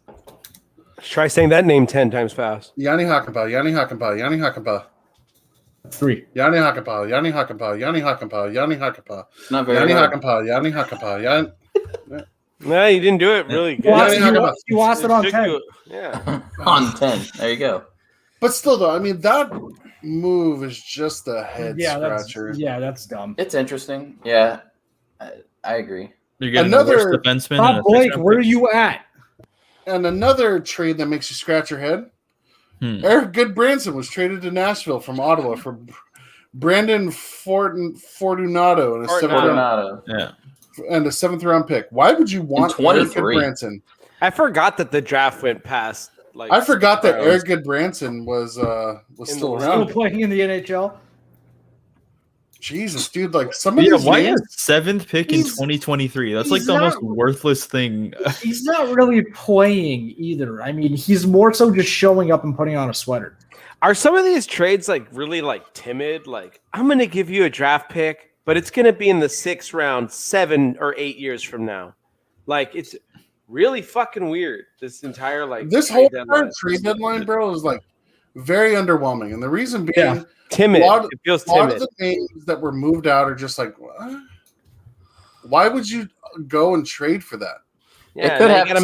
Speaker 3: try saying that name 10 times fast.
Speaker 4: Yanni Hakanpää, Yanni Hakanpää, Yanni Hakanpää.
Speaker 1: 3.
Speaker 4: Yanni Hakanpää, Yanni Hakanpää, Yanni Hakanpää, Yanni Hakanpää.
Speaker 2: Not very
Speaker 4: Yanni
Speaker 2: hard.
Speaker 4: Hakanpää, Yanni Hakanpää,
Speaker 3: No, you didn't do it really good.
Speaker 1: You lost it on 10.
Speaker 3: Yeah.
Speaker 2: On 10. There you go.
Speaker 4: But still, though, I mean, that move is just a head scratcher.
Speaker 1: That's dumb.
Speaker 2: It's interesting. Yeah, I agree.
Speaker 6: You're getting another defenseman.
Speaker 1: Blake, where are you at?
Speaker 4: And another trade that makes you scratch your head. Eric Goodbranson was traded to Nashville from Ottawa for Brandon Fortunato and a seventh round pick. Why would you want Eric Goodbranson?
Speaker 3: I forgot that the draft went past.
Speaker 4: I forgot that Erik Goodbranson was still around.
Speaker 1: Still playing in the NHL.
Speaker 4: Jesus, dude! Like some of these
Speaker 6: why
Speaker 4: names,
Speaker 6: is 7th pick in 2023? That's like the most worthless thing.
Speaker 1: He's not really playing either. I mean, he's more so just showing up and putting on a sweater.
Speaker 3: Are some of these trades like really like timid? Like, I'm going to give you a draft pick, but it's going to be in the 6th round 7 or 8 years from now. Like, it's really fucking weird. This entire
Speaker 4: this whole trade deadline, bro, is like very underwhelming, and the reason being
Speaker 3: timid. It feels timid.
Speaker 4: A lot of the names that were moved out are just like, what? Why would you go and trade for that?
Speaker 2: Yeah, it could have. You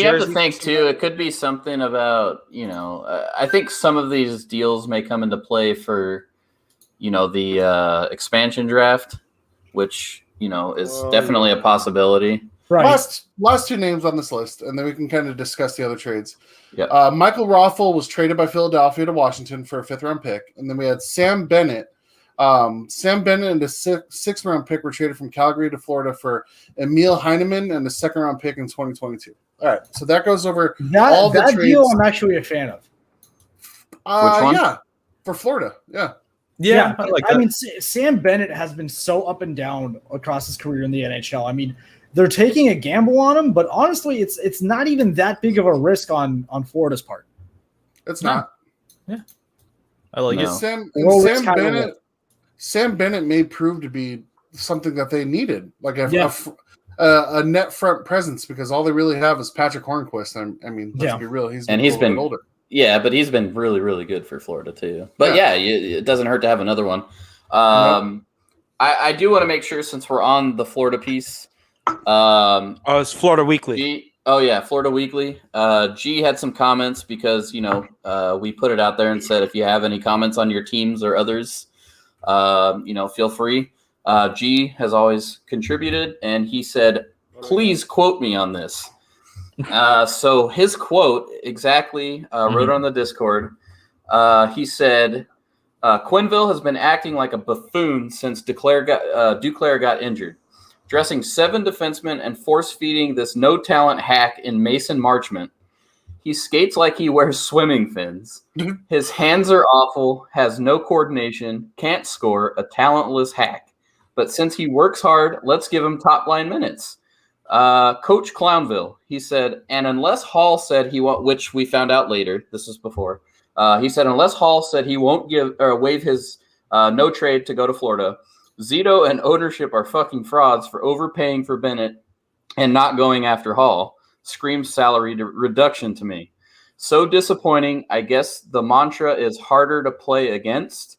Speaker 2: have to think too. It could be something about I think some of these deals may come into play for the expansion draft, which is definitely a possibility.
Speaker 4: Right. Last 2 names on this list, and then we can kind of discuss the other trades.
Speaker 2: Yeah.
Speaker 4: Michael Rothel was traded by Philadelphia to Washington for a 5th round pick, and then we had Sam Bennett. Sam Bennett and a 6th round pick were traded from Calgary to Florida for Emil Heineman and a 2nd round pick in 2022. All right, so that goes over all the trades. That
Speaker 1: deal I'm actually a fan of.
Speaker 2: Which one?
Speaker 4: Yeah, for Florida. Yeah.
Speaker 1: Yeah, I like that. I mean, Sam Bennett has been so up and down across his career in the NHL. I mean, they're taking a gamble on him, but honestly, it's not even that big of a risk on Florida's part.
Speaker 4: It's not.
Speaker 6: Yeah, I like
Speaker 4: it. Sam Bennett may prove to be something that they needed, like a net front presence, because all they really have is Patrick Hornquist. I mean, let's be real, he's been older.
Speaker 2: Yeah, but he's been really, really good for Florida too. But it doesn't hurt to have another one. I do want to make sure, since we're on the Florida piece.
Speaker 3: It's Florida Weekly.
Speaker 2: Florida Weekly. G had some comments because we put it out there and said if you have any comments on your teams or others, feel free. G has always contributed, and he said, "Please quote me on this." So his quote exactly wrote on the Discord. He said, "Quenneville has been acting like a buffoon since Duclair got injured. Dressing 7 defensemen and force-feeding this no-talent hack in Mason Marchment. He skates like he wears swimming fins. His hands are awful, has no coordination, can't score, a talentless hack. But since he works hard, let's give him top-line minutes." Coach Clownville, he said, and unless Hall said he won't, which we found out later, this was before, he said unless Hall said he won't waive his no trade to go to Florida, Zito and ownership are fucking frauds for overpaying for Bennett and not going after Hall. Screams salary reduction to me. So disappointing. I guess the mantra is harder to play against.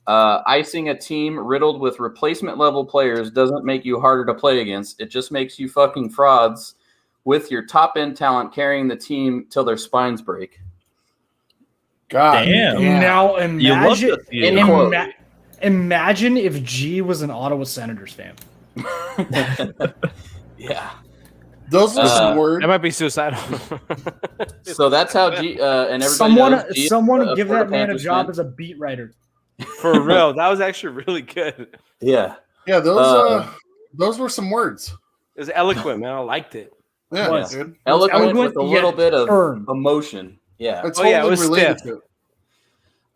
Speaker 2: Icing a team riddled with replacement level players doesn't make you harder to play against. It just makes you fucking frauds with your top end talent carrying the team till their spines break.
Speaker 4: God
Speaker 6: damn.
Speaker 1: Now imagine if G was an Ottawa Senators fan.
Speaker 2: Yeah.
Speaker 4: Those are some words.
Speaker 3: That might be suicidal.
Speaker 2: So that's how G and everybody
Speaker 1: someone give that man a job as a beat writer.
Speaker 3: For real, that was actually really good.
Speaker 2: Yeah.
Speaker 4: Yeah, those were some words.
Speaker 3: It was eloquent, man. I liked it.
Speaker 4: Yeah, dude.
Speaker 2: Eloquent with a little bit of emotion. Yeah.
Speaker 4: It's totally related to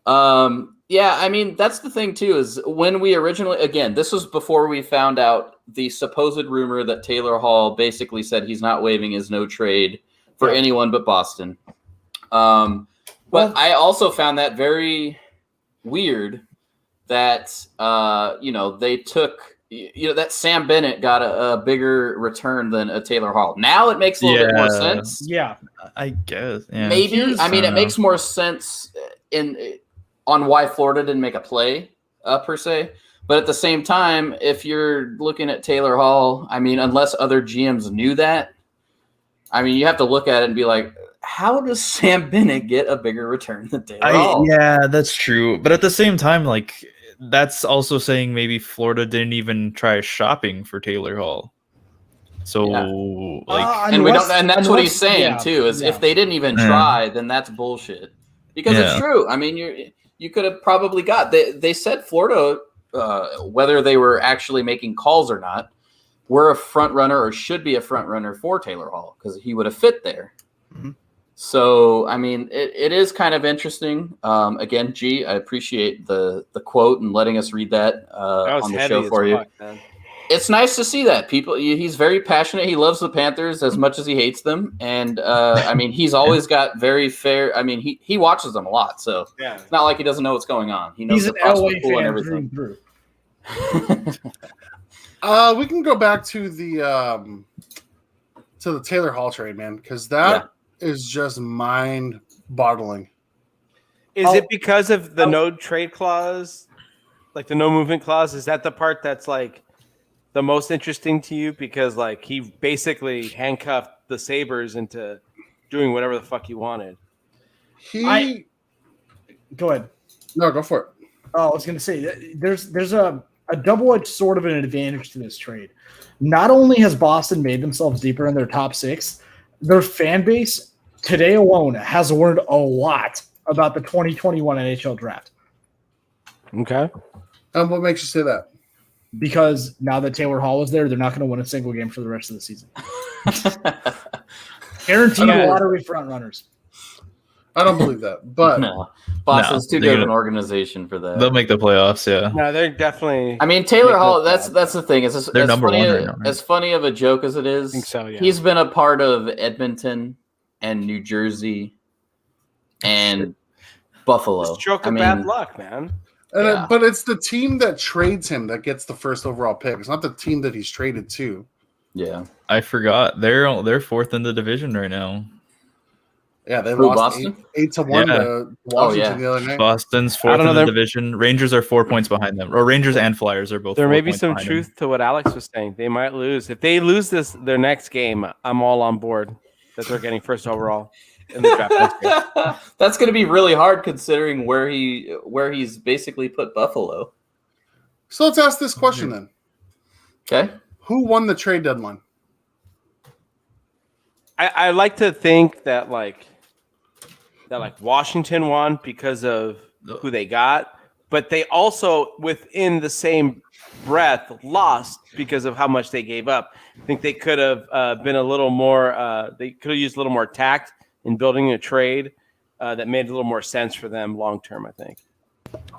Speaker 4: it.
Speaker 2: Yeah, I mean, that's the thing, too, is when we originally, again, this was before we found out the supposed rumor that Taylor Hall basically said he's not waiving his no trade for anyone but Boston. But I also found that very weird that, they took, that Sam Bennett got a bigger return than a Taylor Hall. Now it makes a little bit more sense.
Speaker 1: Yeah.
Speaker 6: I guess. Yeah.
Speaker 2: Maybe. It makes more sense on why Florida didn't make a play, per se. But at the same time, if you're looking at Taylor Hall, I mean, unless other GMs knew that, I mean, you have to look at it and be like, how does Sam Bennett get a bigger return than Taylor Hall?
Speaker 6: Yeah, that's true. But at the same time, like, that's also saying maybe Florida didn't even try shopping for Taylor Hall. So,
Speaker 2: and that's what he's saying, too, is if they didn't even try, then that's bullshit. Because it's true. I mean, you could have probably got. They said Florida, whether they were actually making calls or not, were a front runner or should be a front runner for Taylor Hall because he would have fit there. Mm-hmm. So, I mean, it is kind of interesting. Again, G, I appreciate the quote and letting us read that on the show for you. Man. It's nice to see that. He's very passionate. He loves the Panthers as much as he hates them. And, I mean, he's always got very fair – I mean, he watches them a lot. So, it's not like he doesn't know what's going on. He knows
Speaker 1: he's
Speaker 2: the prospect pool and everything.
Speaker 1: Through.
Speaker 4: We can go back to the Taylor Hall trade, man, because that is just mind-boggling.
Speaker 3: Is it because of the no trade clause, like the no movement clause? Is that the part that's like the most interesting to you? Because like he basically handcuffed the Sabres into doing whatever the fuck he wanted.
Speaker 1: Go ahead.
Speaker 4: No, go for it.
Speaker 1: Oh, I was going to say there's a double-edged sword of an advantage to this trade. Not only has Boston made themselves deeper in their top six, their fan base today alone has learned a lot about the 2021 NHL draft.
Speaker 3: Okay.
Speaker 4: What makes you say that?
Speaker 1: Because now that Taylor Hall is there, they're not going to win a single game for the rest of the season. Guaranteed lottery front runners.
Speaker 4: I don't believe that, but
Speaker 2: no. Boston's too good of an organization for that.
Speaker 6: They'll make the playoffs, yeah.
Speaker 3: No, they're definitely.
Speaker 2: I mean, Taylor Hall. That's the thing. Is
Speaker 6: they're number one right now, right?
Speaker 2: As funny of a joke as it is,
Speaker 3: I think so, yeah.
Speaker 2: He's been a part of Edmonton and New Jersey and Buffalo.
Speaker 3: Stroke of bad luck, man.
Speaker 4: But it's the team that trades him that gets the first overall pick. It's not the team that he's traded to.
Speaker 2: Yeah,
Speaker 6: I forgot. They're fourth in the division right now.
Speaker 4: Yeah, they lost 8-1 to Washington the other night.
Speaker 6: Boston's fourth in the division. Rangers are 4 points behind them. Or Rangers and Flyers are both.
Speaker 3: There may be some truth to what Alex was saying. They might lose. If they lose their next game, I'm all on board that they're getting first overall in the draft.
Speaker 2: That's going to be really hard considering where he's basically put Buffalo.
Speaker 4: So let's ask this question then.
Speaker 2: Okay.
Speaker 4: Who won the trade deadline?
Speaker 3: I like to think that Washington won because of who they got, but they also within the same breath lost because of how much they gave up. I think they could have been a little more. They could have used a little more tact in building a trade that made a little more sense for them long term. I think.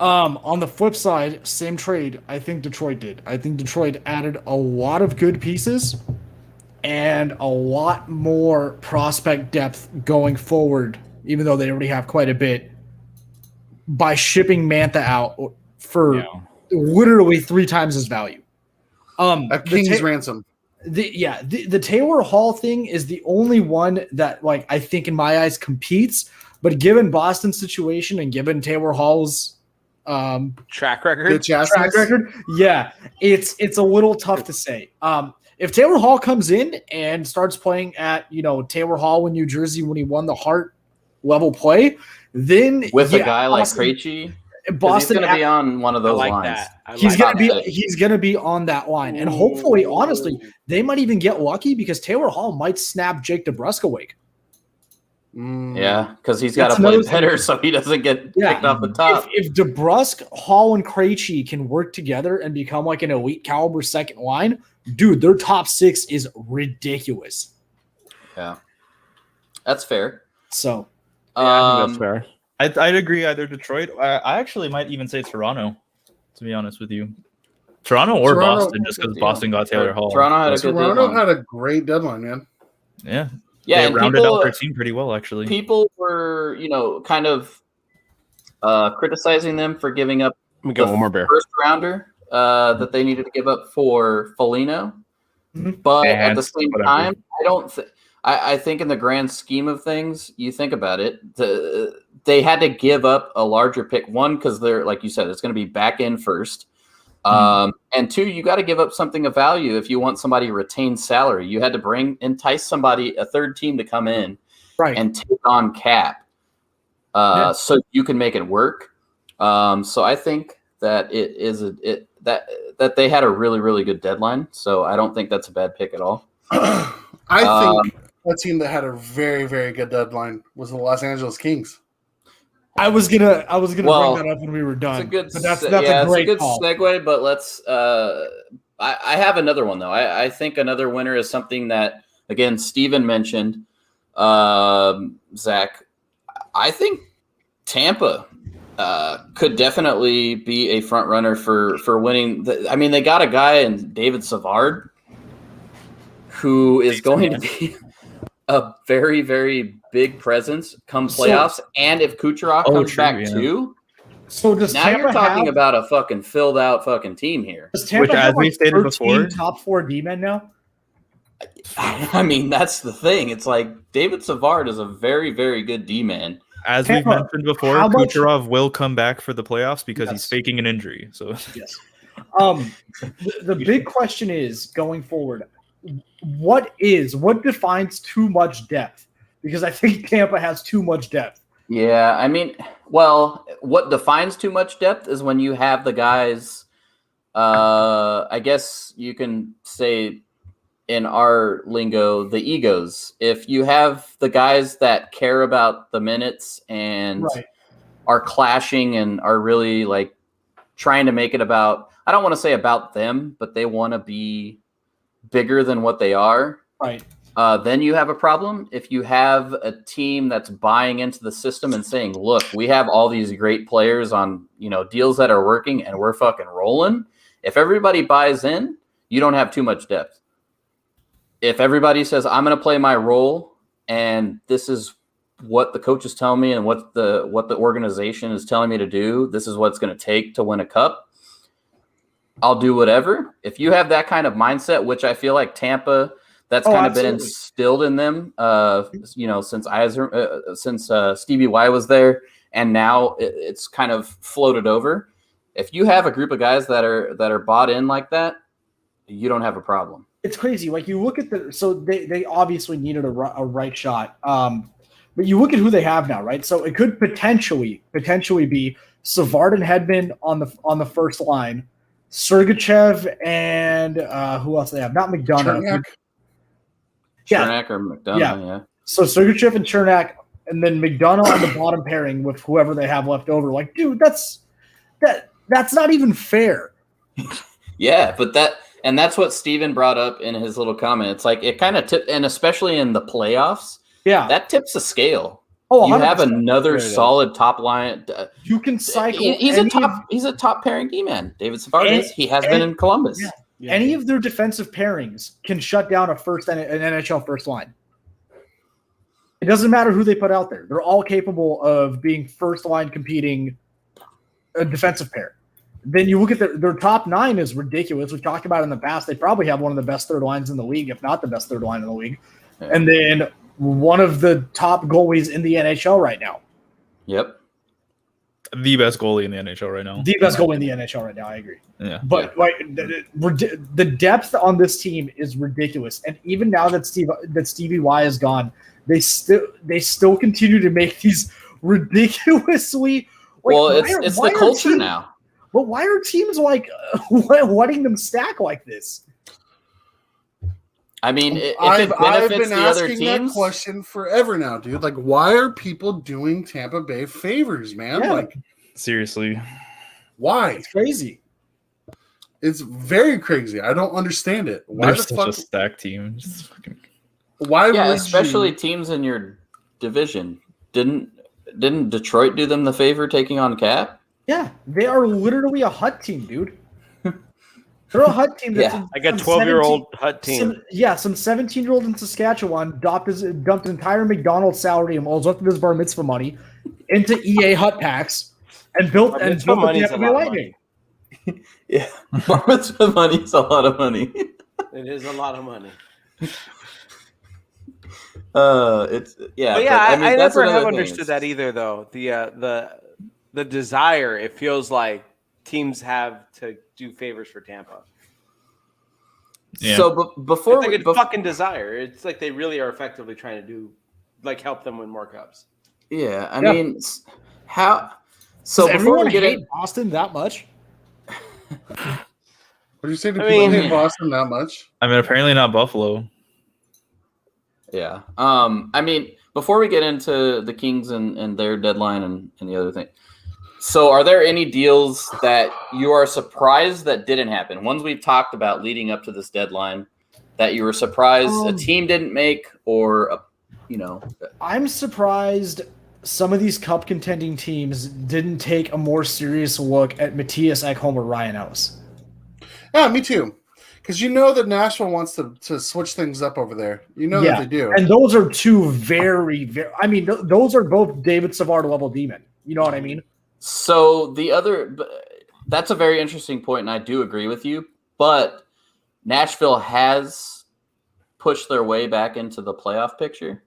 Speaker 1: On the flip side, same trade. I think Detroit did. I think Detroit added a lot of good pieces and a lot more prospect depth going forward, even though they already have quite a bit, by shipping Mantha out for literally 3 times his value.
Speaker 4: A king's ransom.
Speaker 1: The Taylor Hall thing is the only one that, I think in my eyes competes, but given Boston's situation and given Taylor Hall's
Speaker 3: track record,
Speaker 1: it's a little tough to say. If Taylor Hall comes in and starts playing at, Taylor Hall in New Jersey when he won the Hart level play, then
Speaker 2: with a guy like Krejci,
Speaker 1: Boston
Speaker 2: he's going to be on one of those lines.
Speaker 1: He's going to be on that line, and hopefully, honestly, they might even get lucky because Taylor Hall might snap Jake DeBrusk awake.
Speaker 2: Yeah, because he's got to play better so he doesn't get kicked off the top.
Speaker 1: If DeBrusk, Hall, and Krejci can work together and become like an elite caliber second line, dude, their top 6 is ridiculous.
Speaker 2: Yeah, that's fair.
Speaker 1: So,
Speaker 3: I think that's fair.
Speaker 6: I'd agree either Detroit. I actually might even say Toronto, to be honest with you. Toronto or Boston, just because Boston got Taylor Hall.
Speaker 4: Toronto had a great deadline, man.
Speaker 6: Yeah.
Speaker 2: Yeah,
Speaker 6: they rounded out their team pretty well, actually.
Speaker 2: People were, kind of criticizing them for giving up the first rounder that they needed to give up for Foligno. But at the same time, I think in the grand scheme of things, you think about it, they had to give up a larger pick. One, because they're, like you said, it's going to be back in first. And 2, you got to give up something of value if you want somebody to retain salary. You had to entice somebody, a third team, to come in and take on cap, so you can make it work. So I think that that they had a really, really good deadline. So I don't think that's a bad pick at all.
Speaker 4: I think a team that had a very, very good deadline was the Los Angeles Kings.
Speaker 1: I was gonna
Speaker 2: Well,
Speaker 1: bring that up when we were done.
Speaker 2: It's a good,
Speaker 1: but that's
Speaker 2: it's
Speaker 1: a great
Speaker 2: a good
Speaker 1: call.
Speaker 2: segue. But let's. I have another one though. I think another winner is something that again Steven mentioned. Zach, I think Tampa could definitely be a front runner for winning. They got a guy in David Savard who is going to be a very, very big presence come playoffs. And if Kucherov comes back too,
Speaker 1: so does
Speaker 2: now
Speaker 1: Tampa
Speaker 2: you're talking about a fucking filled out fucking team here.
Speaker 1: Does Tampa
Speaker 6: Which,
Speaker 1: have
Speaker 6: as we stated before,
Speaker 1: top 4 D-men now?
Speaker 2: I mean, that's the thing. It's like David Savard is a very, very good D-man.
Speaker 6: As we've mentioned before, Kucherov will come back for the playoffs because he's faking an injury. So
Speaker 1: yes. The big question is going forward, what defines too much depth? Because I think Tampa has too much depth.
Speaker 2: Yeah, I mean, well, what defines too much depth is when you have the guys, I guess you can say in our lingo, the egos. If you have the guys that care about the minutes and are clashing and are really like trying to make it about, I don't want to say about them, but they want to be bigger than what they are.
Speaker 1: Right.
Speaker 2: Then you have a problem. If you have a team that's buying into the system and saying, look, we have all these great players on, deals that are working and we're fucking rolling. If everybody buys in, you don't have too much depth. If everybody says, I'm going to play my role and this is what the coach is telling me and what the organization is telling me to do, this is what it's going to take to win a cup, I'll do whatever. If you have that kind of mindset, which I feel like Tampa, that's kind of been instilled in them, since Stevie Y was there, and now it's kind of floated over. If you have a group of guys that are bought in like that, you don't have a problem.
Speaker 1: It's crazy. Like you look at they obviously needed a right shot, but you look at who they have now, right? So it could potentially be Savard and Hedman on the first line, Sergachev and who else they have? Not McDonough.
Speaker 2: Chernak or McDonough, yeah. So
Speaker 1: Sergachev and Chernak, and then McDonough on the bottom pairing with whoever they have left over. Like, dude, that's not even fair.
Speaker 2: Yeah, but that's what Steven brought up in his little comment. It's like it kind of tipped, and especially in the playoffs, that tips the scale. Oh, you have another solid top line.
Speaker 1: You can cycle.
Speaker 2: He's a top pairing D-man. David Savard is. He has been in Columbus.
Speaker 1: Yeah. Yeah. Any of their defensive pairings can shut down an NHL first line. It doesn't matter who they put out there. They're all capable of being first line competing a defensive pair. Then you look at their top 9 is ridiculous. We've talked about it in the past. They probably have one of the best third lines in the league, if not the best third line in the league. Yeah. And then one of the top goalies in the NHL right now.
Speaker 2: Yep.
Speaker 6: The best goalie in the NHL right now.
Speaker 1: The best goalie in the NHL right now. I agree.
Speaker 6: Yeah.
Speaker 1: But the depth on this team is ridiculous. And even now that Stevie Y is gone, they still continue to make these ridiculously.
Speaker 2: Well, it's the culture now.
Speaker 1: But why are teams letting them stack like this?
Speaker 2: I mean, if
Speaker 4: I've
Speaker 2: it benefits
Speaker 4: been
Speaker 2: the other
Speaker 4: asking
Speaker 2: teams,
Speaker 4: that question forever now, dude. Like, why are people doing Tampa Bay favors, man?
Speaker 1: Yeah.
Speaker 4: Like,
Speaker 6: seriously,
Speaker 4: why?
Speaker 1: It's crazy.
Speaker 4: It's very crazy. I don't understand it. Why
Speaker 6: they're
Speaker 4: the
Speaker 6: such
Speaker 4: fuck?
Speaker 6: a stacked team.
Speaker 4: Why?
Speaker 2: Yeah,
Speaker 4: would
Speaker 2: especially
Speaker 4: you...
Speaker 2: teams in your division. Didn't Detroit do them the favor taking on Cap?
Speaker 1: Yeah, they are literally a Hut team, dude. They're a Hut team. That's
Speaker 3: like a 12-year-old Hut team.
Speaker 1: Some 17-year-old in Saskatchewan dumped his entire McDonald's salary and most of his bar mitzvah money into EA Hut packs and built the Tampa Bay Lightning.
Speaker 2: Yeah, bar mitzvah money is a lot of money.
Speaker 3: It is a lot of money.
Speaker 2: It's yeah.
Speaker 3: But yeah,
Speaker 2: I mean,
Speaker 3: I
Speaker 2: that's
Speaker 3: never have
Speaker 2: another
Speaker 3: understood
Speaker 2: thing.
Speaker 3: that either, though. The desire, it feels like teams have to do favors for Tampa.
Speaker 2: Yeah. So before
Speaker 3: it's like a fucking desire. It's like they really are effectively trying to do, like, help them win more cups.
Speaker 2: Yeah, I mean, how? So
Speaker 1: does
Speaker 2: before we get
Speaker 1: hate Boston that much?
Speaker 4: What do you say to people hate Boston that much?
Speaker 6: I mean, apparently not Buffalo.
Speaker 2: Yeah. I mean, before we get into the Kings and their deadline and the other thing, so are there any deals that you are surprised that didn't happen? Ones we've talked about leading up to this deadline that you were surprised a team didn't make, or
Speaker 1: I'm surprised some of these cup contending teams didn't take a more serious look at Matthias Ekholm or Ryan Ellis.
Speaker 4: Yeah, me too. Because that Nashville wants to switch things up over there. That they do.
Speaker 1: And those are two very, very – I mean, those are both David Savard level demon. You know what I mean?
Speaker 2: So that's a very interesting point, and I do agree with you. But Nashville has pushed their way back into the playoff picture.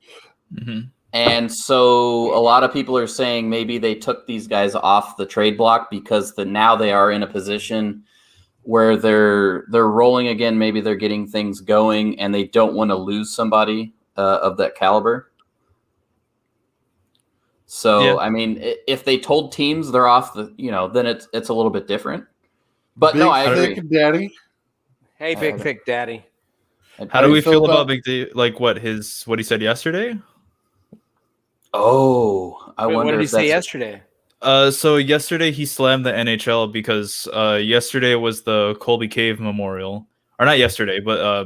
Speaker 6: Mm-hmm.
Speaker 2: And so a lot of people are saying maybe they took these guys off the trade block because now they are in a position where they're rolling again. Maybe they're getting things going, and they don't want to lose somebody of that caliber. So, yeah. I mean, if they told teams they're off then it's a little bit different. But no, I agree.
Speaker 4: Big Daddy.
Speaker 3: Hey, Big Thick Daddy.
Speaker 6: How do we feel about Big D? Like what he said yesterday?
Speaker 2: Oh, I wonder.
Speaker 3: What did he say yesterday?
Speaker 6: So yesterday he slammed the NHL because yesterday was the Colby Cave Memorial, or not yesterday, but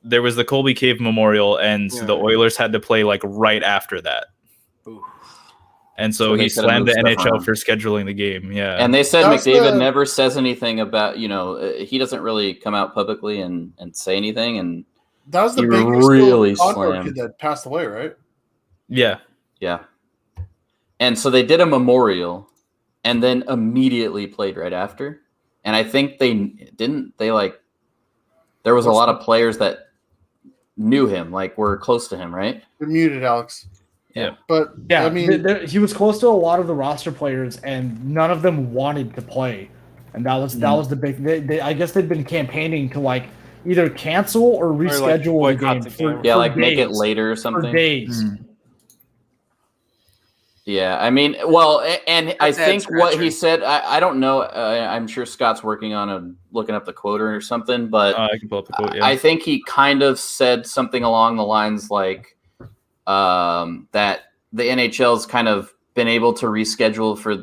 Speaker 6: there was the Colby Cave Memorial, and the Oilers had to play like right after that. Ooh. And so he slammed the NHL for scheduling the game. Yeah,
Speaker 2: and they said McDavid never says anything about he doesn't really come out publicly and say anything, and
Speaker 4: that was the biggest
Speaker 2: really slammed
Speaker 4: kid that passed away, right?
Speaker 6: Yeah.
Speaker 2: Yeah. And so they did a memorial and then immediately played right after. And I think there was a lot of players that knew him, like were close to him, right?
Speaker 4: You're muted, Alex.
Speaker 6: Yeah.
Speaker 4: But
Speaker 1: yeah,
Speaker 4: I mean,
Speaker 1: he was close to a lot of the roster players, and none of them wanted to play. And that was the big. I guess they'd been campaigning to either cancel or reschedule the game. For
Speaker 2: days. Make it later or something.
Speaker 1: For days.
Speaker 6: Mm.
Speaker 2: Yeah, I mean, well, and I think what he said, I don't know. I'm sure Scott's working on looking up the quote or something, but
Speaker 6: I can pull up the quote. Yeah.
Speaker 2: I think he kind of said something along the lines like that the NHL's kind of been able to reschedule for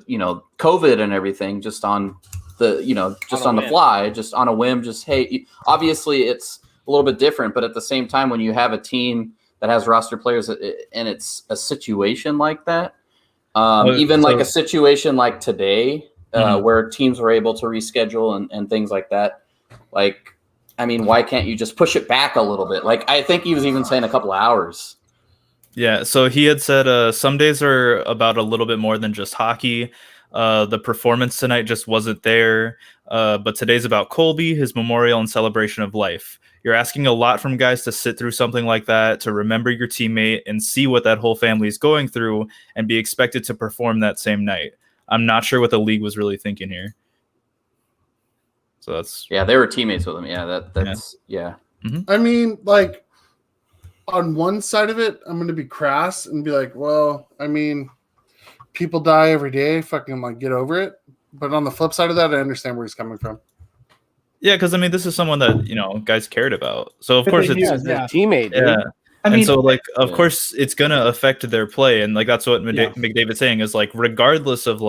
Speaker 2: COVID and everything just on the the fly, just on a whim. Just hey, obviously it's a little bit different, but at the same time, when you have a team that has roster players and it's a situation like that. Like a situation like today, where teams were able to reschedule and things like that. Like, I mean, why can't you just push it back a little bit? Like, I think he was even saying a couple hours.
Speaker 6: Yeah. So he had said some days are about a little bit more than just hockey. The performance tonight just wasn't there. But today's about Colby, his memorial and celebration of life. You're asking a lot from guys to sit through something like that, to remember your teammate and see what that whole family is going through and be expected to perform that same night. I'm not sure what the league was really thinking here. So that's...
Speaker 2: Yeah, they were teammates with him. Yeah, that's... Yeah.
Speaker 6: Mm-hmm.
Speaker 4: I mean, on one side of it, I'm going to be crass and be like, well, I mean, people die every day. Fucking, get over it. But on the flip side of that, I understand where he's coming from.
Speaker 6: Yeah, because I mean, this is someone that guys cared about. So of course it's
Speaker 3: a teammate.
Speaker 6: Yeah,
Speaker 1: and
Speaker 6: so of course it's gonna affect their play, and that's what McDavid's saying is regardless of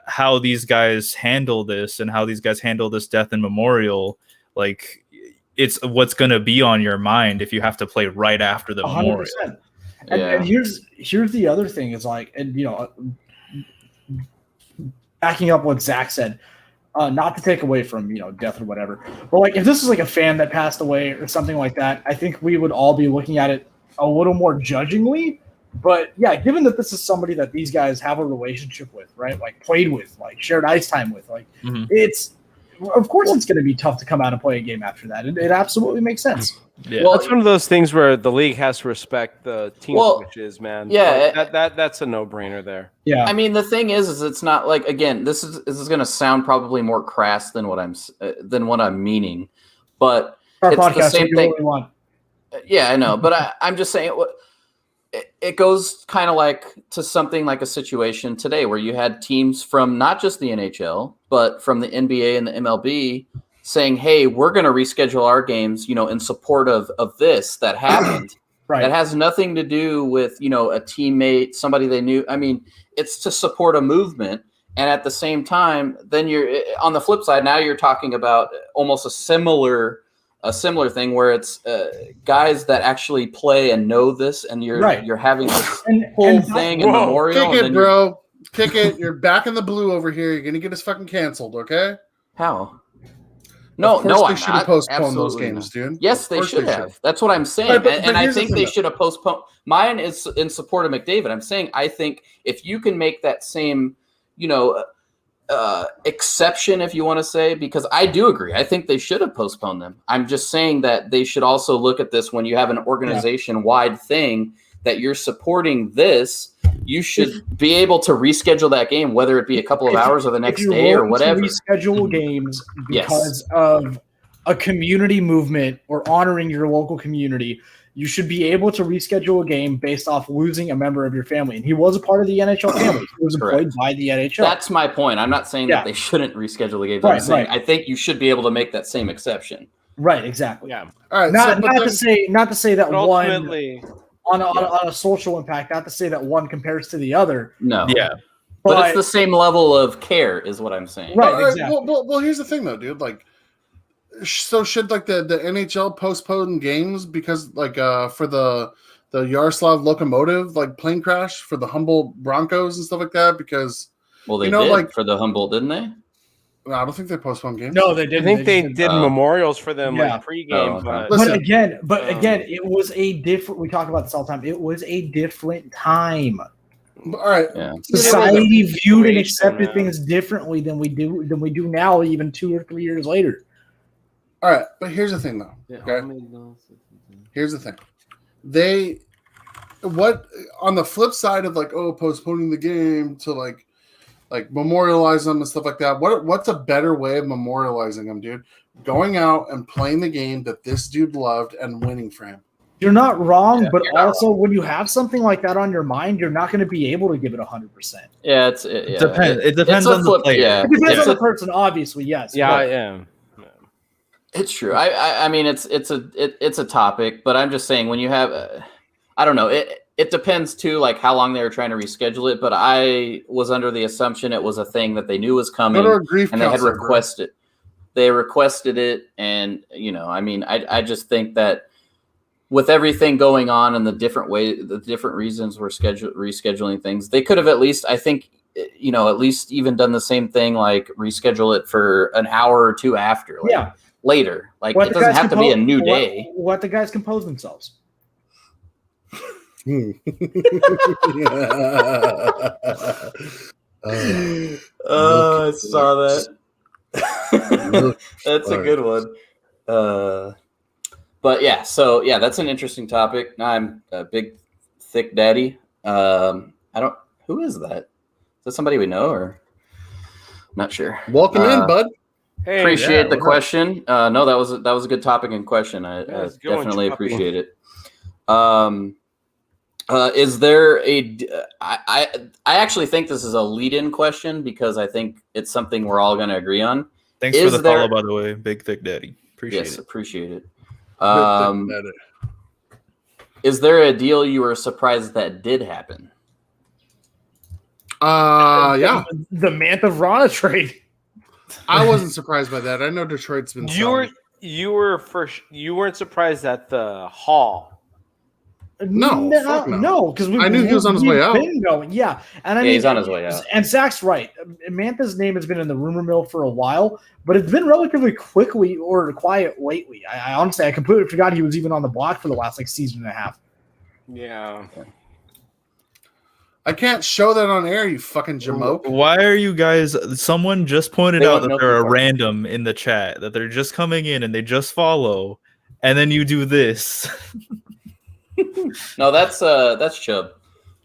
Speaker 6: how these guys handle this and how these guys handle this death and memorial, it's what's gonna be on your mind if you have to play right after the 100%. Memorial.
Speaker 1: And here's the other thing is backing up what Zach said. Not to take away from death or whatever, but if this is a fan that passed away or something like that, I think we would all be looking at it a little more judgingly. But yeah, given that this is somebody that these guys have a relationship with, right? Played with, shared ice time with,
Speaker 6: mm-hmm.
Speaker 1: It's of course it's going to be tough to come out and play a game after that. It absolutely makes sense.
Speaker 6: Yeah.
Speaker 3: Well, it's one of those things where the league has to respect the team switches, man.
Speaker 2: Yeah,
Speaker 3: that's a no-brainer there.
Speaker 1: Yeah,
Speaker 2: I mean, the thing is it's not again. This is going to sound probably more crass than what I'm meaning, but
Speaker 1: our
Speaker 2: it's
Speaker 1: podcast
Speaker 2: the same thing.
Speaker 1: Really want.
Speaker 2: Yeah, I know, but I'm just saying it goes kind of to something like a situation today where you had teams from not just the NHL but from the NBA and the MLB saying, hey, we're going to reschedule our games, in support of this that happened.
Speaker 1: Right.
Speaker 2: That has nothing to do with, a teammate, somebody they knew. I mean, it's to support a movement. And at the same time, then you're on the flip side. Now you're talking about almost a similar thing where it's guys that actually play and know this, and you're having this whole thing in memorial.
Speaker 4: Kick it, bro. Kick it. You're back in the blue over here. You're gonna get us fucking canceled, okay?
Speaker 2: How? No,
Speaker 4: they should have postponed those games, dude.
Speaker 2: Yes, they should have. That's what I'm saying. But I think they should have postponed. Mine is in support of McDavid. I'm saying I think if you can make that same, exception, if you want to say, because I do agree. I think they should have postponed them. I'm just saying that they should also look at this when you have an organization-wide thing that you're supporting this. You should be able to reschedule that game, whether it be a couple of hours or the next day or whatever.
Speaker 1: Reschedule games because of a community movement or honoring your local community. You should be able to reschedule a game based off losing a member of your family. And he was a part of the NHL family. He was employed by the NHL.
Speaker 2: That's my point. I'm not saying that they shouldn't reschedule the game. I'm saying I think you should be able to make that same exception.
Speaker 1: Right, exactly.
Speaker 3: Yeah.
Speaker 4: All right.
Speaker 1: Not to say that
Speaker 3: ultimately,
Speaker 1: one on a social impact, not to say that one compares to the other.
Speaker 2: No.
Speaker 6: Yeah.
Speaker 2: But it's the same level of care is what I'm saying.
Speaker 1: Right, exactly.
Speaker 4: Well, here's the thing though, dude. Like, so should like the NHL postpone games because for the Yaroslav Lokomotiv plane crash for the Humboldt Broncos and stuff like that, because
Speaker 2: they did for the Humboldt, didn't they?
Speaker 4: No, I don't think they postponed games.
Speaker 1: No, they didn't.
Speaker 3: I think they did memorials for them pregame.
Speaker 1: But again, it was a different. We talk about this all the time. It was a different time.
Speaker 4: All right.
Speaker 2: Yeah.
Speaker 1: Society viewed and accepted things differently than we do now, even 2 or 3 years later.
Speaker 4: All right, but here's the thing, though. Okay? Here's the thing. On the flip side of postponing the game to like memorialize them and stuff like that. What's a better way of memorializing them, dude? Going out and playing the game that this dude loved and winning for him.
Speaker 1: You're not wrong, but also when you have something like that on your mind, you're not going to be able to give it 100%.
Speaker 2: Yeah,
Speaker 6: it depends on the player.
Speaker 2: Yeah.
Speaker 1: It depends on the person, obviously. Yes.
Speaker 3: Yeah, I am.
Speaker 2: It's true. I mean, it's a topic, but I'm just saying when you have, I don't know. It depends too, like how long they were trying to reschedule it. But I was under the assumption it was a thing that they knew was coming, and they had requested. They requested it, and I mean, I just think that with everything going on and the different reasons we're rescheduling things, they could have at least, I think, at least even done the same thing, like reschedule it for an hour or two after. Later. Like, it doesn't have to be a new day.
Speaker 1: Let the guys compose themselves.
Speaker 2: I saw that. That's a good one. But yeah, that's an interesting topic. I'm a big, thick daddy. Who is that? Is that somebody we know or? I'm not sure.
Speaker 4: Welcome in, bud.
Speaker 2: Hey, appreciate the question. No, that was a good topic and question. I definitely appreciate it. Is there I actually think this is a lead-in question because I think it's something we're all going to agree on.
Speaker 6: Thanks for the follow, by the way, Big Thick Daddy.
Speaker 2: Appreciate it. Is there a deal you were surprised that did happen?
Speaker 4: Yeah.
Speaker 1: The Mantha-Vrana trade.
Speaker 4: I wasn't surprised by that. I know Detroit's been.
Speaker 3: You weren't surprised at the haul.
Speaker 4: No,
Speaker 1: because
Speaker 4: I knew he was on his way out.
Speaker 1: Yeah, and I mean,
Speaker 2: he's on his way out.
Speaker 1: And Zach's right. Mantha's name has been in the rumor mill for a while, but it's been relatively quiet lately. I honestly, I completely forgot he was even on the block for the last season and a half.
Speaker 3: Yeah.
Speaker 4: I can't show that on air, you fucking jamoke.
Speaker 6: Why are you guys? Someone just pointed out that they're a random in the chat, that they're just coming in and they just follow, and then you do this.
Speaker 2: No, that's Chubb.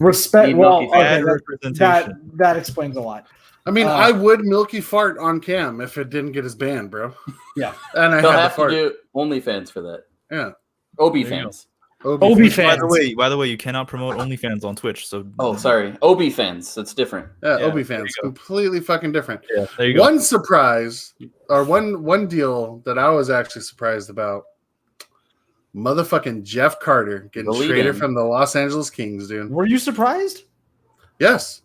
Speaker 1: Respect. Well,
Speaker 6: representation.
Speaker 1: That explains a lot.
Speaker 4: I mean, I would milky fart on cam if it didn't get his ban, bro.
Speaker 1: Yeah,
Speaker 4: and I
Speaker 2: They'll
Speaker 4: have
Speaker 2: to
Speaker 4: fart.
Speaker 2: do OnlyFans for that.
Speaker 4: Yeah,
Speaker 2: OB fans.
Speaker 1: OB fans.
Speaker 6: By the way, you cannot promote OnlyFans on Twitch. So
Speaker 2: sorry, OB fans. That's different.
Speaker 4: Yeah, OB fans, completely fucking different.
Speaker 6: Yeah, there you go.
Speaker 4: One surprise or one deal that I was actually surprised about. Motherfucking Jeff Carter getting traded from the Los Angeles Kings, dude.
Speaker 1: Were you surprised?
Speaker 4: Yes.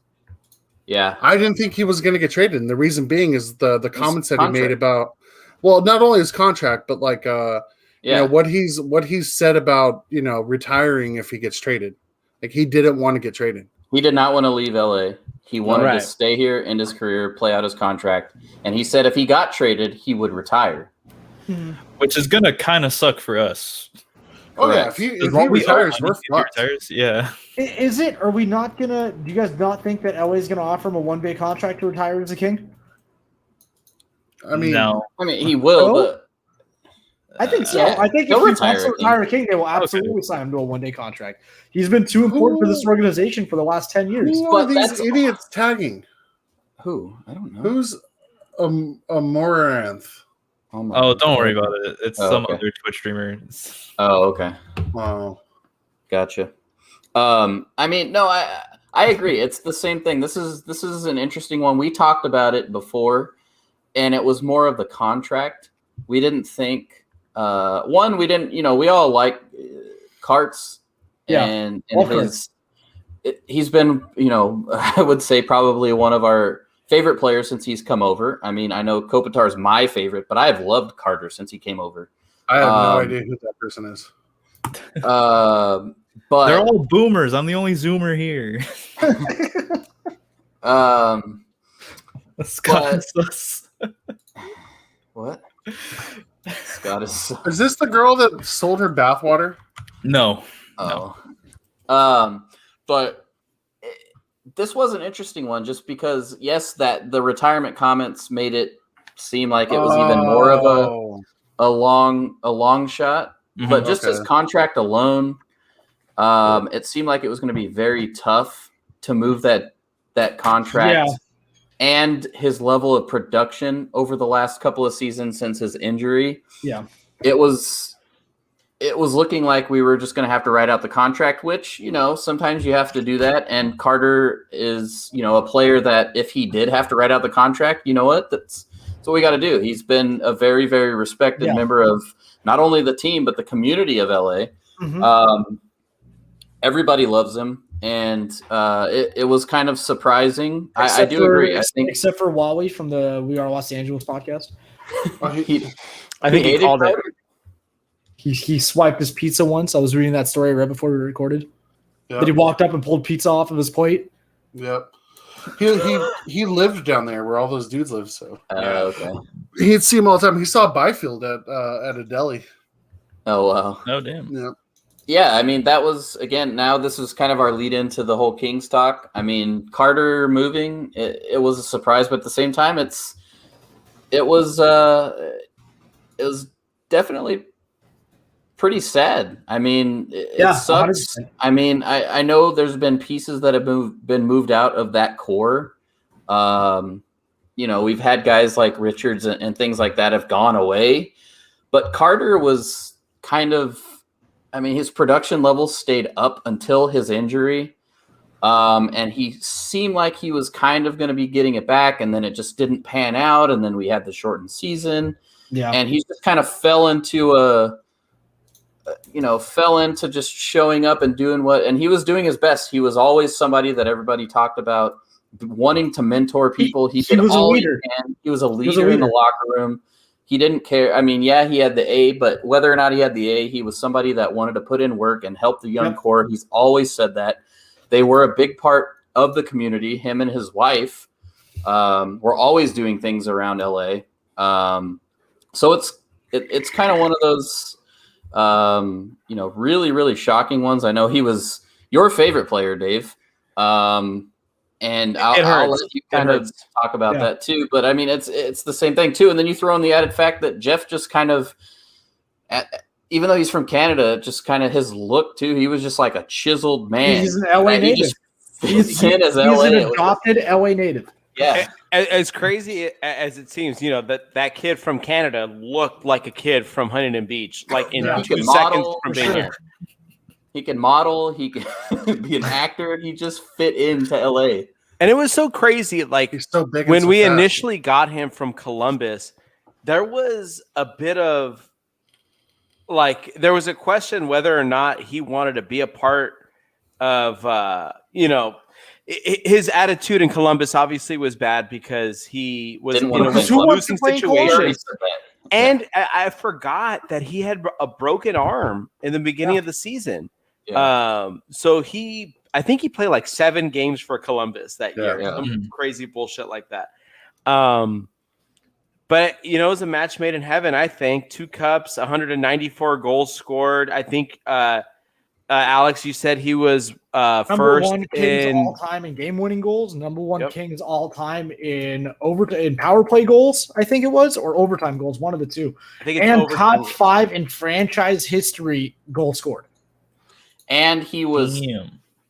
Speaker 2: Yeah.
Speaker 4: I didn't think he was going to get traded. And the reason being is the comments that he made about, well, not only his contract, but like, you know, what he's said about, you know, retiring if he gets traded. Like, he didn't want to get traded.
Speaker 2: He did not want to leave LA. He wanted to stay here, end his career, play out his contract. And he said if he got traded, he would retire.
Speaker 6: Which is going to kind of suck for us.
Speaker 4: Oh, yeah. If he retires, we're fucked.
Speaker 6: Yeah.
Speaker 1: Is it? Are we not going to – do you guys not think that LA is going to offer him a one-day contract to retire as a King?
Speaker 4: I mean,
Speaker 6: no.
Speaker 2: I mean, he will, but –
Speaker 1: I think so. I think if he wants to retire a King, they will absolutely sign him to a one-day contract. He's been too important for this organization for the last 10 years.
Speaker 4: Who are these idiots tagging?
Speaker 2: Who? I don't know.
Speaker 4: Who's Moranth?
Speaker 6: Oh, don't worry about it. It's some other Twitch streamer.
Speaker 2: Oh, okay.
Speaker 4: Wow.
Speaker 2: Gotcha. I mean, no, I agree. It's the same thing. This is an interesting one. We talked about it before, and it was more of the contract. We didn't think we didn't, you know, we all like Karts and he's been, you know, I would say probably one of our favorite players since he's come over. I mean, I know Kopitar is my favorite, but I've loved Carter since he came over.
Speaker 4: I have no idea who that person is.
Speaker 2: But
Speaker 6: they're all boomers. I'm the only Zoomer here. Scott sucks.
Speaker 2: What? Scott is
Speaker 4: this the girl that sold her bathwater?
Speaker 6: No.
Speaker 2: Oh. But this was an interesting one just because, yes, that the retirement comments made it seem like it was even more of a long shot. Mm-hmm. But just his contract alone, it seemed like it was going to be very tough to move that contract. Yeah. And his level of production over the last couple of seasons since his injury.
Speaker 1: Yeah.
Speaker 2: It was looking like we were just going to have to write out the contract, which, you know, sometimes you have to do that. And Carter is, you know, a player that if he did have to write out the contract, you know what? That's what we got to do. He's been a very, very respected member of not only the team, but the community of LA. Mm-hmm. Everybody loves him. And it was kind of surprising. I do agree. I think,
Speaker 1: except for Wally from the We Are Los Angeles podcast.
Speaker 3: I think he called it.
Speaker 1: He swiped his pizza once. I was reading that story right before we recorded. Yep. That he walked up and pulled pizza off of his plate.
Speaker 4: Yep. He lived down there where all those dudes live. So
Speaker 2: okay.
Speaker 4: He'd see him all the time. He saw Byfield at a deli.
Speaker 2: Oh wow.
Speaker 6: Oh damn.
Speaker 4: Yeah.
Speaker 2: Yeah, I mean, that was, again, now this is kind of our lead into the whole Kings talk. I mean, Carter moving, it was a surprise, but at the same time, it was definitely pretty sad. I mean, it sucks. 100%. I mean, I know there's been pieces that have been moved out of that core. You know, we've had guys like Richards and things like that have gone away, but Carter was kind of, I mean, his production levels stayed up until his injury, and he seemed like he was kind of going to be getting it back, and then it just didn't pan out, and then we had the shortened season, and he just kind of fell into just showing up and doing and he was doing his best. He was always somebody that everybody talked about wanting to mentor people. He did
Speaker 1: was
Speaker 2: all
Speaker 1: a leader.
Speaker 2: He can. He was a leader in the locker room. He didn't care. I mean, yeah, he had the A, but whether or not he had the A, he was somebody that wanted to put in work and help the young core. He's always said that. They were a big part of the community. Him and his wife were always doing things around LA. So it's kind of one of those, really, really shocking ones. I know he was your favorite player, Dave. And I'll let you kind of talk about that too. But I mean, it's the same thing too. And then you throw in the added fact that Jeff just kind of, even though he's from Canada, just kind of his look too. He was just like a chiseled man.
Speaker 1: He's an LA native.
Speaker 2: He's
Speaker 1: an adopted LA native.
Speaker 2: Yeah.
Speaker 3: As crazy as it seems, you know, that kid from Canada looked like a kid from Huntington Beach, like in 2 seconds from being here.
Speaker 2: He can model. He can be an actor. He just fit into LA.
Speaker 3: And it was so crazy. Like,
Speaker 4: he's so big
Speaker 3: when we initially got him from Columbus, there was a bit of like there was a question whether or not he wanted to be a part of, his attitude in Columbus obviously was bad because he was in a losing situation. And I forgot that he had a broken arm in the beginning of the season. Yeah. So I think he played like 7 games for Columbus that year. Some crazy bullshit like that. But, it was a match made in heaven, I think. 2 cups, 194 goals scored. I think, Alex, you said he was
Speaker 1: number
Speaker 3: first
Speaker 1: 1 Kings all time in game-winning goals. Number 1 Kings all time in power play goals, I think it was, or overtime goals, one of the two.
Speaker 3: I think it's
Speaker 1: and top 5 in franchise history goal scored.
Speaker 2: And he was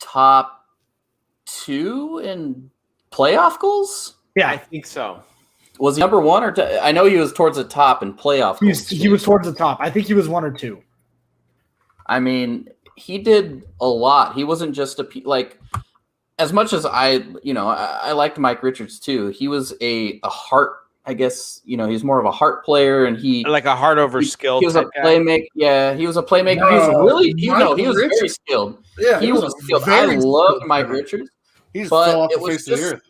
Speaker 2: top 2 in playoff goals?
Speaker 1: Yeah,
Speaker 3: I think so.
Speaker 2: Was he number 1 or I know he was towards the top in playoff goals.
Speaker 1: He was towards the top. I think he was 1 or 2.
Speaker 2: I mean, he did a lot. He wasn't just as much as I liked Mike Richards too. He was a heart, I guess, he's more of a heart player, and he
Speaker 3: like a heart over skill.
Speaker 2: He was a playmaker. Yeah, he was a playmaker.
Speaker 4: No,
Speaker 2: he was very skilled.
Speaker 4: Yeah,
Speaker 2: he was skilled. I loved Mike Richards.
Speaker 4: He's fell off the face of the earth.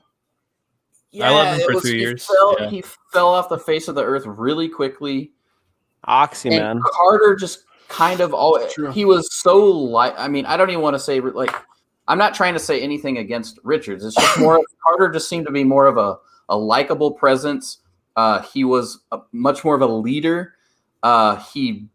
Speaker 2: Yeah,
Speaker 6: I loved him for 2 years.
Speaker 2: He fell off the face of the earth really quickly.
Speaker 3: Oxy, man.
Speaker 2: Carter just kind of always. He was so I mean, I don't even want to say I'm not trying to say anything against Richards. It's just more. Carter just seemed to be more of a likable presence. He was much more of a leader. He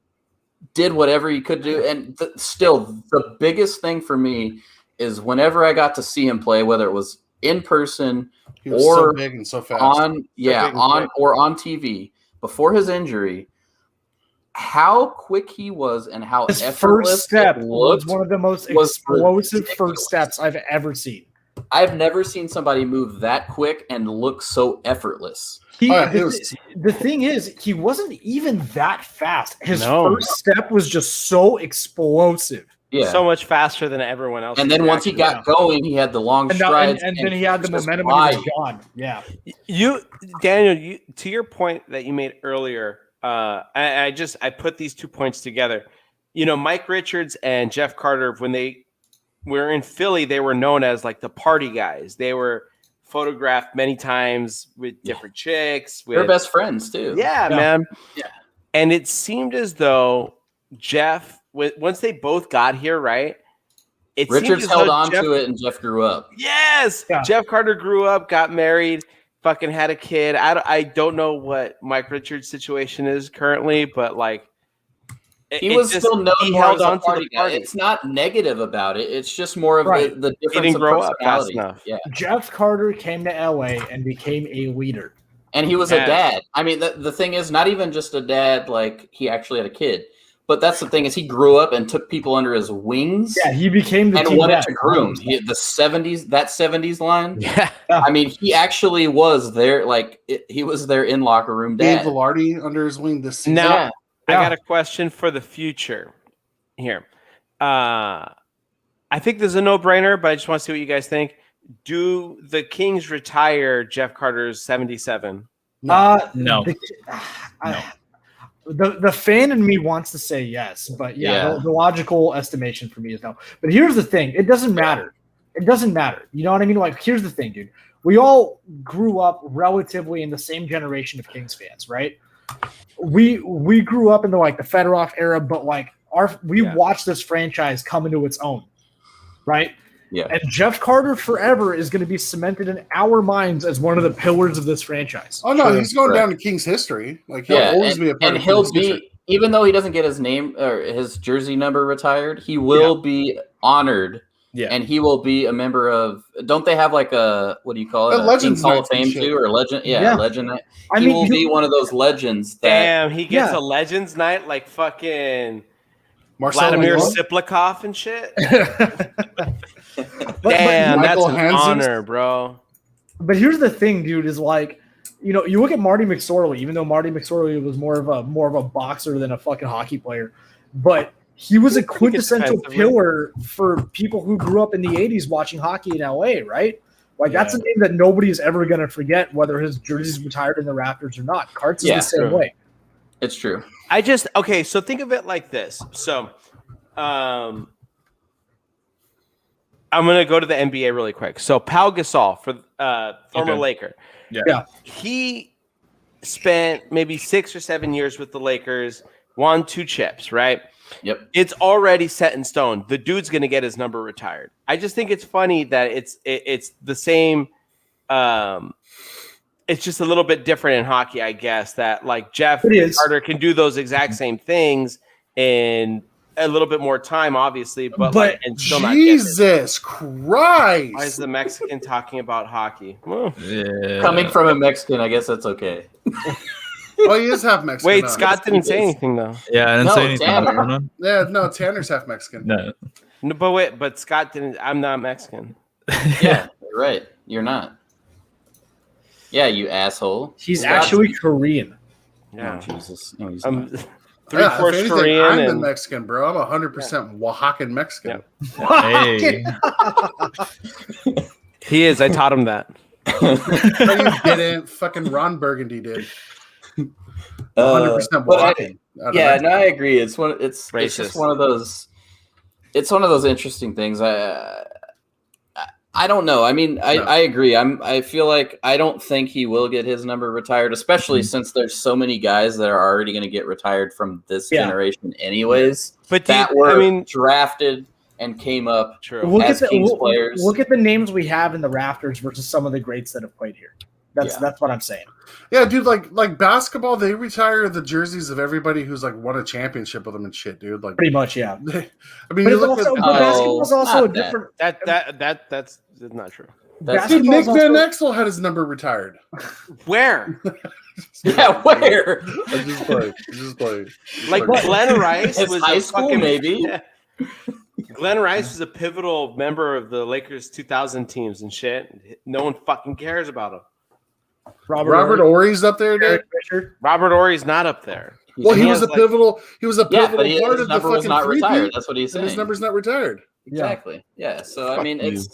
Speaker 2: did whatever he could do, and still, the biggest thing for me is whenever I got to see him play, whether it was in person or
Speaker 4: so big and so fast
Speaker 2: on TV before his injury, how quick he was and how
Speaker 1: his
Speaker 2: effortless
Speaker 1: first step was one of the most explosive first steps I've ever seen.
Speaker 2: I've never seen somebody move that quick and look so effortless.
Speaker 1: The thing is, he wasn't even that fast. His first step was just so explosive.
Speaker 2: Yeah.
Speaker 3: So much faster than everyone else.
Speaker 2: And then once he got going, he had the long strides.
Speaker 1: And then he had the momentum and he was gone. Yeah.
Speaker 3: Daniel, to your point that you made earlier, I put these 2 points together. Mike Richards and Jeff Carter, when they were in Philly, they were known as like the party guys. They were photographed many times with different chicks.
Speaker 2: They're best friends too.
Speaker 3: Yeah, man. Yeah. And it seemed as though Jeff, once they both got here, right?
Speaker 2: Richards held on to it and Jeff grew up.
Speaker 3: Yes. Yeah. Jeff Carter grew up, got married, fucking had a kid. I don't know what Mike Richards' situation is currently, but
Speaker 2: he was still known more as a party guy. It's not negative about it. It's just more of the difference.
Speaker 3: He didn't grow up fast enough.
Speaker 2: Yeah.
Speaker 1: Jeff Carter came to LA and became a leader.
Speaker 2: And he was a dad. I mean, the thing is, not even just a dad, like he actually had a kid. But that's the thing is he grew up and took people under his wings.
Speaker 1: Yeah, he became the
Speaker 2: and wanted to groom. That 70s line.
Speaker 3: Yeah.
Speaker 2: I mean, he actually was there. He was their in locker room dad.
Speaker 4: Dave Velarde under his wing this season.
Speaker 3: Now, I got a question for the future here. I think this is a no-brainer, but I just want to see what you guys think. Do the Kings retire Jeff Carter's 77?
Speaker 1: No.
Speaker 6: No.
Speaker 1: The fan in me wants to say yes, but the logical estimation for me is no. But here's the thing. It doesn't matter. It doesn't matter. You know what I mean? Here's the thing, dude. We all grew up relatively in the same generation of Kings fans, right? We grew up in the Fedorov era, but we watched this franchise come into its own, right?
Speaker 2: Yeah.
Speaker 1: And Jeff Carter forever is going to be cemented in our minds as one of the pillars of this franchise.
Speaker 4: Oh no, he's going down to Kings history. He'll always be a part of Kings history.
Speaker 2: Even though he doesn't get his name or his jersey number retired, he will be honored. Yeah. And he will be a member of. Don't they have a what do you call it?
Speaker 4: A Legends
Speaker 2: Hall of Fame too, or legend? Yeah, legend. He will be one of those legends.
Speaker 3: Damn, he gets a Legends night like fucking Vladimir Siplikov and shit. Damn, that's an honor, bro.
Speaker 1: But here's the thing, dude, is you look at Marty McSorley, even though Marty McSorley was more of a boxer than a fucking hockey player, but he was a quintessential pillar for people who grew up in the 80s watching hockey in LA, right? That's a name that nobody's ever going to forget, whether his jersey's retired in the Raptors or not. Karts is the same way.
Speaker 2: It's true.
Speaker 3: So think of it like this. So, I'm going to go to the NBA really quick. So Pau Gasol, for former Laker.
Speaker 1: Yeah.
Speaker 3: He spent maybe 6 or 7 years with the Lakers, won 2 chips, right?
Speaker 2: Yep.
Speaker 3: It's already set in stone. The dude's going to get his number retired. I just think it's funny that it's the same. It's just a little bit different in hockey, I guess, that like Jeff Carter can do those exact same things in a little bit more time, obviously, but and still not get it.
Speaker 4: Jesus Christ!
Speaker 3: Why is the Mexican talking about hockey? Well,
Speaker 2: Coming from a Mexican, I guess that's okay.
Speaker 4: Oh, he is half Mexican.
Speaker 3: Wait, Scott didn't say anything though.
Speaker 6: Yeah, I didn't say anything.
Speaker 2: Tanner.
Speaker 4: Yeah, no, Tanner's half Mexican.
Speaker 6: No,
Speaker 3: But Scott didn't. I'm not Mexican.
Speaker 2: Yeah, you're right. You're not. Yeah, you asshole.
Speaker 1: He's actually Korean.
Speaker 3: Yeah,
Speaker 2: Oh, Jesus. No, he's
Speaker 3: I'm
Speaker 2: not.
Speaker 3: 3/4 Korean.
Speaker 4: I'm the
Speaker 3: And
Speaker 4: Mexican, bro. I'm 100% Oaxacan Mexican.
Speaker 6: hey,
Speaker 3: he is. I taught him that.
Speaker 4: No, you didn't. Fucking Ron Burgundy did. 100% Oaxacan.
Speaker 2: Yeah, no, I agree. It's just
Speaker 3: Racist.
Speaker 2: one of those. It's one of those interesting things. I don't know. I mean, I agree. I feel like I don't think he will get his number retired, especially since there's so many guys that are already going to get retired from this generation, anyways.
Speaker 3: But
Speaker 2: were drafted and came up as Kings players.
Speaker 1: Look at the names we have in the rafters versus some of the greats that have played here. That's what I'm saying.
Speaker 4: Yeah, dude, like basketball, they retire the jerseys of everybody who's like won a championship with them and shit, dude. Like
Speaker 1: pretty much, yeah.
Speaker 4: I mean,
Speaker 1: But
Speaker 4: you
Speaker 1: it's
Speaker 4: look
Speaker 1: also,
Speaker 4: at
Speaker 1: basketball's also a different.
Speaker 3: That's not true.
Speaker 4: dude, Nick Van Exel had his number retired.
Speaker 3: Where?
Speaker 2: Yeah, where?
Speaker 4: I just played.
Speaker 3: Like Glenn Rice
Speaker 2: It's
Speaker 3: was
Speaker 2: high
Speaker 3: a
Speaker 2: school,
Speaker 3: fucking
Speaker 2: maybe.
Speaker 3: Glenn Rice was a pivotal member of the Lakers 2000 teams and shit. No one fucking cares about him.
Speaker 4: Robert Ory's up there, dude.
Speaker 3: Robert Ory's not up there.
Speaker 4: Well, he was a pivotal. He was a pivotal
Speaker 2: but
Speaker 4: part
Speaker 2: his
Speaker 4: of the
Speaker 2: number was
Speaker 4: fucking
Speaker 2: not
Speaker 4: three-peat,
Speaker 2: retired. That's what he's
Speaker 4: and
Speaker 2: saying.
Speaker 4: his number's not retired.
Speaker 2: Exactly. Yeah. So I mean, it's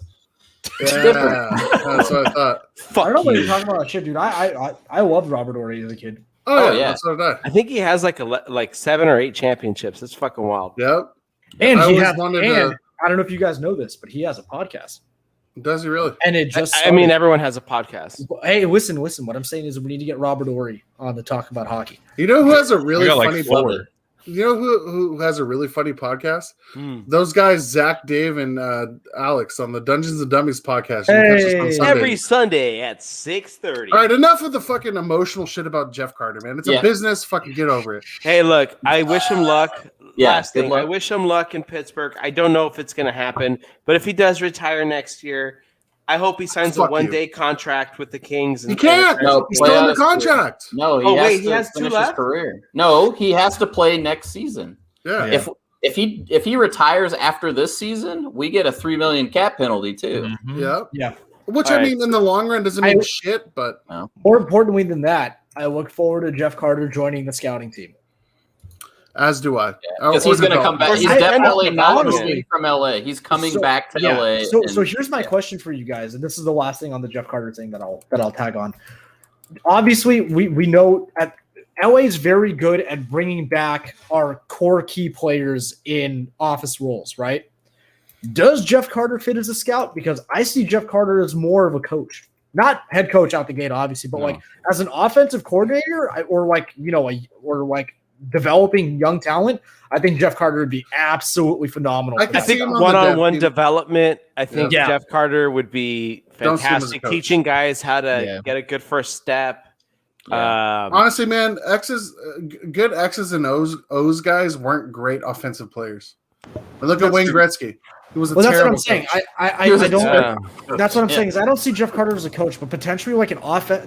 Speaker 4: Yeah, that's what I thought.
Speaker 1: I don't know what you're talking about. Shit, dude. I loved Robert Ory as a kid.
Speaker 4: Oh yeah, that's what I thought.
Speaker 3: I think he has like 7 or 8 championships. That's fucking wild.
Speaker 4: Yep.
Speaker 1: And
Speaker 4: I
Speaker 1: he
Speaker 4: always
Speaker 1: has.
Speaker 4: wanted
Speaker 1: And
Speaker 4: to-
Speaker 1: I don't know if you guys know this, but he has a podcast.
Speaker 4: Does he really?
Speaker 1: And it just.
Speaker 3: I mean, everyone has a podcast.
Speaker 1: Hey, listen. What I'm saying is, we need to get Robert Ory on to talk about hockey.
Speaker 4: You know who has a really
Speaker 6: got like
Speaker 4: funny
Speaker 6: 4.
Speaker 4: You know who has a really funny podcast? Those guys, Zach, Dave, and Alex on the Dungeons and Dummies podcast. You can catch us on Sunday.
Speaker 3: Every Sunday at 6:30.
Speaker 4: All right, enough with the fucking emotional shit about Jeff Carter, man. It's a business. Fucking get over it.
Speaker 3: Hey, look, I wish him luck. Last thing,
Speaker 2: luck.
Speaker 3: I wish him luck in Pittsburgh. I don't know if it's going to happen, but if he does retire next year, I hope he signs a one-day contract with the Kings.
Speaker 4: He can't.
Speaker 2: No,
Speaker 4: he's still under contract.
Speaker 2: No, he has to finish his career. No, he has to play next season.
Speaker 4: Yeah.
Speaker 2: If he retires after this season, we get a $3 million cap penalty too.
Speaker 4: Mm-hmm.
Speaker 1: Yeah.
Speaker 4: Which I mean, in the long run, doesn't mean shit. But
Speaker 1: more importantly than that, I look forward to Jeff Carter joining the scouting team.
Speaker 4: As do I.
Speaker 2: Because he's going to come back. He's definitely not moving from LA. He's coming back to LA.
Speaker 1: So here's my question for you guys, and this is the last thing on the Jeff Carter thing that I'll tag on. Obviously, we know LA is very good at bringing back our core key players in office roles, right? Does Jeff Carter fit as a scout? Because I see Jeff Carter as more of a coach, not head coach out the gate, obviously, but like as an offensive coordinator, or developing young talent. I think Jeff Carter would be absolutely phenomenal.
Speaker 3: I think one-on-one development. I think Jeff Carter would be fantastic, teaching guys how to get a good first step.
Speaker 4: Honestly, man, good X's and O's guys weren't great offensive players. Look at Wayne Gretzky. He was a terrible.
Speaker 1: That's what I'm saying. I don't. That's what I'm saying is I don't see Jeff Carter as a coach, but potentially like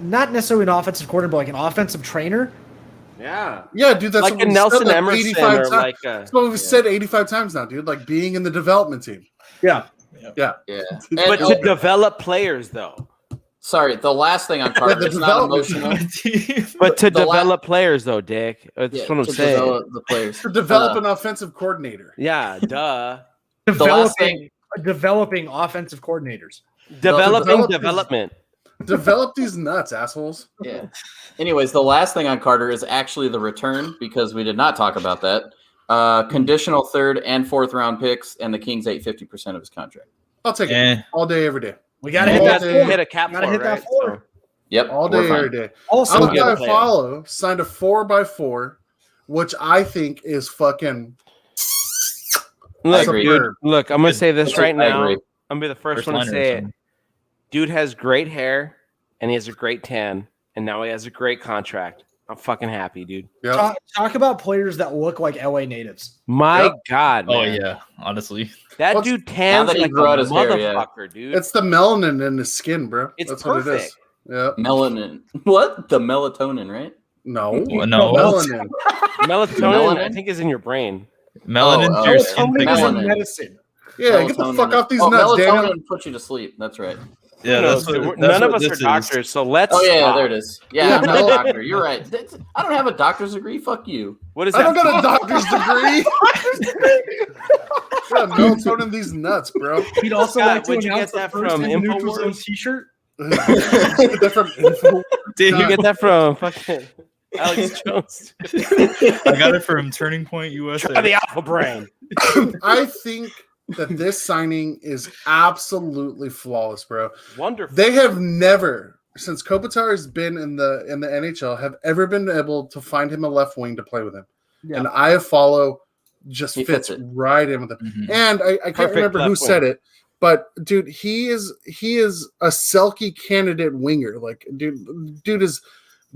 Speaker 1: not necessarily an offensive coordinator, but like an offensive trainer.
Speaker 4: Yeah, dude, that's
Speaker 3: like a Nelson Emerson or like
Speaker 4: that's what we've said 85 times now, dude. Like being in the development team.
Speaker 1: Yeah.
Speaker 3: But to develop players, though.
Speaker 2: Sorry, the last thing on Carter is not emotional.
Speaker 3: But to develop players, though, Dick. That's what I'm saying.
Speaker 2: Develop the players.
Speaker 4: To develop an offensive coordinator.
Speaker 3: Yeah, duh.
Speaker 1: Developing offensive coordinators.
Speaker 3: Development.
Speaker 4: Develop these nuts, assholes.
Speaker 2: Yeah. Anyways, the last thing on Carter is actually the return because we did not talk about that. Conditional 3rd and 4th round picks, and the Kings ate 50% of his contract.
Speaker 4: I'll take it all day, every day.
Speaker 1: We gotta
Speaker 3: And
Speaker 1: hit
Speaker 3: that's
Speaker 1: that
Speaker 3: to
Speaker 1: floor.
Speaker 3: hit a cap
Speaker 1: Gotta
Speaker 3: floor,
Speaker 1: hit that
Speaker 3: right?
Speaker 1: floor.
Speaker 3: So,
Speaker 2: Yep.
Speaker 4: All day, every day.
Speaker 1: Also,
Speaker 4: Alex
Speaker 3: good player.
Speaker 4: Iafallo signed a 4x4, which I think is fucking.
Speaker 3: look,
Speaker 2: agree.
Speaker 3: dude, look, I'm gonna say this right
Speaker 2: I
Speaker 3: now.
Speaker 2: agree.
Speaker 3: I'm gonna be the first one to
Speaker 6: liner or
Speaker 3: say it.
Speaker 6: something.
Speaker 3: Dude has great hair and he has a great tan, and now he has a great contract. I'm fucking happy, dude.
Speaker 4: Yep.
Speaker 1: talk about players that look like LA natives.
Speaker 3: My
Speaker 4: Yep.
Speaker 3: God, man.
Speaker 6: Oh yeah, honestly.
Speaker 3: That
Speaker 4: What's-
Speaker 3: dude
Speaker 2: Now
Speaker 3: tans
Speaker 2: that he
Speaker 3: like a
Speaker 2: grew out his hair,
Speaker 3: motherfucker, dude.
Speaker 4: It's the melanin in his skin, bro.
Speaker 3: It's
Speaker 4: That's what it
Speaker 3: perfect.
Speaker 4: is. Yep.
Speaker 2: Melanin. What? The melatonin, right?
Speaker 4: No.
Speaker 6: No.
Speaker 4: Melanin.
Speaker 3: Melatonin, I think, is in your brain.
Speaker 6: Melanin
Speaker 2: Oh,
Speaker 6: to your
Speaker 2: oh,
Speaker 6: skin
Speaker 1: Melatonin is
Speaker 6: pigment.
Speaker 1: in
Speaker 2: Melanin.
Speaker 1: medicine.
Speaker 4: Yeah, get the
Speaker 2: Melatonin.
Speaker 4: fuck off these
Speaker 2: Oh,
Speaker 4: nuts,
Speaker 2: melatonin
Speaker 4: Daniel.
Speaker 2: puts you to sleep. That's right.
Speaker 6: Yeah,
Speaker 3: Who knows,
Speaker 6: that's
Speaker 3: dude?
Speaker 6: what,
Speaker 3: None of
Speaker 6: what
Speaker 3: us are
Speaker 6: this is.
Speaker 3: doctors, so let's
Speaker 2: Oh yeah,
Speaker 3: stop.
Speaker 2: there it is. Yeah,
Speaker 4: Yeah,
Speaker 2: I'm not a
Speaker 4: mel-
Speaker 2: doctor. You're right. I don't have a doctor's degree. Fuck you.
Speaker 3: What is
Speaker 4: I
Speaker 3: that?
Speaker 4: don't got a doctor's degree. Yeah, melatonin these nuts, bro.
Speaker 1: He'd also
Speaker 3: Scott,
Speaker 1: like to
Speaker 3: where'd you
Speaker 1: announce
Speaker 3: get that
Speaker 1: the first
Speaker 3: from?
Speaker 1: in the Neutral Zone
Speaker 3: InfoWars?
Speaker 1: T-shirt.
Speaker 4: Get that from info.
Speaker 3: Did you get that from fucking Alex Jones?
Speaker 6: I got it from Turning Point USA.
Speaker 3: Try the alpha brain.
Speaker 4: I think that this signing is absolutely flawless, bro.
Speaker 3: Wonderful.
Speaker 4: They have never, since Kopitar has been in the NHL, have ever been able to find him a left wing to play with him.
Speaker 1: Yeah.
Speaker 4: And Iafallo just
Speaker 2: He
Speaker 4: fits
Speaker 2: fits it.
Speaker 4: right in with him.
Speaker 6: Mhm.
Speaker 4: And I can't
Speaker 3: Perfect
Speaker 4: remember who
Speaker 3: left
Speaker 4: said
Speaker 3: wing.
Speaker 4: it, but dude, he is a Selke candidate winger. Like, dude is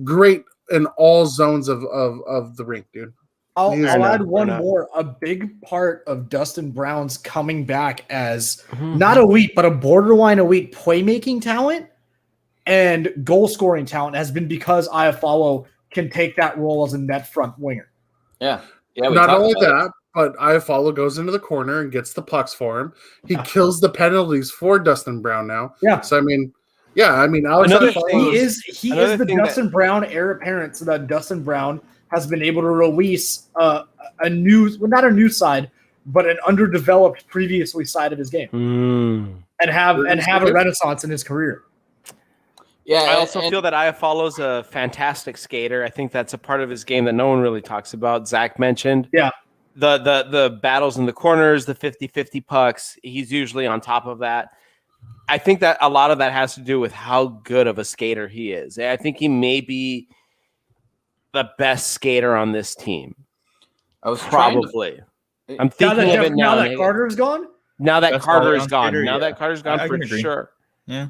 Speaker 4: great in all zones of the rink, dude.
Speaker 1: I'll
Speaker 4: He's
Speaker 1: add
Speaker 3: not-
Speaker 1: one
Speaker 3: they're not.
Speaker 1: more. A big part of Dustin Brown's coming back as
Speaker 3: Mhm.
Speaker 1: not elite, but a borderline elite playmaking talent and goal scoring talent has been because Iafallo can take that role as a net front winger.
Speaker 2: Yeah. Yeah. We
Speaker 4: Not
Speaker 2: talked
Speaker 4: only
Speaker 2: about it.
Speaker 4: that, but Iafallo goes into the corner and gets the pucks for him. He kills the penalties for Dustin Brown now.
Speaker 1: Yeah.
Speaker 4: So I mean, Alex
Speaker 3: Another
Speaker 4: Iafallo
Speaker 3: thing
Speaker 1: He
Speaker 3: Another
Speaker 1: is the
Speaker 3: thing that-
Speaker 1: Dustin Brown heir apparent, so that Dustin Brown has been able to release a new, well, not a new side, but an underdeveloped previously side of his game, and have a renaissance in his career.
Speaker 2: Yeah.
Speaker 3: I also
Speaker 2: and-
Speaker 3: feel that Iafallo's a fantastic skater. I think that's a part of his game that no one really talks about. Zach mentioned.
Speaker 1: Yeah.
Speaker 3: The battles in the corners, the 50-50 pucks, he's usually on top of that. I think that a lot of that has to do with how good of a skater he is. I think he may be the best skater on this team.
Speaker 2: I was trying to-
Speaker 3: Probably. I'm
Speaker 1: Now
Speaker 3: thinking
Speaker 1: that,
Speaker 3: of it
Speaker 1: now
Speaker 3: now.
Speaker 1: that Carter's gone,
Speaker 3: Now that
Speaker 6: Best
Speaker 3: Carter is
Speaker 6: all-around
Speaker 3: gone.
Speaker 6: skater,
Speaker 3: Now
Speaker 6: yeah.
Speaker 3: that Carter's gone
Speaker 6: I
Speaker 3: for
Speaker 6: can agree.
Speaker 3: sure.
Speaker 6: Yeah.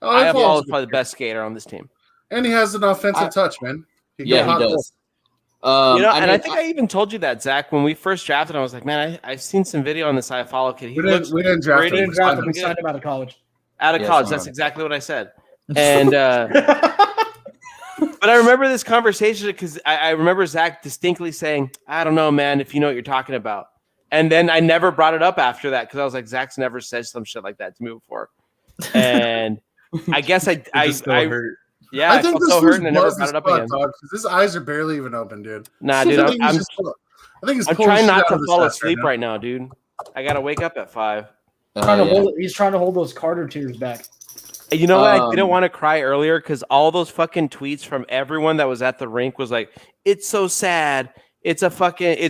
Speaker 3: Iafallo is
Speaker 4: Iafallo's
Speaker 3: probably the best skater on this team.
Speaker 4: and he has an offensive touch, man.
Speaker 2: Yeah, he does.
Speaker 3: I
Speaker 2: mean,
Speaker 3: think I even told you that, Zach, when we first drafted. I was like, man, I've seen some video on this Iafallo kid. He
Speaker 4: We
Speaker 3: looks
Speaker 4: didn't draft
Speaker 3: pretty
Speaker 1: we
Speaker 4: him.
Speaker 1: didn't draft him.
Speaker 3: fucking
Speaker 1: We
Speaker 3: good.
Speaker 1: signed him out of college.
Speaker 3: Out of
Speaker 2: Yes,
Speaker 3: college.
Speaker 2: I
Speaker 3: That's
Speaker 2: remember.
Speaker 3: exactly what I said. And but I remember this conversation because I remember Zach distinctly saying, I don't know, man, if you know what you're talking about. And then I never brought it up after that because I was like, Zach's never said some shit like that to me before. And I guess I
Speaker 6: hurt.
Speaker 3: yeah,
Speaker 4: I
Speaker 3: I
Speaker 4: think
Speaker 3: felt
Speaker 4: this
Speaker 3: so
Speaker 4: was
Speaker 3: hurt and I never
Speaker 4: buzzed
Speaker 3: brought
Speaker 4: as
Speaker 3: it up
Speaker 4: fuck,
Speaker 3: again.
Speaker 4: dog, 'cause his eyes are barely even open, dude.
Speaker 3: Nah, dude,
Speaker 4: I think
Speaker 3: I'm
Speaker 4: he's
Speaker 3: I'm
Speaker 4: pulling
Speaker 3: trying
Speaker 4: shit
Speaker 3: not
Speaker 4: out
Speaker 3: to
Speaker 4: of his
Speaker 3: fall
Speaker 4: ass
Speaker 3: asleep
Speaker 4: now.
Speaker 3: right now, dude. I gotta wake up at 5.
Speaker 1: He's trying to hold those Carter tears back.
Speaker 3: And you know what? I didn't
Speaker 2: Um,
Speaker 3: want to cry earlier because all those fucking tweets from everyone that was at the rink was like, "It's so sad. It's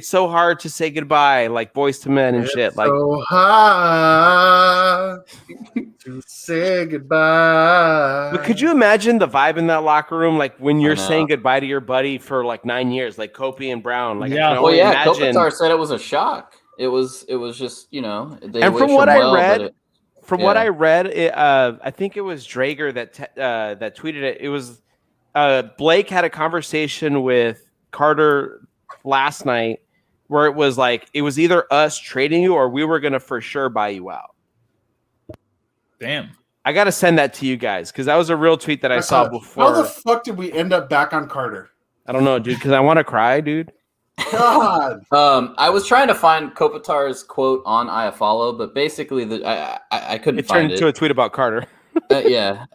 Speaker 3: so hard to say goodbye." Like Boys to Men and shit. Like,
Speaker 4: so hard to say goodbye.
Speaker 3: but could you imagine the vibe in that locker room? Like when you're
Speaker 2: know.
Speaker 3: saying goodbye to your buddy for like 9 years, like Kopi and Brown. Like,
Speaker 1: Yeah.
Speaker 3: I can
Speaker 2: Well,
Speaker 3: only
Speaker 2: yeah,
Speaker 3: imagine.
Speaker 2: Kopitar said it was a shock. It was just, they
Speaker 3: And from
Speaker 2: wish
Speaker 3: what
Speaker 2: him
Speaker 3: I
Speaker 2: well, but
Speaker 3: read, what
Speaker 2: yeah.
Speaker 3: I read, I think it was Drager that tweeted it. It was Blake had a conversation with Carter last night where it was like it was either us trading you or we were gonna for sure buy you out.
Speaker 6: Damn.
Speaker 3: I gotta send that to you guys because that was a real tweet that I saw
Speaker 4: How
Speaker 3: before.
Speaker 4: the fuck did we end up back on Carter?
Speaker 3: I don't know, dude, because I want to cry, dude.
Speaker 4: God.
Speaker 2: I was trying to find Kopitar's quote on Iafallo, but basically I couldn't
Speaker 3: It turned
Speaker 2: find
Speaker 3: into a tweet about Carter.
Speaker 2: yeah.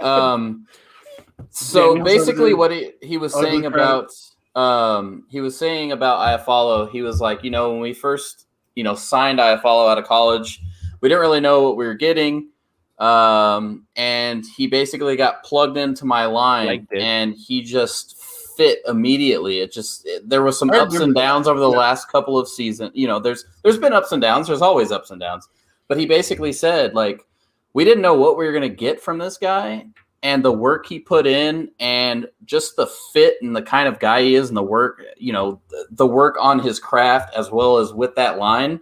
Speaker 2: So
Speaker 4: Daniel's
Speaker 2: basically,
Speaker 4: over
Speaker 2: what he was
Speaker 4: ugly
Speaker 2: saying
Speaker 4: credit.
Speaker 2: about Iafallo, he was like, when we first signed Iafallo out of college, we didn't really know what we were getting. and he basically got plugged into my line, and he just fit immediately. There was some ups and downs over the last couple of seasons. There's been ups and downs. There's always ups and downs. But he basically said, like, we didn't know what we were going to get from this guy, and the work he put in, and just the fit and the kind of guy he is, and the work, the work on his craft as well as with that line.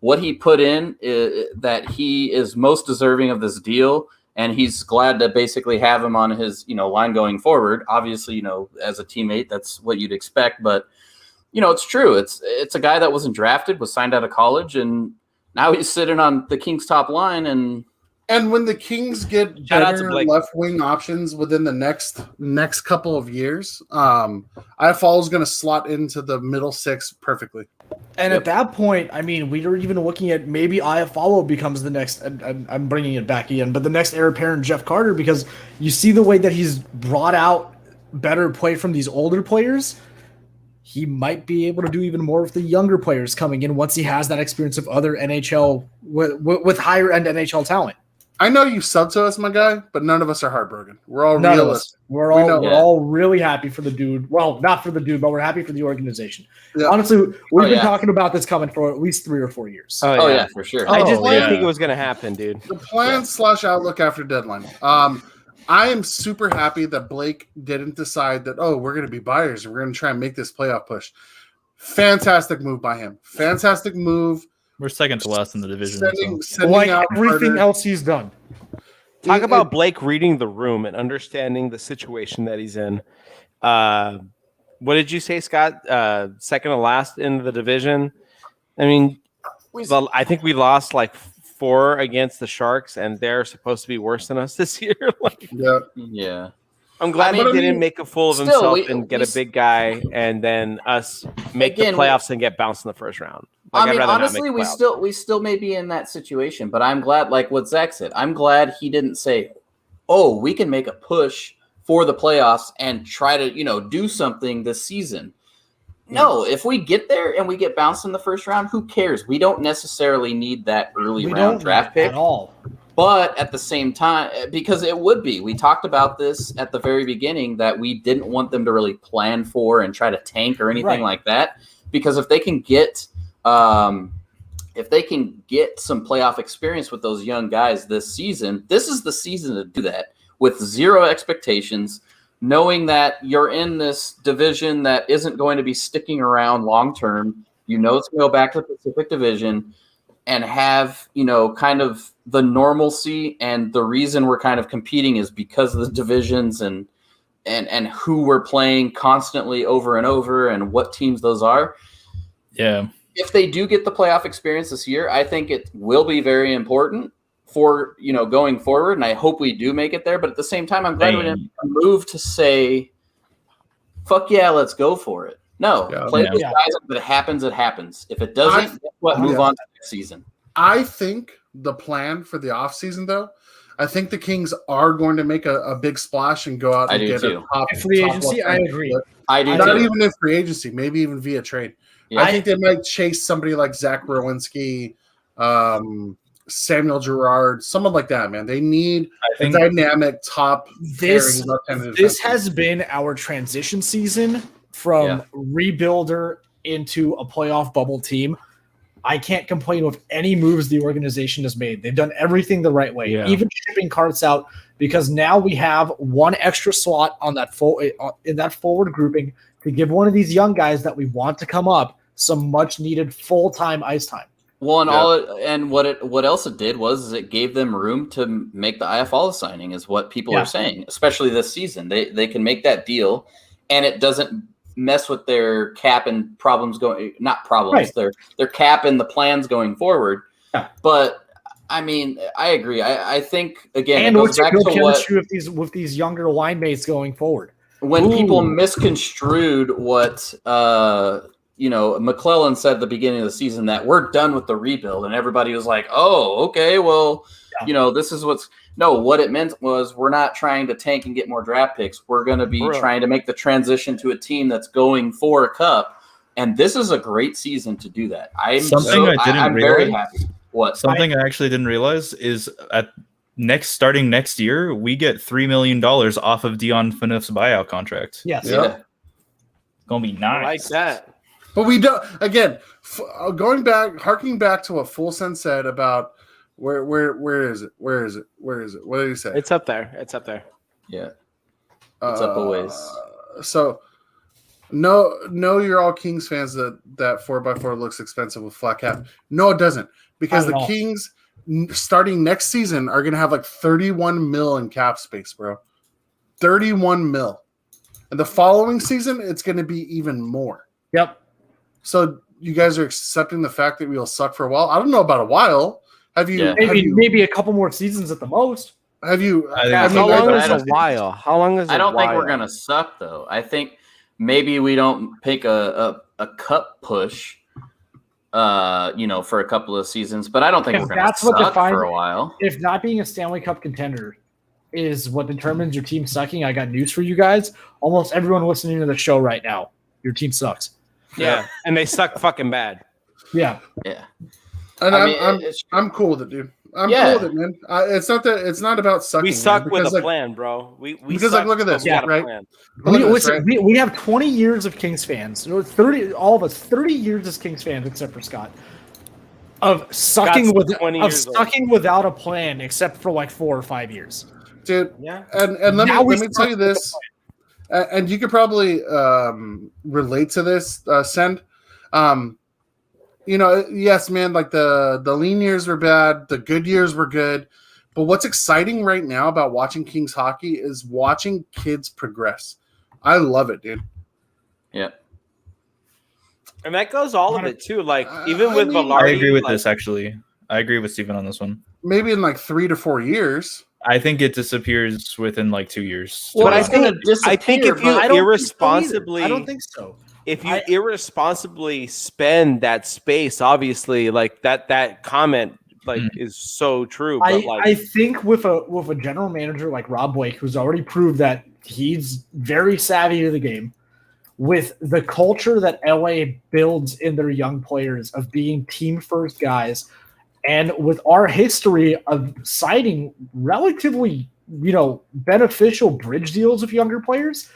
Speaker 2: What he put in is that he is most deserving of this deal, and he's glad to basically have him on his, line going forward. Obviously, as a teammate, that's what you'd expect. But, it's true. It's a guy that wasn't drafted, was signed out of college, and now he's sitting on the Kings' top line.
Speaker 4: And when the Kings get better left-wing options within the next couple of years, Iafallo is going to slot into the middle six perfectly.
Speaker 1: And at that point, I mean, we were even looking at maybe Iafallo becomes the next, and I'm bringing it back again, but the next heir apparent Jeff Carter, because you see the way that he's brought out better play from these older players. He might be able to do even more with the younger players coming in once he has that experience of other NHL with higher end NHL talent.
Speaker 4: I know you sub to us, my guy, but none of us are heartbroken. We're all realistic.
Speaker 1: We're all really happy for the dude. Well, not for the dude, but we're happy for the organization. Yeah. Honestly, we've been talking about this coming for at least 3 or 4 years.
Speaker 2: Oh yeah, for sure.
Speaker 3: I just didn't think it was going to happen, dude.
Speaker 4: The plan / outlook after deadline. I am super happy that Blake didn't decide that, we're going to be buyers and we're going to try and make this playoff push. Fantastic move by him. Fantastic move.
Speaker 6: We're second to last in the division.
Speaker 4: Sending
Speaker 1: like
Speaker 4: out
Speaker 1: everything else he's done.
Speaker 3: Talk about Blake reading the room and understanding the situation that he's in. What did you say, Scott? Second to last in the division. I mean, I think we lost like 4 against the Sharks, and they're supposed to be worse than us this year.
Speaker 2: Yeah.
Speaker 3: I'm glad he didn't make a fool of himself and get a big guy, and then us make the playoffs and get bounced in the first round.
Speaker 2: Honestly, we still may be in that situation, but I'm glad, like what Zach said, I'm glad he didn't say, we can make a push for the playoffs and try to, do something this season. No, if we get there and we get bounced in the first round, who cares? We don't necessarily need that early round draft pick
Speaker 1: at all.
Speaker 2: But at the same time, because it would be, we talked about this at the very beginning, that we didn't want them to really plan for and try to tank or anything like that. Because if they can get some playoff experience with those young guys this season, this is the season to do that with 0 expectations, knowing that you're in this division that isn't going to be sticking around long term. It's going to go back to the Pacific Division and have, kind of the normalcy, and the reason we're kind of competing is because of the divisions and who we're playing constantly over and over and what teams those are.
Speaker 6: Yeah.
Speaker 2: If they do get the playoff experience this year, I think it will be very important for, going forward. And I hope we do make it there. But at the same time, I'm glad we didn't move to say, fuck yeah, let's go for it. No, play those guys. If it happens, it happens. If it doesn't, move on to next season.
Speaker 4: I think the plan for the offseason, though, I think the Kings are going to make a big splash and go out and get a top
Speaker 1: free agency. I agree.
Speaker 2: I do
Speaker 4: not
Speaker 2: too.
Speaker 4: even in free agency, maybe even via trade. Yeah. I think they might chase somebody like Zach Rowinski, Samuel Girard, someone like that, man. They need a dynamic top.
Speaker 1: This has been our transition season from rebuilder into a playoff bubble team. I can't complain with any moves the organization has made. They've done everything the right way, even shipping carts out, because now we have one extra slot on that in that forward grouping to give one of these young guys that we want to come up some much needed full-time ice time.
Speaker 2: Well, and what else it did was it gave them room to make the Iafallo signing, is what people are saying, especially this season. They can make that deal, and it doesn't mess with their cap and problems their cap and the plans going forward. But I mean, I agree. I think again,
Speaker 1: and
Speaker 2: it goes back to
Speaker 1: chemistry with these younger line mates going forward.
Speaker 2: When people misconstrued what McClellan said at the beginning of the season, that we're done with the rebuild, and everybody was like, "Oh, okay, well, this is what it meant was we're not trying to tank and get more draft picks. We're going to be trying to make the transition to a team that's going for a cup, and this is a great season to do that." I'm very happy.
Speaker 6: Something I actually didn't realize is starting next year, we get $3 million off of Dion Phaneuf's buyout contract.
Speaker 1: Yes.
Speaker 4: Yeah.
Speaker 6: It's gonna be nice.
Speaker 3: I like that.
Speaker 4: But we don't. Again, harking back to what Fulson said about where is it? Where is it? What did he say?
Speaker 3: It's up there.
Speaker 2: Yeah. It's up a ways.
Speaker 4: So, no, you're all Kings fans that 4x4 looks expensive with flat cap. No, it doesn't, because the Kings starting next season are going to have like 31 mil in cap space, bro. 31 mil, and the following season it's going to be even more.
Speaker 1: Yep.
Speaker 4: So you guys are accepting the fact that we'll suck for a while. I don't know about a while. Have you?
Speaker 2: Yeah.
Speaker 1: Maybe a couple more seasons at the most.
Speaker 4: Have you?
Speaker 3: How long is a while? How long is?
Speaker 2: I don't think we're gonna suck though. I think maybe we don't pick a cup push, for a couple of seasons. But I don't think we're gonna suck for a while.
Speaker 1: If not being a Stanley Cup contender is what determines your team sucking, I got news for you guys. Almost everyone listening to the show right now, your team sucks.
Speaker 3: Yeah, and they suck fucking bad.
Speaker 1: Yeah.
Speaker 2: Yeah.
Speaker 4: And I'm cool with it, dude. I'm cool with it, man. It's not about sucking.
Speaker 3: We suck
Speaker 4: man,
Speaker 3: with a plan, bro. We
Speaker 4: because
Speaker 3: suck,
Speaker 4: look at this, right?
Speaker 1: We have 20 years of Kings fans. 30, all of us, 30 years as Kings fans, except for Scott, of sucking without a plan, except for like 4 or 5 years,
Speaker 4: dude.
Speaker 3: Yeah.
Speaker 4: And let me tell you this, and you could probably relate to this, Send. Yes, man, like the lean years were bad, the good years were good. But what's exciting right now about watching Kings hockey is watching kids progress. I love it, dude.
Speaker 2: Yeah.
Speaker 3: And that goes all of it too. Like even with Velarde,
Speaker 6: I agree with this actually. I agree with Steven on this one.
Speaker 4: Maybe in like 3 to 4 years.
Speaker 6: I think it disappears within like 2 years.
Speaker 2: Well,
Speaker 3: but I think if you irresponsibly,
Speaker 1: I don't think so.
Speaker 3: If you irresponsibly spend that space, obviously, like that comment, is so true. But
Speaker 1: I think with a general manager like Rob Blake, who's already proved that he's very savvy to the game, with the culture that LA builds in their young players of being team first guys, and with our history of signing relatively, beneficial bridge deals with younger players,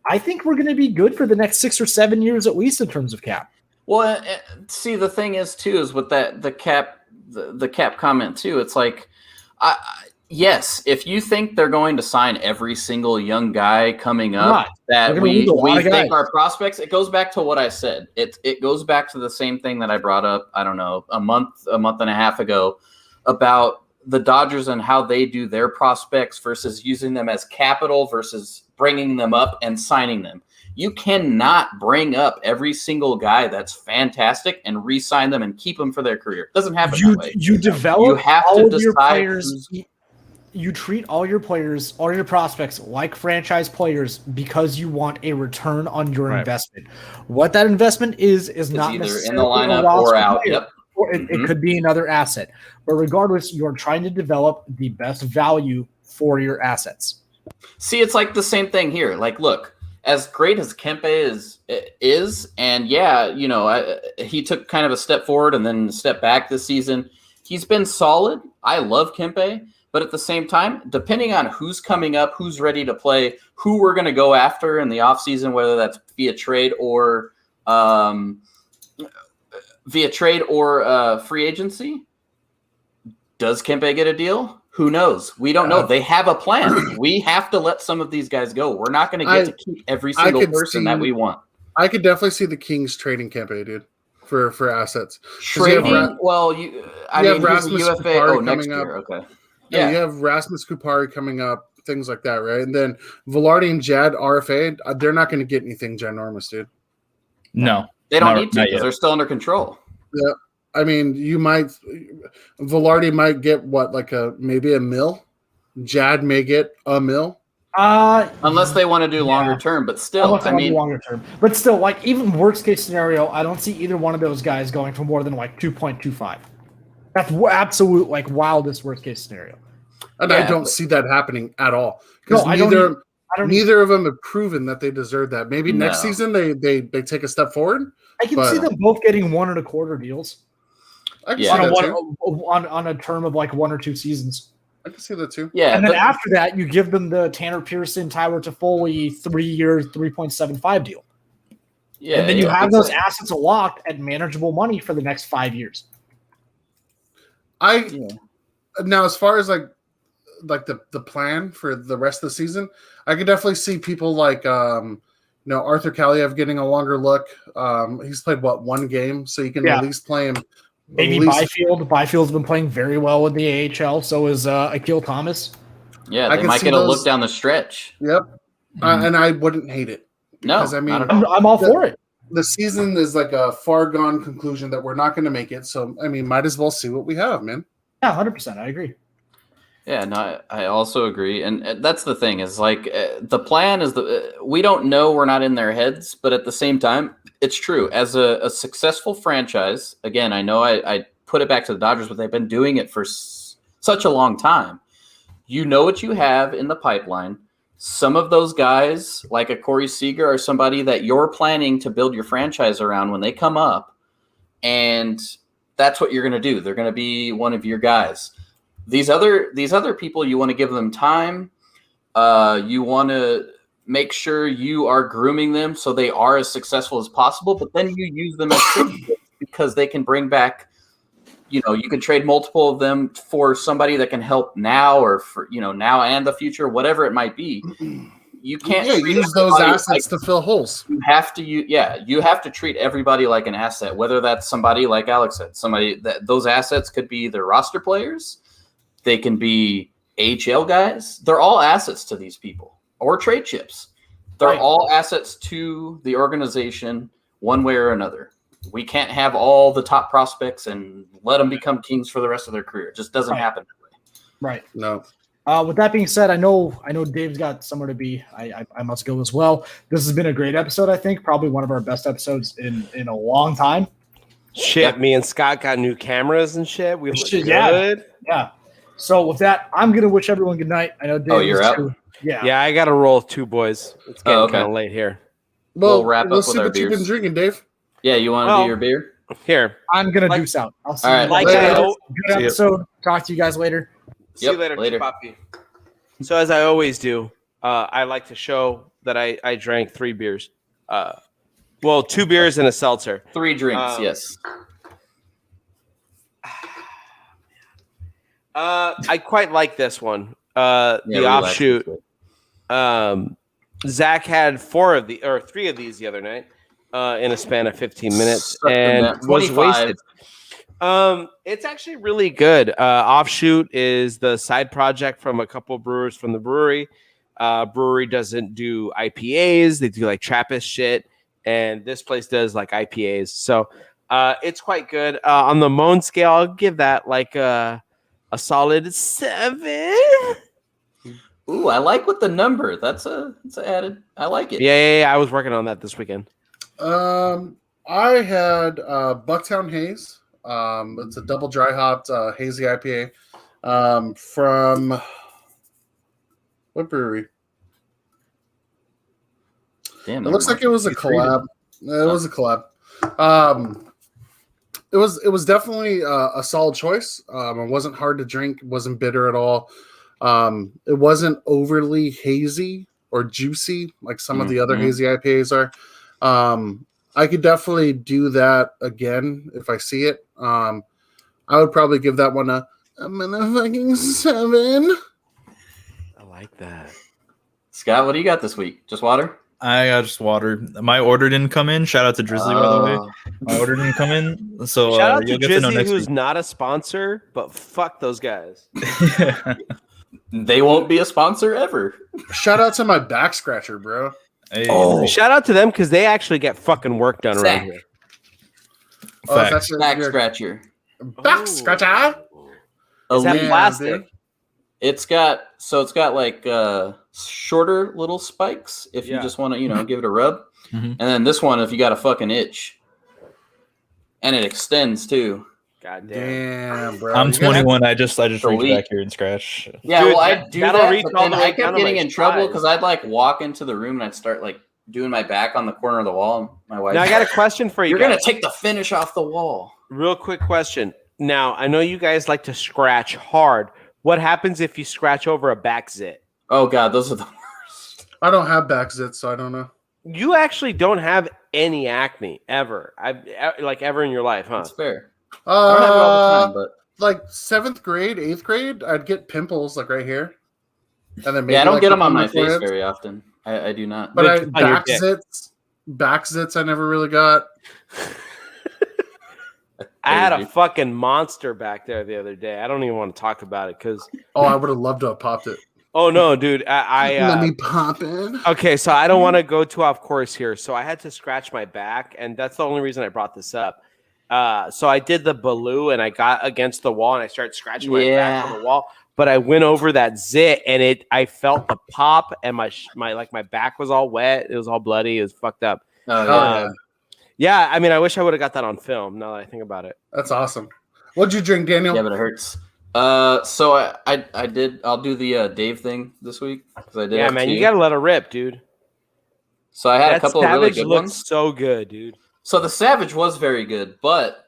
Speaker 1: I think we're going to be good for the next 6 or 7 years at least in terms of cap.
Speaker 2: Well, see, the thing is too is with the cap comment too. It's like, yes, if you think they're going to sign every single young guy coming up that we think are prospects, it goes back to what I said. It goes back to the same thing that I brought up, I don't know, a month and a half ago about the Dodgers and how they do their prospects versus using them as capital versus bringing them up and signing them. You cannot bring up every single guy that's fantastic and re-sign them and keep them for their career. It doesn't happen that way.
Speaker 1: You develop
Speaker 2: you have
Speaker 1: all
Speaker 2: to
Speaker 1: of your
Speaker 2: decide
Speaker 1: players. You treat all your players, all your prospects like franchise players because you want a return on your investment. What that investment is not
Speaker 2: either
Speaker 1: necessarily
Speaker 2: in the lineup or out.
Speaker 1: Player.
Speaker 2: Yep.
Speaker 1: Or it could be another asset. But regardless, you're trying to develop the best value for your assets.
Speaker 2: See, it's like the same thing here. Like, look, as great as Kempe is, and he took kind of a step forward and then a step back this season. He's been solid. I love Kempe, but at the same time, depending on who's coming up, who's ready to play, who we're going to go after in the offseason, whether that's via trade or free agency, does Kempe get a deal? Who knows? We don't know. They have a plan. We have to let some of these guys go. We're not going to get to keep every single person that we want.
Speaker 4: I could definitely see the Kings trading Kempe, dude, for assets.
Speaker 2: Trading? You have
Speaker 4: Rasmus
Speaker 2: UFA.
Speaker 4: Kupari
Speaker 2: Next
Speaker 4: coming
Speaker 2: year.
Speaker 4: up.
Speaker 2: Okay.
Speaker 4: Yeah, you have Rasmus Kupari coming up, things like that, right? And then Velarde and Jad RFA, they're not going to get anything ginormous, dude.
Speaker 6: No.
Speaker 2: They don't need to because they're still under control.
Speaker 4: Yeah. I mean, Velarde might get maybe $1 million. Jad may get $1 million.
Speaker 2: Unless they want to do longer term, but still,
Speaker 1: longer term. But still, like even worst case scenario, I don't see either one of those guys going for more than 2.25. That's absolute wildest worst case scenario.
Speaker 4: And I don't see that happening at all. Because neither of them have proven that they deserve that. Maybe next season they take a step forward.
Speaker 1: I can see them both getting 1.25 deals.
Speaker 4: I can see that
Speaker 1: on a term of 1 or 2 seasons.
Speaker 4: I can see that too.
Speaker 2: Yeah,
Speaker 1: And then after that, you give them the Tanner Pearson, Tyler Toffoli 3-year, $3.75 deal.
Speaker 2: Yeah,
Speaker 1: and then you have those assets locked at manageable money for the next 5 years.
Speaker 4: Now, as far as like the plan for the rest of the season, I could definitely see people like Arthur Kaliev getting a longer look. He's played one game, so you can at least play him.
Speaker 1: Maybe Byfield. Byfield's been playing very well in the AHL. So is Akil Thomas.
Speaker 2: Yeah, they might get a look down the stretch.
Speaker 4: Yep, and I wouldn't hate it.
Speaker 2: No,
Speaker 4: I mean,
Speaker 1: I'm all for it.
Speaker 4: The season is like a far gone conclusion that we're not going to make it. So I mean, might as well see what we have, man.
Speaker 1: Yeah, 100%. I agree.
Speaker 2: Yeah, no, I also agree, and that's the thing is like the plan is we don't know, we're not in their heads, but at the same time, it's true. As a successful franchise, again, I know I put it back to the Dodgers, but they've been doing it for such a long time. You know what you have in the pipeline. Some of those guys, like a Corey Seager, are somebody that you're planning to build your franchise around when they come up, and that's what you're going to do. They're going to be one of your guys. These other people, you want to give them time. You want to make sure you are grooming them so they are as successful as possible. But then you use them as because they can bring back. You can trade multiple of them for somebody that can help now or for now and the future, whatever it might be. You can't
Speaker 4: use those assets to fill holes.
Speaker 2: You have to treat everybody like an asset, whether that's somebody like Alex said, somebody that those assets could be their roster players. They can be AHL guys. They're all assets to these people, or trade chips. They're all assets to the organization one way or another. We can't have all the top prospects and let them become kings for the rest of their career. It just doesn't happen that way.
Speaker 1: Right.
Speaker 4: No.
Speaker 1: With that being said, I know Dave's got somewhere to be. I must go as well. This has been a great episode, I think. Probably one of our best episodes in a long time.
Speaker 3: Shit, me and Scott got new cameras and shit. We look good.
Speaker 1: Yeah. So with that, I'm gonna wish everyone good night. I know Dave.
Speaker 2: Oh, you're up.
Speaker 3: Yeah, I got to roll 2 boys. It's getting kind of late here.
Speaker 2: We'll wrap up with
Speaker 4: see
Speaker 2: our
Speaker 4: what you've
Speaker 2: beers.
Speaker 4: been drinking, Dave.
Speaker 2: Yeah, you want to do your beer?
Speaker 3: Here.
Speaker 1: I'm gonna deuce out. I'll see
Speaker 2: All
Speaker 1: you
Speaker 2: right.
Speaker 1: later. Good episode. Talk to you guys later.
Speaker 3: See you later. Papi. So as I always do, I like to show that I drank 3 beers. 2 beers and a seltzer.
Speaker 2: 3 drinks, yes.
Speaker 3: I quite like this one. The offshoot. Zach had 3 of these the other night in a span of 15 minutes and was wasted. It's actually really good. Offshoot is the side project from a couple of brewers from the brewery. Brewery doesn't do IPAs. They do like Trappist shit. And this place does like IPAs. So it's quite good. On the Moan scale, I'll give that like a solid 7.
Speaker 2: Ooh, I like with the number. That's added. I like it.
Speaker 3: Yeah. I was working on that this weekend.
Speaker 4: I had Bucktown Hayes. It's a double dry hopped hazy IPA from what brewery?
Speaker 2: Damn,
Speaker 4: it looks like it was a collab. It was a collab. It was definitely a solid choice. It wasn't hard to drink. It wasn't bitter at all. It wasn't overly hazy or juicy like some of the other hazy IPAs are. I could definitely do that again if I see it. I would probably give that one a motherfucking 7.
Speaker 3: I like that.
Speaker 2: Scott, what do you got this week? Just water?
Speaker 6: I got just water. My order didn't come in. Shout out to Drizzly, by the way. My order didn't come in. So
Speaker 3: shout out to
Speaker 6: you'll get to know
Speaker 3: Drizzy,
Speaker 6: next
Speaker 3: who's
Speaker 6: week.
Speaker 3: not a sponsor, but fuck those guys.
Speaker 2: They won't be a sponsor ever.
Speaker 4: Shout out to my back scratcher, bro.
Speaker 6: Hey,
Speaker 3: Shout out to them because they actually get fucking work done around here.
Speaker 6: facts.
Speaker 2: Back scratcher.
Speaker 4: Back scratcher.
Speaker 3: Is that
Speaker 2: Elite.
Speaker 3: plastic?
Speaker 2: It's got like shorter little spikes if you just want to give it a rub, and then this one if you got a fucking itch, and it extends too.
Speaker 3: God damn,
Speaker 4: bro.
Speaker 6: I'm 21. I just reach
Speaker 2: Elite.
Speaker 6: back here and scratch.
Speaker 2: Yeah,
Speaker 3: Dude,
Speaker 2: well, I do
Speaker 3: that'll
Speaker 2: that,
Speaker 3: reach
Speaker 2: but
Speaker 3: all
Speaker 2: then
Speaker 3: the way
Speaker 2: I
Speaker 3: down
Speaker 2: kept
Speaker 3: to
Speaker 2: getting
Speaker 3: my
Speaker 2: in trouble
Speaker 3: thighs.
Speaker 2: because I'd like walk into the room and I'd start like doing my back on the corner of the wall. And my wife,
Speaker 3: Now I got a question for you.
Speaker 2: You're
Speaker 3: guys.
Speaker 2: gonna take the finish off the wall.
Speaker 3: Real quick question. Now I know you guys like to scratch hard, What happens if you scratch over a back zit?
Speaker 2: Oh god, those are the worst.
Speaker 4: I don't have back zits, so I don't know.
Speaker 3: You actually don't have any acne ever. Ever in your life, huh?
Speaker 2: That's fair. I don't have it all the time, but
Speaker 4: like 7th grade, 8th grade, I'd get pimples like right here, and then maybe
Speaker 2: I don't
Speaker 4: like
Speaker 2: get them on my
Speaker 4: forehead.
Speaker 2: face very often. I do not.
Speaker 4: But back zits, I never really got.
Speaker 3: I had a fucking monster back there the other day. I don't even want to talk about it because.
Speaker 4: Oh, I would have loved to have popped it.
Speaker 3: Oh no, dude!
Speaker 4: Let me pop in.
Speaker 3: Okay, so I don't want to go too off course here. So I had to scratch my back, and that's the only reason I brought this up. So I did the baloo, and I got against the wall, and I started scratching my back on the wall. But I went over that zit, and I felt the pop, and my back was all wet. It was all bloody. It was fucked up. Yeah, I mean, I wish I would have got that on film. Now that I think about it,
Speaker 4: that's awesome. What'd you drink, Daniel?
Speaker 2: Yeah, but it hurts. So I'll do the Dave thing this week because I did.
Speaker 3: Yeah, man, you gotta let it rip, dude.
Speaker 2: So I had a couple of really good
Speaker 3: looks
Speaker 2: ones.
Speaker 3: So good, dude.
Speaker 2: So the Savage was very good, but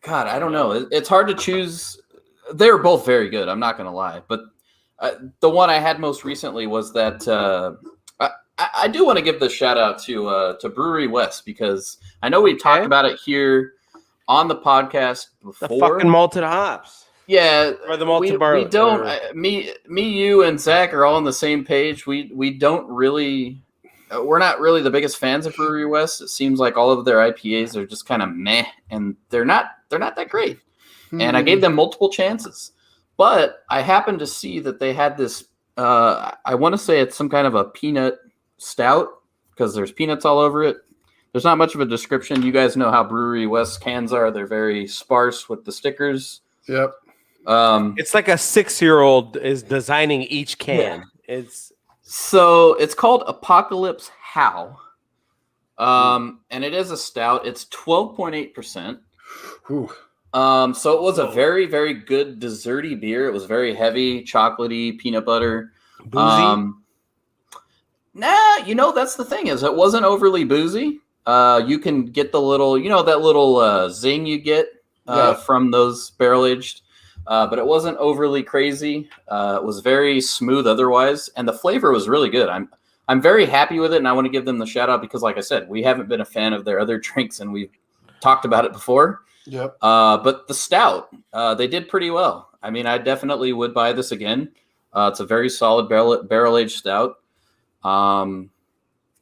Speaker 2: God, I don't know. It's hard to choose. They were both very good. I'm not gonna lie, but the one I had most recently was that. I do want to give the shout out to Brewery West because I know we talked about it here on the podcast before.
Speaker 3: The fucking malted hops.
Speaker 2: Yeah,
Speaker 3: or the malted barley.
Speaker 2: We don't. Me, you, and Zach are all on the same page. We don't really. We're not really the biggest fans of Brewery West. It seems like all of their IPAs are just kind of meh, and they're not that great. And I gave them multiple chances, but I happened to see that they had this. I want to say it's some kind of a peanut stout because there's peanuts all over it. There's not much of a description. You guys know how Brewery West cans are. They're very sparse with the stickers.
Speaker 4: Yep.
Speaker 3: It's like a 6-year-old is designing each can. Yeah.
Speaker 2: It's called Apocalypse How. And it is a stout. It's 12.8%. So it was a very, very good desserty beer. It was very heavy, chocolatey, peanut butter.
Speaker 3: Boozy?
Speaker 2: That's the thing is it wasn't overly boozy. You can get the little, that little zing you get from those barrel-aged. But it wasn't overly crazy. It was very smooth otherwise, and the flavor was really good. I'm very happy with it, and I want to give them the shout out because, like I said, we haven't been a fan of their other drinks, and we've talked about it before.
Speaker 4: Yep.
Speaker 2: But the stout, they did pretty well. I mean, I definitely would buy this again. It's a very solid barrel-aged stout. I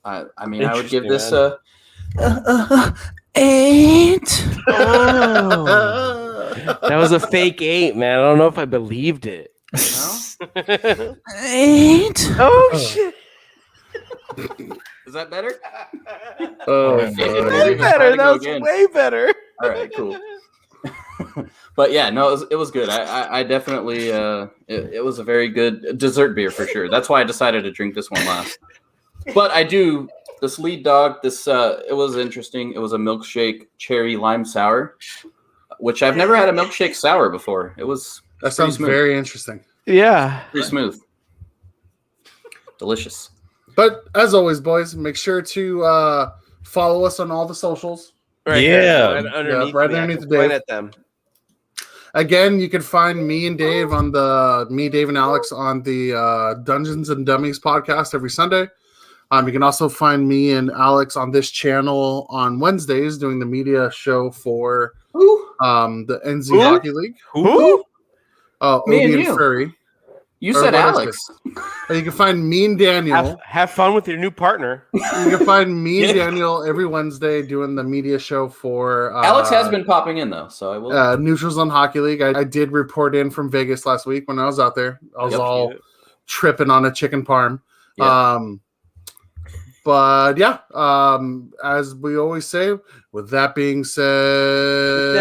Speaker 2: would give this a 8.
Speaker 3: That was a fake 8, man. I don't know if I believed it.
Speaker 2: No?
Speaker 3: 8. Oh shit!
Speaker 2: Is that better?
Speaker 3: Way better. That was way better.
Speaker 2: All right, cool. But yeah, no, it was good. I definitely it was a very good dessert beer for sure. That's why I decided to drink this one last. But this lead dog, it was interesting. It was a milkshake cherry lime sour, which I've never had a milkshake sour before.
Speaker 4: That sounds very interesting.
Speaker 3: Yeah.
Speaker 2: Pretty smooth. Delicious.
Speaker 4: But as always, boys, make sure to follow us on all the socials.
Speaker 3: Right underneath
Speaker 4: the Dave. At them. Again, you can find me and Dave Dave and Alex on the Dungeons and Dummies podcast every Sunday. You can also find me and Alex on this channel on Wednesdays doing the media show for the NZ Hockey League.
Speaker 3: Who?
Speaker 4: Obi and Furry.
Speaker 2: You said Alex.
Speaker 4: You can find me and Daniel.
Speaker 3: Have fun with your new partner.
Speaker 4: You can find me and Daniel every Wednesday doing the media show for...
Speaker 2: Alex has been popping in, though, so I will...
Speaker 4: Neutrals on Hockey League. I did report in from Vegas last week when I was out there. I was tripping on a chicken parm. Yep. But yeah, as we always say, with that being said...